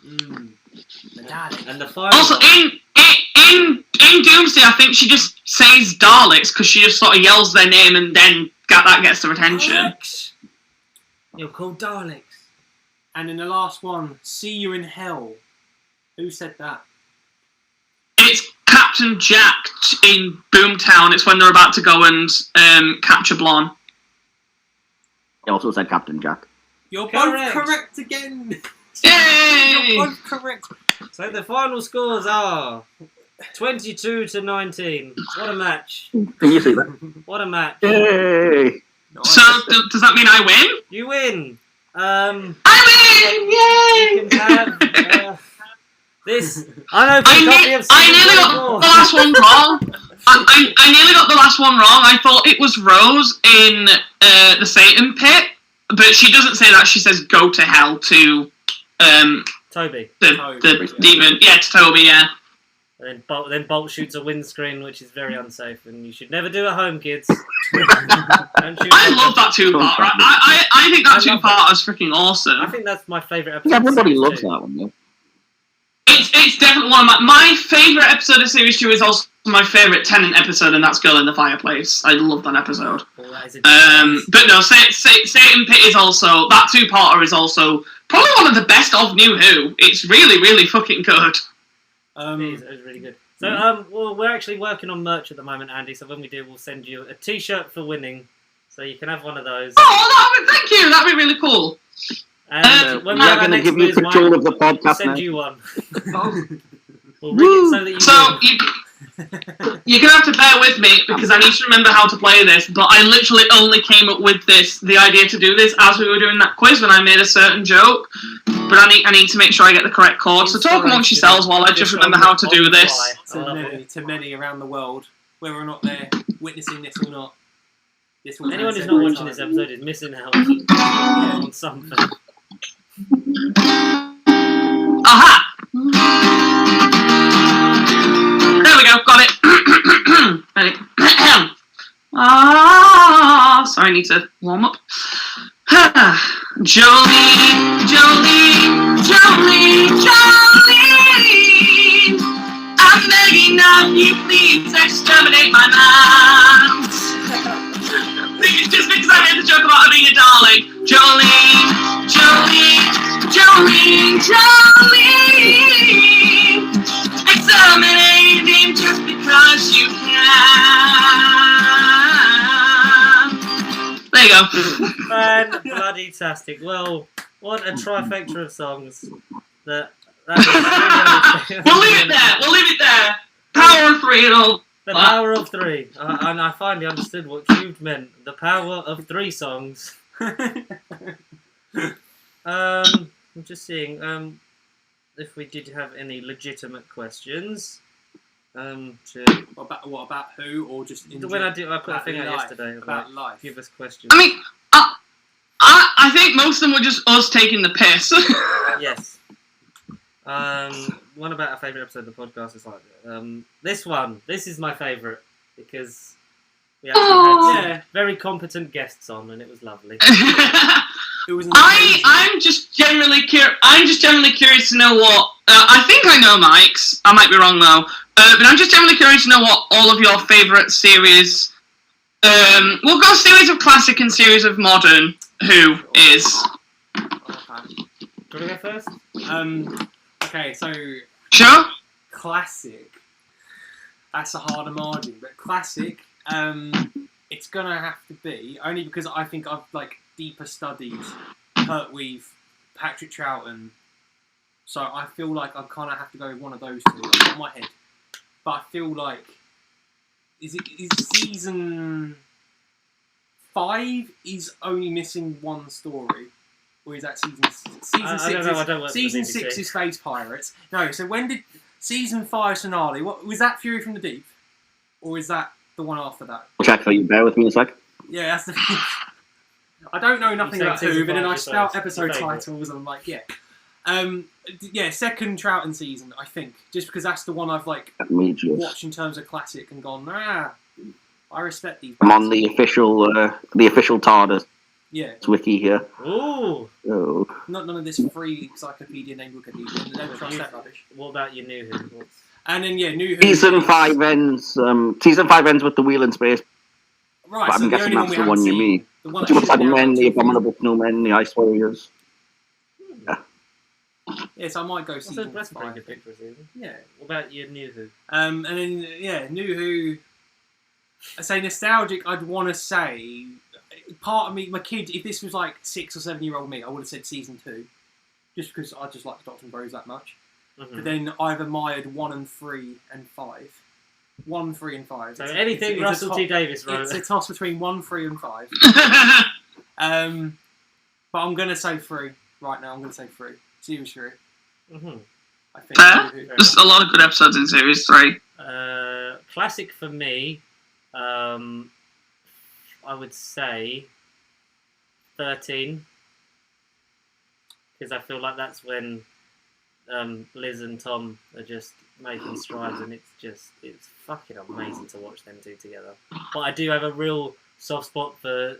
The Daleks. And the final Also, one, in Doomsday, I think she just says Daleks because she just sort of yells their name, and then that gets their attention. Daleks. You're called Daleks. And in the last one, "See you in hell." Who said that? It's Captain Jack in Boomtown. It's when they're about to go and capture Blonde. He also said Captain Jack. You're Correct. both correct again. Yay! You're both correct. So the final scores are 22-19. What a match! Can you see that? What a match! Yay! Nice. So does that mean I win? You win. I You win! Yay! can have this. I know. I nearly got the last one wrong. I nearly got the last one wrong. I thought it was Rose in the Satan pit, but she doesn't say that. She says "go to hell" to Toby. the demon. Yeah, to Toby. Yeah. And then Bolt shoots a windscreen, which is very unsafe, and you should never do at home, kids. Don't shoot I at love home. that two-part. I think that I love two-part is freaking awesome. I think that's my favourite episode. Yeah, everybody of loves series that one, though. It's definitely one of my favourite episode of Series 2 is also my favourite Tennant episode, and that's Girl in the Fireplace. I love that episode. 2. Oh, that is a But no, Satan Pit is also, that two-parter is also probably one of the best of New Who. It's really, really fucking good. it was really good. So, well, we're actually working on merch at the moment, Andy. So when we do, we'll send you a T-shirt for winning, so you can have one of those. Thank you, that'd be really cool. And when We we are have our going to next give you quiz, control Mike, of the we'll podcast send now. you one. We'll rig it so that you So, win. you're gonna have to bear with me, because I need to remember how to play this, but I literally only came up with the idea to do this as we were doing that quiz when I made a certain joke, but I need to make sure I get the correct chord, so talk amongst yourselves while I just remember how to do this. To many around the world, whether or not they're witnessing this or not. This will Anyone who's transcend not my watching time. this episode is missing out on something. Aha! There we go, got it. Ready? Sorry, I need to warm up. Jolene, Jolene, Jolene, Jolene, I'm begging of you, please exterminate my mind. Just because I made the joke about her being a darling. Jolene, Jolene, Jolene, Jolene, exterminate him just because you can. There you go. Man, bloody tastic. Well, what a trifecta of songs. That is really We'll leave it there. We'll leave it there. Power of three and all. The power of 3. And I finally understood what Cubed meant. The power of 3 songs. I'm just seeing if we did have any legitimate questions. What about who, or just in When I put a about thing out life, yesterday about about life. give us questions. I mean, I I think most of them were just us taking the piss. Yes. One about our favourite episode of the podcast is like this one. This is my favourite because we actually had some very competent guests on, and it was lovely. It was amazing. I'm just generally curious to know what. I think I know Mike's. I might be wrong though. But I'm just generally curious to know what all of your favourite series. We'll go series of classic and series of modern. Who is? Do you want to go first? Okay, so Sure. classic. That's a harder margin, but classic. It's gonna have to be only because I think I've like deeper studied Pertwee, Patrick Troughton. So I feel like I kind of have to go with one of those two like, on my head. But I feel like is season 5 is only missing one story, or is that season 6? I don't know. I don't work for the Season BBC. 6 is Space Pirates. No, so when did season 5 finale? What was that? Fury from the Deep, or is that the one after that? I'll check for you. Bear with me a sec. Yeah, that's the. I don't know nothing said about season who, but then 5 I is spelled your episode favourite. titles, and I'm like, yeah. Second Troughton season, I think, just because that's the one I've like Let me just. watched in terms of classic and gone, I respect these. I'm on the official TARDIS Yeah, wiki here. Ooh. Oh. none of this free encyclopedia named Wikipedia. Don't trust that rubbish. What about your new Who? And then New Who. Season 5 ends. Season 5 ends with the Wheel in Space. Right, But so I'm the guessing only one that's we the one haven't you seen. mean. The one Two that should have Cybermen, been the out. Abominable Snowmen, the Ice Warriors. Yes, I might go That's season a pretty 5. good pick for a season. Yeah. What about your new Who? And then New Who. I say nostalgic. I'd want to say part of me, my kid. If this was like 6 or 7-year-old me, I would have said season 2, just because I just like the Doctor and Bros that much. Mm-hmm. But then I've admired 1 and 3 and 5. 1, 3, and 5. So It's- anything it's a Russell top- T Davis wrote. It's a toss between 1, 3, and 5. But I'm gonna say 3 right now. I'm gonna say 3. Series 3. Mm-hmm. I think. Fair. New Who. There's a lot of good episodes in series 3. Classic for me, I would say 13, because I feel like that's when Liz and Tom are just making strides, and it's fucking amazing to watch them two together. But I do have a real soft spot for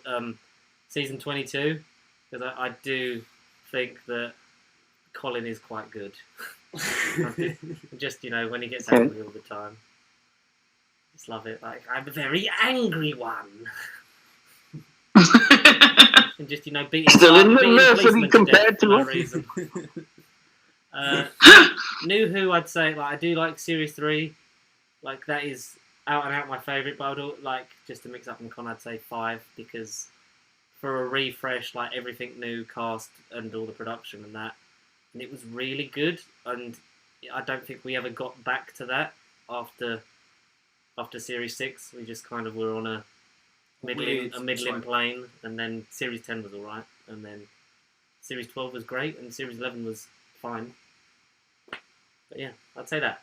season 22, because I do think that Colin is quite good. Just, when he gets angry all the time. Just love it. Like, I'm a very angry one. And just, beating Still in the beating nursery policemen to compared death to for no us. reason. New Who, I'd say, I do like Series 3. Like, that is out and out my favourite, but I'd like, just to mix up and con, I'd say 5, because for a refresh, like, everything new, cast and all the production and that, and it was really good, and I don't think we ever got back to that after Series 6. We just kind of were on a middling plane, and then Series 10 was alright, and then Series 12 was great, and Series 11 was fine. But yeah, I'd say that.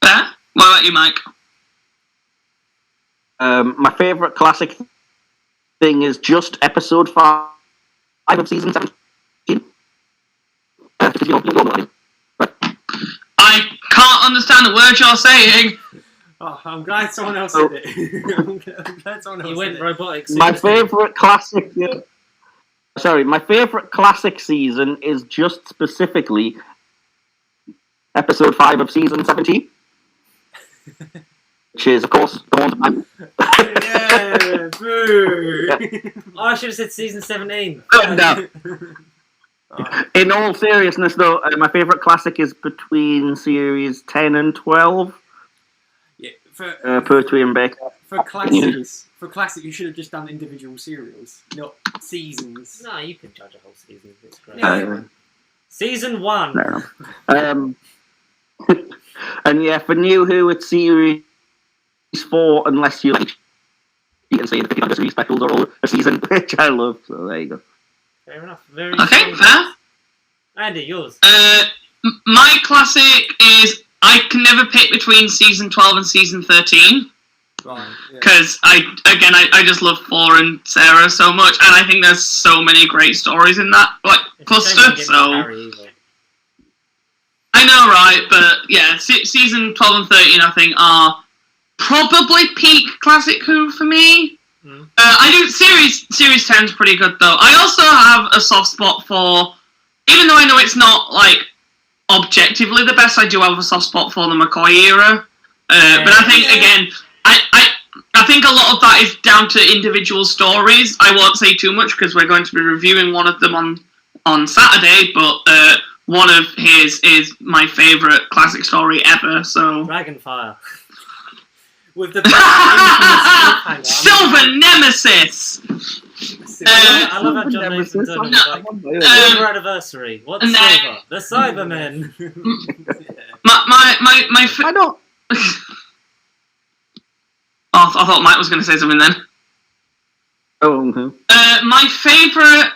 Fair. What about you, Mike? My favourite classic thing is just episode 5 of season 17. I can't understand the words you're saying. Oh, I'm glad someone else said it. I'm glad someone else You said went it. robotic. My super speed. favourite classic. My favourite classic season is just specifically episode 5 of season 17, which is, of course, the Haunted Man. Yeah, boo. Oh, I should have said season 17. No. In all seriousness, though, my favourite classic is between series 10 and 12. Yeah, Pertwee and Baker. for classic, you should have just done individual serials, not seasons. No, you can judge a whole season. It's great. Yeah. Season 1. Fair enough. And yeah, for New Who, it's series 4, unless you can say the 50 series specials are all a season, which I love. So there you go. Fair enough. Very Okay, strong. fair. Andy, yours. My classic is I can never pick between season 12 and season 13. Right. Yeah. Because I just love Thor and Sarah so much, and I think there's so many great stories in that It's a shame cluster. they didn't So get Harry either. I know, right? But yeah, season 12 and 13 I think are probably peak Classic Who for me. I do series 10 is pretty good though. I also have a soft spot for, even though I know it's not like objectively the best, I do have a soft spot for the McCoy era. But I think again, I think a lot of that is down to individual stories. I won't say too much because we're going to be reviewing one of them on Saturday. But one of his is my favourite classic story ever. So Dragonfire. With the best Silver Nemesis. I love how John Nathan Dunham was like, silver anniversary. What's and silver? The Cybermen. My I don't. Oh, I thought Mike was going to say something then. Oh, okay. My favourite.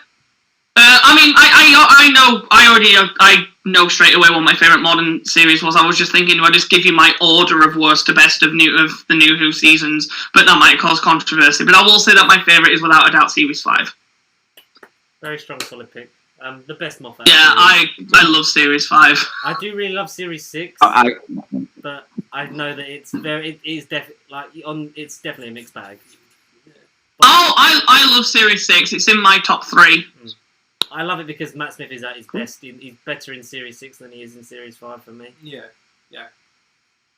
I know straight away what my favourite modern series was. I was just thinking, do I just give you my order of worst to best of the new Who seasons? But that might cause controversy. But I will say that my favourite is without a doubt Series 5. Very strong, solid pick. The best Moffat. Yeah, series. I love Series 5. I do really love Series 6, but I know that it's definitely a mixed bag. Oh, I love Series 6. It's in my top 3. I love it because Matt Smith is at his best. He's better in Series 6 than he is in Series 5 for me. Yeah.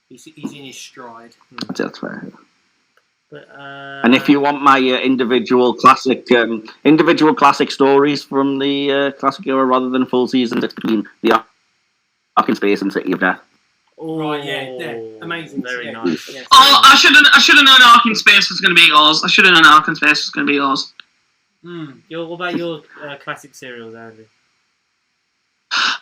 He's in his stride. That's fair. But, And if you want my individual classic stories from the classic era rather than full seasons, it's been the Ark in Space and City of Death. Right, yeah, amazing. Very Yeah. nice. Yes. Oh, I should have known Ark in Space was going to be yours. I should have known Ark in Space was going to be yours. What about your classic serials, Andy?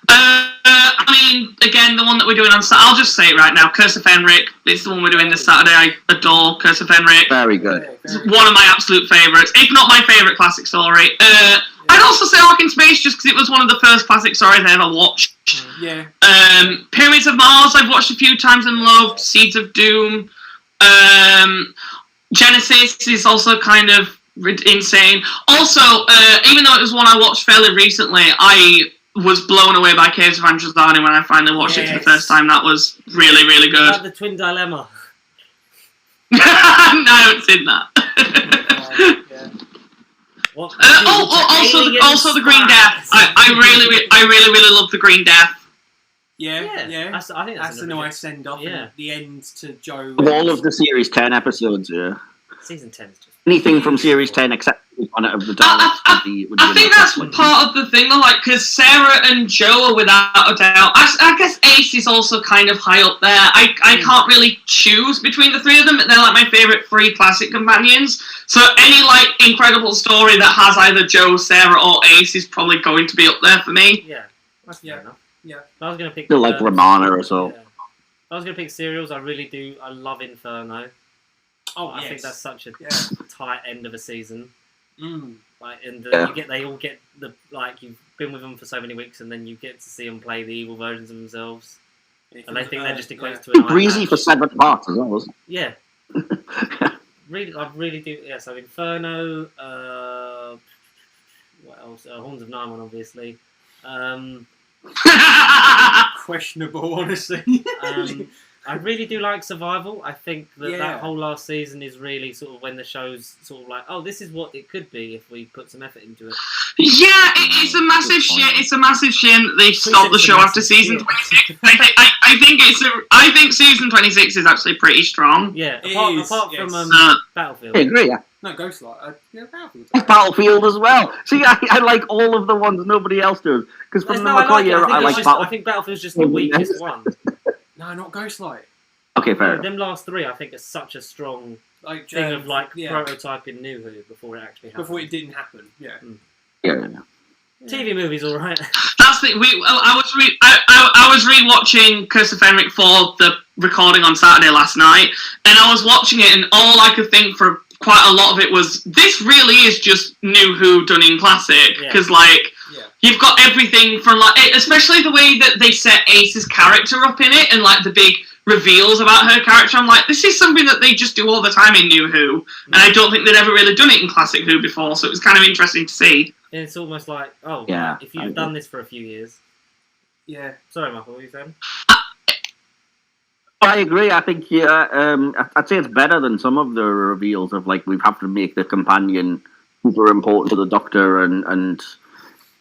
I mean, again, the one that we're doing on Saturday, I'll just say it right now, Curse of Fenric. It's the one we're doing this Saturday. I adore Curse of Fenric. Very good. It's one of my absolute favourites, if not my favourite classic story. I'd also say Ark in Space just because it was one of the first classic stories I ever watched. Yeah. Pyramids of Mars I've watched a few times and loved. Seeds of Doom. Genesis is also kind of insane. Also, even though it was one I watched fairly recently, I was blown away by Caves of Androzani when I finally watched it for the first time. That was really, really good. About the Twin Dilemma. No, I haven't seen that. Also the Green Death. I really love the Green Death. Yeah. I think that's a nice send off. Yeah. The end to Joe. Of all of the series 10 episodes, yeah. Season 10 is just... Anything from series 10 except the Planet of the Daleks would be I think that's part of the thing, though, like, because Sarah and Joe are without a doubt. I guess Ace is also kind of high up there. I can't really choose between the three of them. They're like my favourite three classic companions. So any like incredible story that has either Joe, Sarah, or Ace is probably going to be up there for me. Yeah, that's fair enough. Yeah. I was going to pick... Still like Romana or so. Yeah. I was going to pick serials. I really do. I love Inferno. I think that's such a tight end of a season. Like, and they all get the like you've been with them for so many weeks, and then you get to see them play the evil versions of themselves, and they think that just equates to an breezy for 7 parts as well, wasn't it? Yeah. Really, I really do. Yeah. So Inferno. What else? Horns of Nymon, obviously. Questionable, honestly. I really do like Survival. I think that whole last season is really sort of when the show's sort of like, oh, this is what it could be if we put some effort into it. Yeah, it's a massive shit. It's a massive shame that they stopped the show after season 26. I think season 26 is actually pretty strong. Yeah, apart from Battlefield. I agree, yeah. No, Ghostlight. Battlefield. Battlefield as well. See, I like all of the ones nobody else does. Because from the McCoy era, I like Battlefield. I think Battlefield's just the weakest one. No, not Ghostlight. Okay, fair enough. Them last three, I think, are such a strong thing of prototyping New Who before it actually happened. Before it didn't happen, yeah. Yeah. TV movies, all right. That's the I was rewatching Curse of Fenric for the recording on Saturday last night, and I was watching it, and all I could think for quite a lot of it was this really is just New Who done in classic because you've got everything from like, especially the way that they set Ace's character up in it, and like the big reveals about her character. I'm like, this is something that they just do all the time in New Who, and I don't think they'd ever really done it in Classic Who before, so it was kind of interesting to see. It's almost like, oh, Yeah, if you've done this for a few years. Yeah. Sorry, Michael, what were you saying? I agree. I think I'd say it's better than some of the reveals of like we have to make the companion super important to the Doctor, and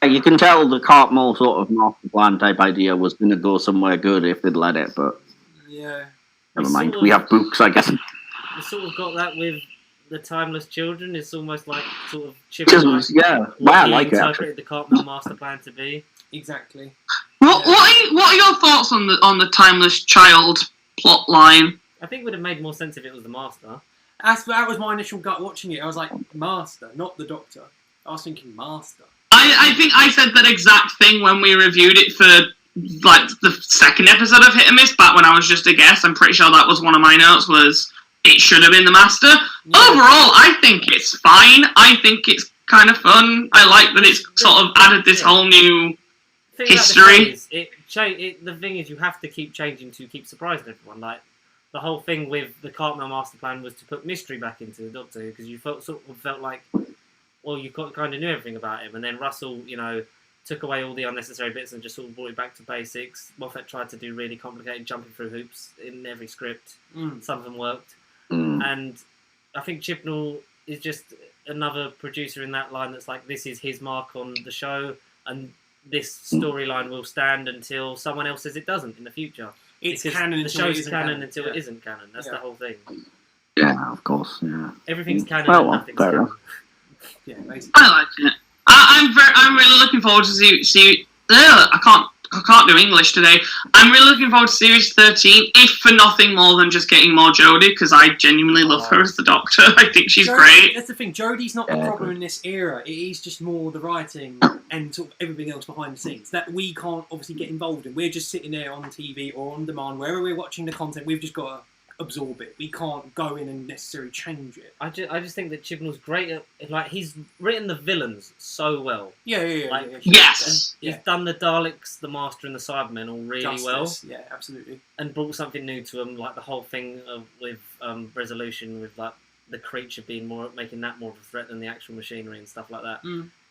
you can tell the Cartmel sort of master plan type idea was going to go somewhere good if they'd let it, but Yeah. never mind. We have books, I guess. We sort of got that with the Timeless Children. It's almost like sort of Chisels, yeah. what I he like it. Actually. interpreted the Cartmel master plan to be. Exactly. What are your thoughts on the Timeless Child plot line? I think it would have made more sense if it was the Master. That was my initial gut watching it. I was like, Master, not the Doctor. I was thinking Master. I think I said that exact thing when we reviewed it for like the second episode of Hit and Miss back when I was just a guest. I'm pretty sure that was one of my notes was it should have been the Master. Yeah. Overall, I think it's fine. I think it's kind of fun. I like that it's sort of added this whole new history. The thing is, you have to keep changing to keep surprising everyone. Like the whole thing with the Cartmel master plan was to put mystery back into the Doctor because you sort of felt like, well, you kind of knew everything about him, and then Russell, took away all the unnecessary bits and just sort of brought it back to basics. Moffat tried to do really complicated jumping through hoops in every script. Some of them worked, and I think Chibnall is just another producer in that line that's like, this is his mark on the show, and this storyline will stand until someone else says it doesn't in the future. It's Because canon the until it show's isn't canon canon. until Yeah. it isn't canon. That's Yeah. the whole thing. Yeah, of course. Yeah. Everything's canon Well, and well, nothing's fair canon. enough. Yeah, basically. I like it. I'm really looking forward to see. I can't do English today. I'm really looking forward to series 13, if for nothing more than just getting more Jodie, because I genuinely love her as the Doctor. I think she's great. That's the thing. Jodie's not the Yeah, problem in this era. It is just more the writing and sort of everything else behind the scenes that we can't obviously get involved in. We're just sitting there on TV or on demand, wherever we're watching the content. We've just got to absorb it. We can't go in and necessarily change it. I just think that Chibnall's great at, like, he's written the villains so well. Yeah. Like, Yes. He's done the Daleks, the Master, and the Cybermen all really well, Justice. Yeah, absolutely. and brought something new to them, like the whole thing with Resolution, with like the creature being making that more of a threat than the actual machinery and stuff like that.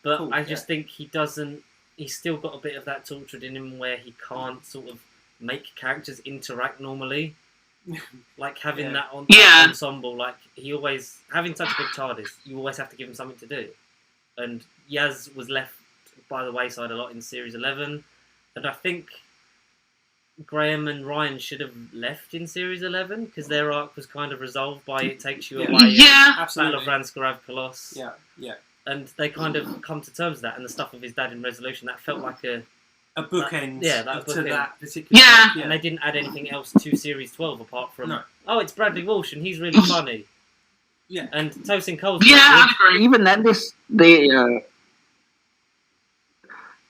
But Cool, I just think he's still got a bit of that tortured in him where he can't sort of make characters interact normally. Like having Yeah. that Yeah. ensemble, like he always having such a big TARDIS, you always have to give him something to do. And Yaz was left by the wayside a lot in Series 11, and I think Graham and Ryan should have left in Series 11 because their arc was kind of resolved by It Takes You Yeah. Away, Yeah. Battle Absolutely. of Ranskarav Kolos, Yeah. and they kind of come to terms with that. And the stuff with his dad in Resolution, that felt like a A bookend. Yeah, that to bookend. that particular. Yeah. and they didn't add anything else to Series 12 apart from, No. oh, it's Bradley Walsh and he's really funny. Yeah. And Tosin Cole's Yeah, quite I'd agree. Even then,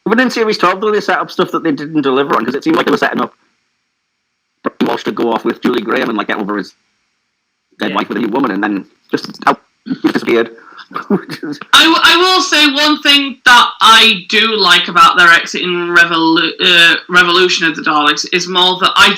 even in Series 12, though, they set up stuff that they didn't deliver on because it seemed like they were setting up Bradley Walsh to go off with Julie Graham and like get over his dead Yeah. wife with a new woman, and then just he disappeared. I will say one thing that I do like about their exit in Revolution of the Daleks is more that I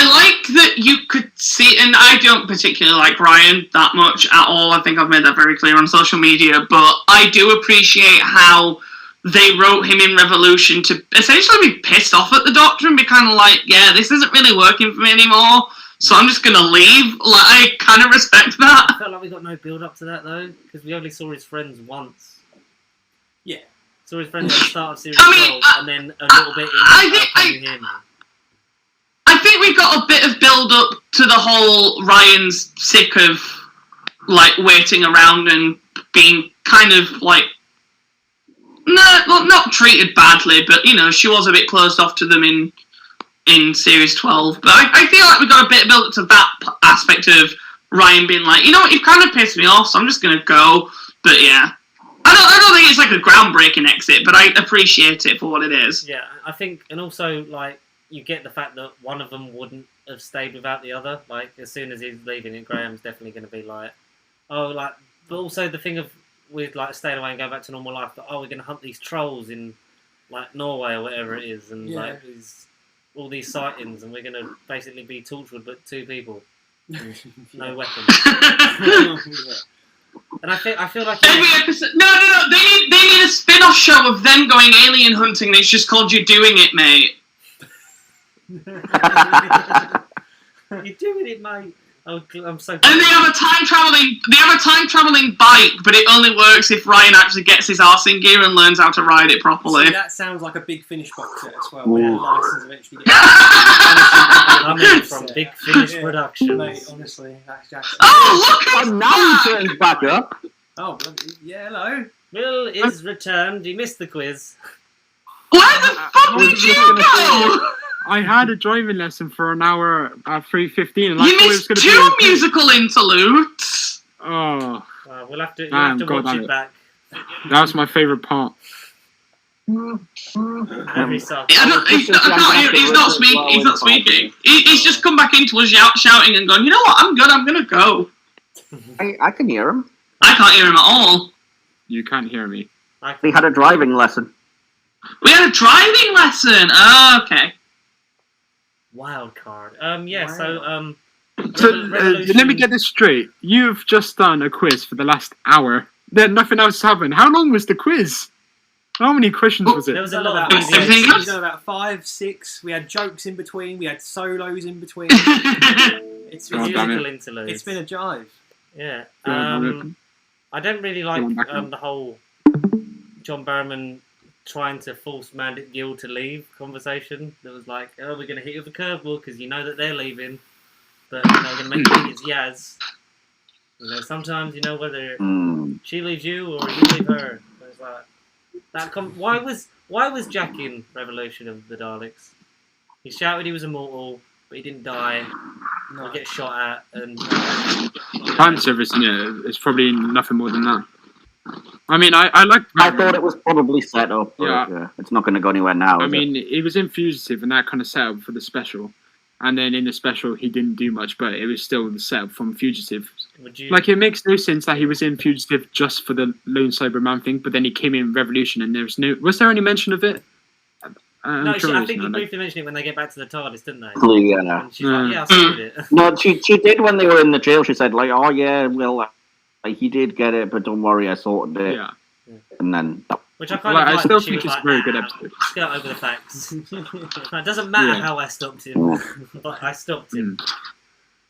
like that you could see, and I don't particularly like Ryan that much at all. I think I've made that very clear on social media, but I do appreciate how they wrote him in Revolution to essentially be pissed off at the Doctor and be kind of like, yeah, this isn't really working for me anymore, so I'm just going to leave. Like, I kind of respect that. I felt like we got no build up to that though, because we only saw his friends once. Yeah. Saw his friends at the start of Series I mean, 12, and then a little bit in Can You Hear Me? I think we got a bit of build up to the whole Ryan's sick of like waiting around and being kind of like not treated badly, but she was a bit closed off to them in Series 12. But I feel like we got a bit of build up to that aspect of Ryan being like, you know what, you've kind of pissed me off, so I'm just gonna go. But yeah, I don't think it's like a groundbreaking exit, but I appreciate it for what it is. Yeah, I think, and also like you get the fact that one of them wouldn't have stayed without the other. Like as soon as he's leaving, it Graham's definitely going to be like, oh, like. But also the thing of with like staying away and going back to normal life, that we're going to hunt these trolls in like Norway or whatever it is, and Yeah. like he's all these sightings, and we're going to basically be Torchwood, but 2 people, no weapons. And I feel like Every episode. No. They need a spin-off show of them going alien hunting. And it's just called "You're Doing It, Mate." you're doing it, mate. Oh, I'm so. And they have a time traveling bike, but it only works if Ryan actually gets his arse in gear and learns how to ride it properly. See, that sounds like a Big Finish box set as well. Ooh. Where license eventually Coming from Big Finish Productions. Mate, honestly, that's actually. Oh, look at Oh, now he turns back up. Oh, bloody- yeah, hello. Will is returned. You missed the quiz. Where the fuck did you go? I had a driving lesson for an hour at 3:15, and I You thought it was missed going to be 2 okay. musical interludes. Oh, We'll have to Damn, God, watch damn it it. back. that was my favourite part. Every song. I can't hear. He's not speaking. He's not speaking. He's just come back into us shouting and gone. You know what? I'm good. I'm gonna go. I can hear him. I can't hear him at all. You can't hear me. He had a driving lesson. We had a driving lesson. Oh, okay. Wild card. Yeah. Wow. So So Revolution- let me get this straight. You've just done a quiz for the last hour. Then nothing else happened. How long was the quiz? How many questions was There it? was a lot of Everything videos. else? We've done about 5, 6. We had jokes in between. We had solos in between. It's Oh, damn musical it. interludes. it's been a jive. Yeah. Go on, I don't really like Go on, back on. the whole John Barrowman trying to force Mandip Gill to leave conversation. That was like, oh, we're going to hit you with a curveball because you know that they're leaving, but we're going to make you think it's Yaz. You know, sometimes you know whether she leaves you or you leave her. So it's like why was Jack in Revolution of the Daleks? He shouted he was immortal, but he didn't die. No. He gets shot at, and Fan service, yeah, it's probably nothing more than that. I mean, I like. I thought it was probably set up, but Yeah. it's not going to go anywhere now. I is mean, it was in Fugitive, and that kind of set up for the special. And then in the special, he didn't do much, but it was still the setup from Fugitive. would you? Like, it makes no sense that he was in Fugitive just for the Lone Cyberman thing, but then he came in Revolution, and there's no. Was there any mention of it? I'm No, I curious think now, you like- briefly mentioned it when they get back to the TARDIS, didn't they? Yeah. And she's like, yeah, I sorted it. No, she did when they were in the jail. She said, like, oh, yeah, well, like, he did get it, but don't worry, I sorted it. Yeah. And then, Which I kind Well, of I like. still that she think was it's like, a very good "Nah, episode. skirt over the facts. It doesn't matter Yeah. how I stopped him, but I stopped him.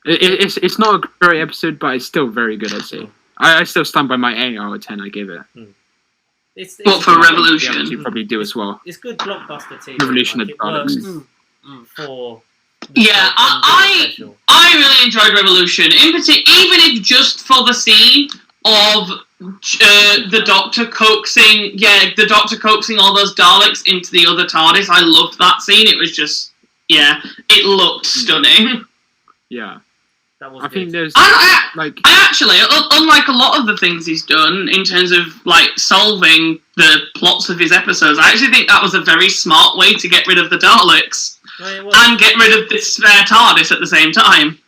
It's not a great episode, but it's still very good, I'd say. I still stand by my 8 out of 10 I gave it. It's But for good. Revolution. You probably do as well. It's good blockbuster TV. Revolution like, of it works Daleks. for. Yeah, I really enjoyed Revolution. In particular, even if just for the scene of the Doctor coaxing all those Daleks into the other TARDIS. I loved that scene. It was just, it looked stunning. Yeah. That was I think good. there's, I like... actually, unlike a lot of the things he's done in terms of like solving the plots of his episodes, I actually think that was a very smart way to get rid of the Daleks Well, it was. and get rid of this spare TARDIS at the same time.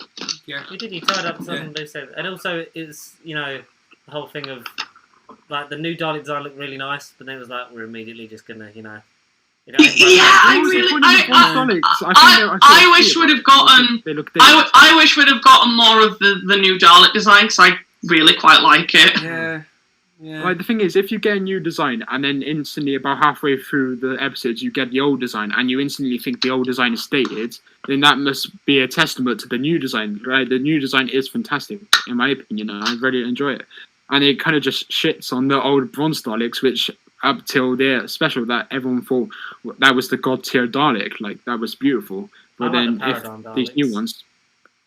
He did. He tied up some loose ends, and also it's the whole thing of like the new Dalek design looked really nice, but then it was like we're immediately just gonna Yeah, I wish we'd have gotten. They look I wish we'd have gotten more of the new Dalek design because I really quite like it. Yeah. Like, the thing is, if you get a new design and then instantly about halfway through the episodes you get the old design and you instantly think the old design is dated, then that must be a testament to the new design, right? The new design is fantastic, in my opinion, and I really enjoy it. And it kind of just shits on the old bronze Daleks, which up till their special that everyone thought that was the god tier Dalek, like that was beautiful. But then the if Paradigm these Daleks. new ones,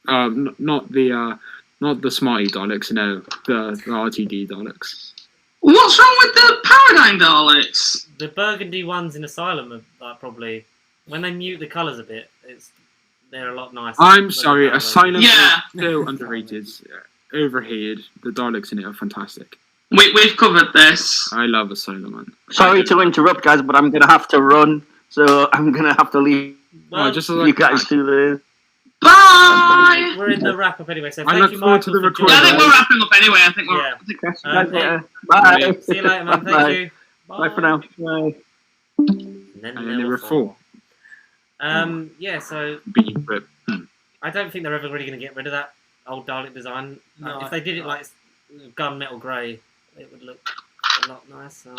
not the Smarty Daleks, no, the RTD Daleks. What's wrong with the Paradigm Daleks? The burgundy ones in Asylum are like, probably when they mute the colours a bit, they're a lot nicer. I'm than sorry, the Paradigm. Asylum Yeah. is still underrated, overhated. The Daleks in it are fantastic. We've covered this. I love Asylum, man. sorry to interrupt, guys, but I'm going to have to run, so I'm going to have to leave Well, just you guys to the... Bye! we're in the wrap up anyway, so I thank look you, forward to Michael, the for recording. I think joining we're us. wrapping up anyway. I think we're. Yeah. I think Catch you Um, guys later. Bye. Bye. See you later, man. Thank Bye. you. Bye for now. Bye. And then And then there there were were 4. Yeah, so B, but I don't think they're ever really going to get rid of that old Dalek design. No, If they did it like gunmetal grey, it would look a lot nicer.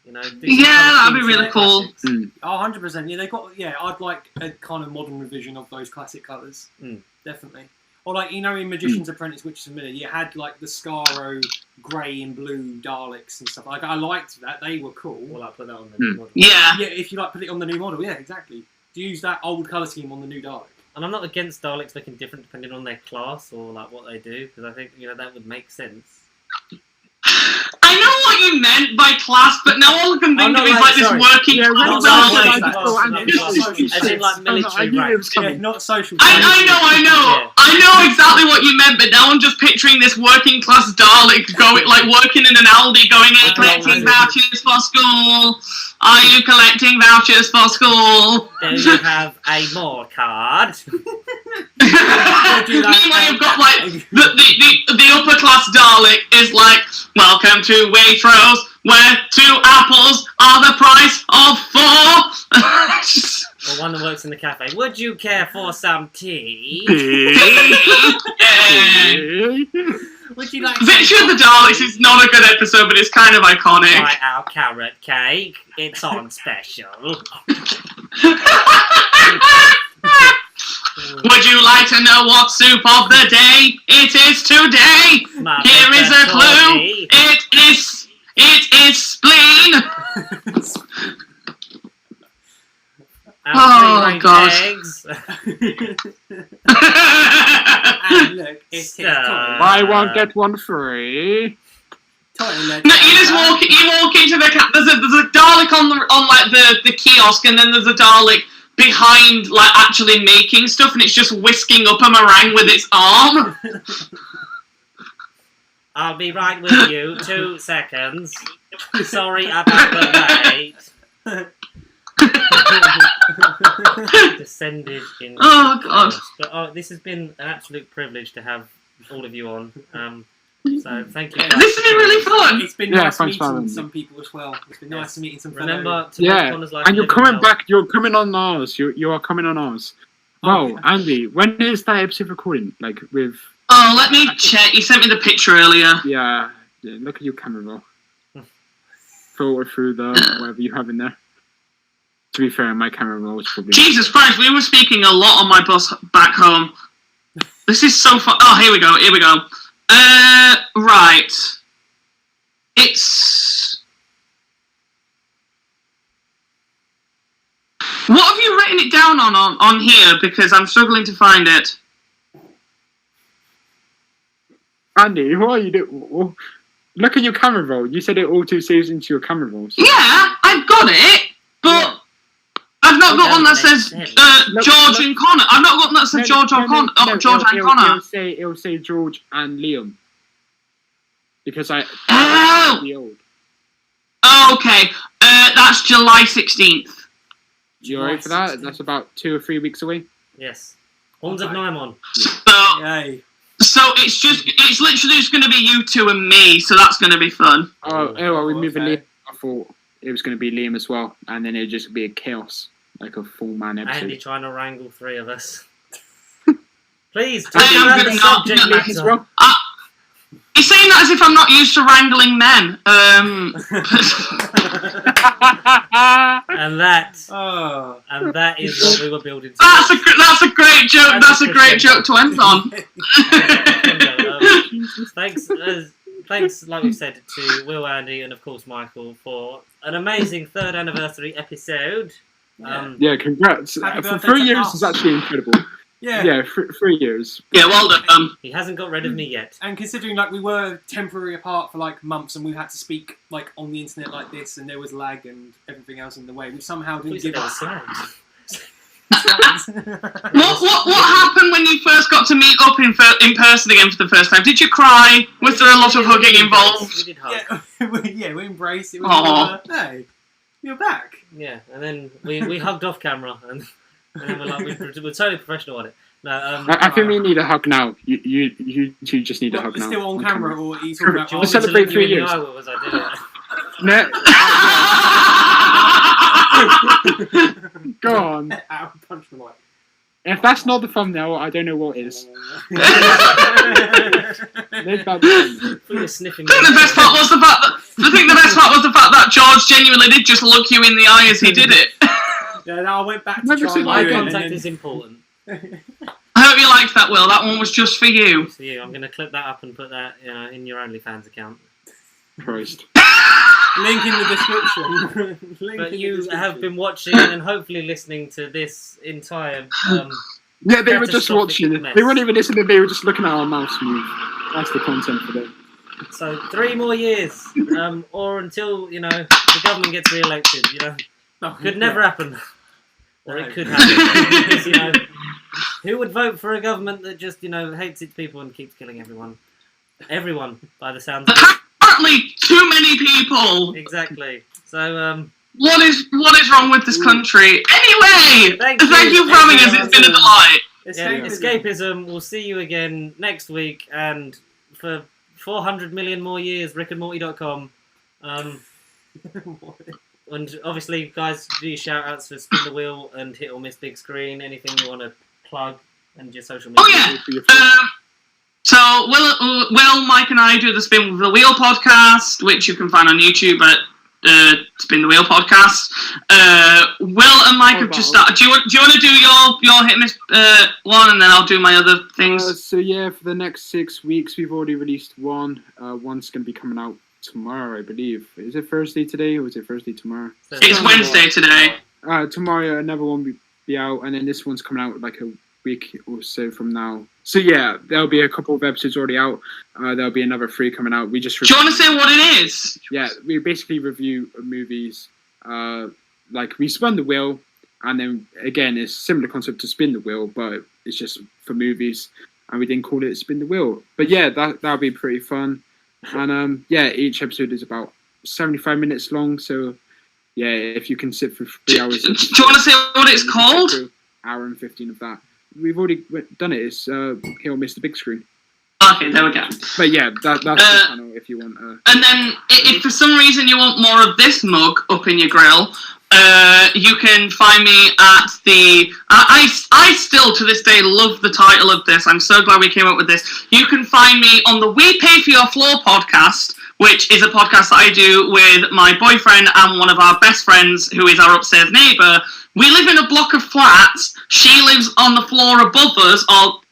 You know, do some Yeah, that'd be colour really schemes cool. like classics. Oh, 100%. Yeah, they got. Yeah, I'd like a kind of modern revision of those classic colours. Mm. Definitely. Or like in Magician's Apprentice, Witches of Miller, you had like the Skaro grey and blue Daleks and stuff. Like I liked that; they were cool. We'll like, put that on the model. Yeah. Yeah, if you like put it on the new model, yeah, exactly. To use that old colour scheme on the new Dalek. And I'm not against Daleks looking different depending on their class or like what they do, because I think that would make sense. I know what you meant by class, but now all I can think not of is like- like this sorry. working Yeah, class not Dalek. like Dalek. class, as in like military rank. Yeah, not social. I know. Yeah. I know exactly what you meant, but now I'm just picturing this working class Dalek going, like working in an Aldi, going, "Are you collecting vouchers for school? Are you collecting vouchers for school?" Do you have a more card? Meanwhile, you've got like the upper class Dalek is like, "Welcome to Waitrose, where 2 apples are the price of 4." Or one that works in the cafe. Would you care for some tea? Would you like Victory of the Daleks is not a good episode, but it's kind of iconic. try our carrot cake? It's on special. Would you like to know what soup of the day it is today? Mother Here is a clue. Tony. It is spleen. Our Oh, free-range gosh. eggs. And look, it's Stop. buy one get one free. No, you walk into the there's a Dalek on like the kiosk, and then there's a Dalek behind like actually making stuff, and it's just whisking up a meringue with its arm. I'll be right with you. 2 seconds. Sorry about the wait. Descended in. Oh, God. But this has been an absolute privilege to have all of you on. So thank you. This has been really fun. It's been Yeah, nice thanks for meeting having me. some people as well. It's been nice meeting some fellow. Remember to Yeah, make Connor's life and you're living coming hell. back. You're coming on ours. You are coming on ours. Oh, Wow, Andy, when is that episode recording? Like with Oh, let me check. You sent me the picture earlier. yeah, look at your camera roll. Filter through the whatever you have in there. To be fair, my camera roll is probably Jesus Christ, we were speaking a lot on my bus back home. This is so fun. Oh, here we go. Right. It's... What have you written it down on here? Because I'm struggling to find it. Andy, what are you doing? Look at your camera roll. You said it auto saves into your camera rolls. Yeah, I've got it, but I've not got one that says George and Connor. I've not got one that says George and Connor. George and Connor. It'll say George and Liam. Because I Oh! the old. Okay, that's July 16th. You alright for that? That's about 2 or 3 weeks away. Yes. Horns of Nymon. So, Yay. so it's literally just going to be you two and me. So that's going to be fun. Oh, well, we're moving okay. Liam. I thought it was going to be Liam as well, and then it'd just be a chaos, like a full-man episode. Andy trying to wrangle 3 of us. Please, I talk am about good the enough. subject Liam as matter. well. You're saying that as if I'm not used to wrangling men. And that Oh. is what we were building. That's a great joke. That's a great joke to end on. Thanks, like we said, to Will, Andy, and of course Michael for an amazing 3rd anniversary episode. Yeah, congrats. Happy For birthday 3 to years us. is actually incredible. Yeah. Yeah, 3 years. Yeah, well done. He hasn't got rid of me yet. And considering like we were temporary apart for like months, and we had to speak like on the internet like this, and there was lag and everything else in the way, we somehow didn't Please give don't us. slag. What happened when you first got to meet up in person again for the first time? Did you cry? Was there a lot of hugging involved? We did hug. Yeah, we embraced it. We Aw. were, hey, you're back. Yeah, and then we hugged off camera, and then we're like, we're totally professional on it. No, I think we need a hug now. You two just need a What, hug we're now. still on camera, or are you talking about? do you want Let's me to celebrate look you 3 in the years. eye as I do it? No. Go on. Out and punch the mic. If that's not the thumbnail, I don't know what is. They've got the thumbnail. You were sniffing. I think the best part was the fact that George genuinely did just look you in the eye as he did it. Yeah, no, I went back to Never try seen and Eye do it, and contact then- is important. I hope you liked that, Will. That one was just for you. So I'm going to clip that up and put that in your OnlyFans account. Christ. Link in the description. Link But in you the have description. been watching and hopefully listening to this entire. Yeah, they were just Catastrophic watching it. mess. They weren't even listening, they were just looking at our mouse move. That's the content for them. So 3 more years, or until the government gets re-elected. Oh, Could yeah. never happen, or No. it could happen. Because, who would vote for a government that just hates its people and keeps killing everyone? Everyone, by the sounds of it. Apparently, too many people. Exactly. So What is wrong with this country? Anyway, Thank thank you. you for having us. It's been a delight. escapism. We'll see you again next week, and for 400 million more years, rickandmorty.com. And obviously, guys, do your shout outs for Spin the Wheel and Hit or Miss Big Screen. Anything you want to plug and your social media. Oh yeah. So Will, Mike, and I do the Spin the Wheel podcast, which you can find on YouTube at Spin the Wheel podcast. Will and Mike have just started. Do you want to do your hit miss one, and then I'll do my other things? So yeah, for the next 6 weeks, we've already released one. One's going to be coming out tomorrow, I believe. Is it Thursday today, or is it Thursday tomorrow? It's Wednesday today. Tomorrow, another one will be out, and then this one's coming out like a week or so from now. So yeah, there'll be a couple of episodes already out. There'll be another 3 coming out. We just Do you want to say what it is? yeah, we basically review movies. Like we spun the wheel, and then again, it's a similar concept to spin the wheel, but it's just for movies, and we didn't call it spin the wheel. But yeah, that'll be pretty fun. And yeah, each episode is about 75 minutes long. So yeah, if you can sit for 3 hours, Do you want to say what it's called? Hour and 15 of that. We've already done it. It's Hit or Miss the Big Screen. Okay, there we go. But yeah, that's the channel if you want. And then, if for some reason you want more of this mug up in your grill, you can find me at the. I still to this day love the title of this. I'm so glad we came up with this. You can find me on the We Pay for Your Floor podcast, which is a podcast that I do with my boyfriend and one of our best friends, who is our upstairs neighbour. We live in a block of flats. She lives on the floor above us.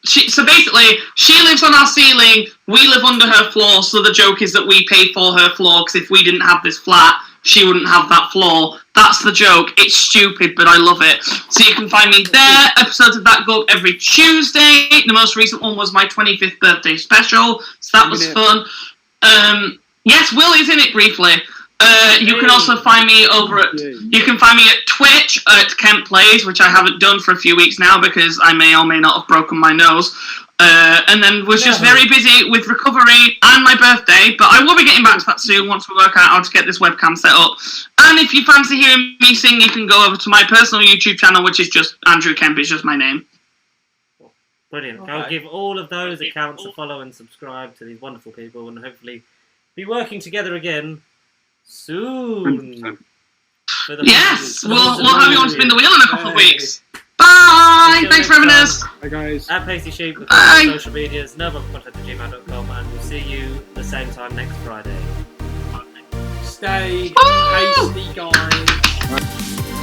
So basically, she lives on our ceiling. We live under her floor. So the joke is that we pay for her floor, because if we didn't have this flat, she wouldn't have that floor. That's the joke. It's stupid, but I love it. So you can find me there. Episodes of that go up every Tuesday. The most recent one was my 25th birthday special. So that was fun. Yes, Will is in it briefly. You can also find me over at. You can find me at Twitch at Kent Plays, which I haven't done for a few weeks now because I may or may not have broken my nose. And then was just very busy with recovery and my birthday, but I will be getting back to that soon once we work out how to get this webcam set up. And if you fancy hearing me sing, you can go over to my personal YouTube channel, which is just Andrew Kemp, is just my name. Brilliant. Okay. Go give all of those accounts a follow and subscribe to these wonderful people, and hopefully be working together again soon. For the Yes, for the we'll Monsters have you on Review. Spin the Wheel in a couple of weeks. Bye! Until Thanks for having next us. Hi guys. At Pasty Sheep, with Bye. social medias, noblecontact@gmail.com, and we'll see you the same time next Friday. Stay Woo! pasty, guys.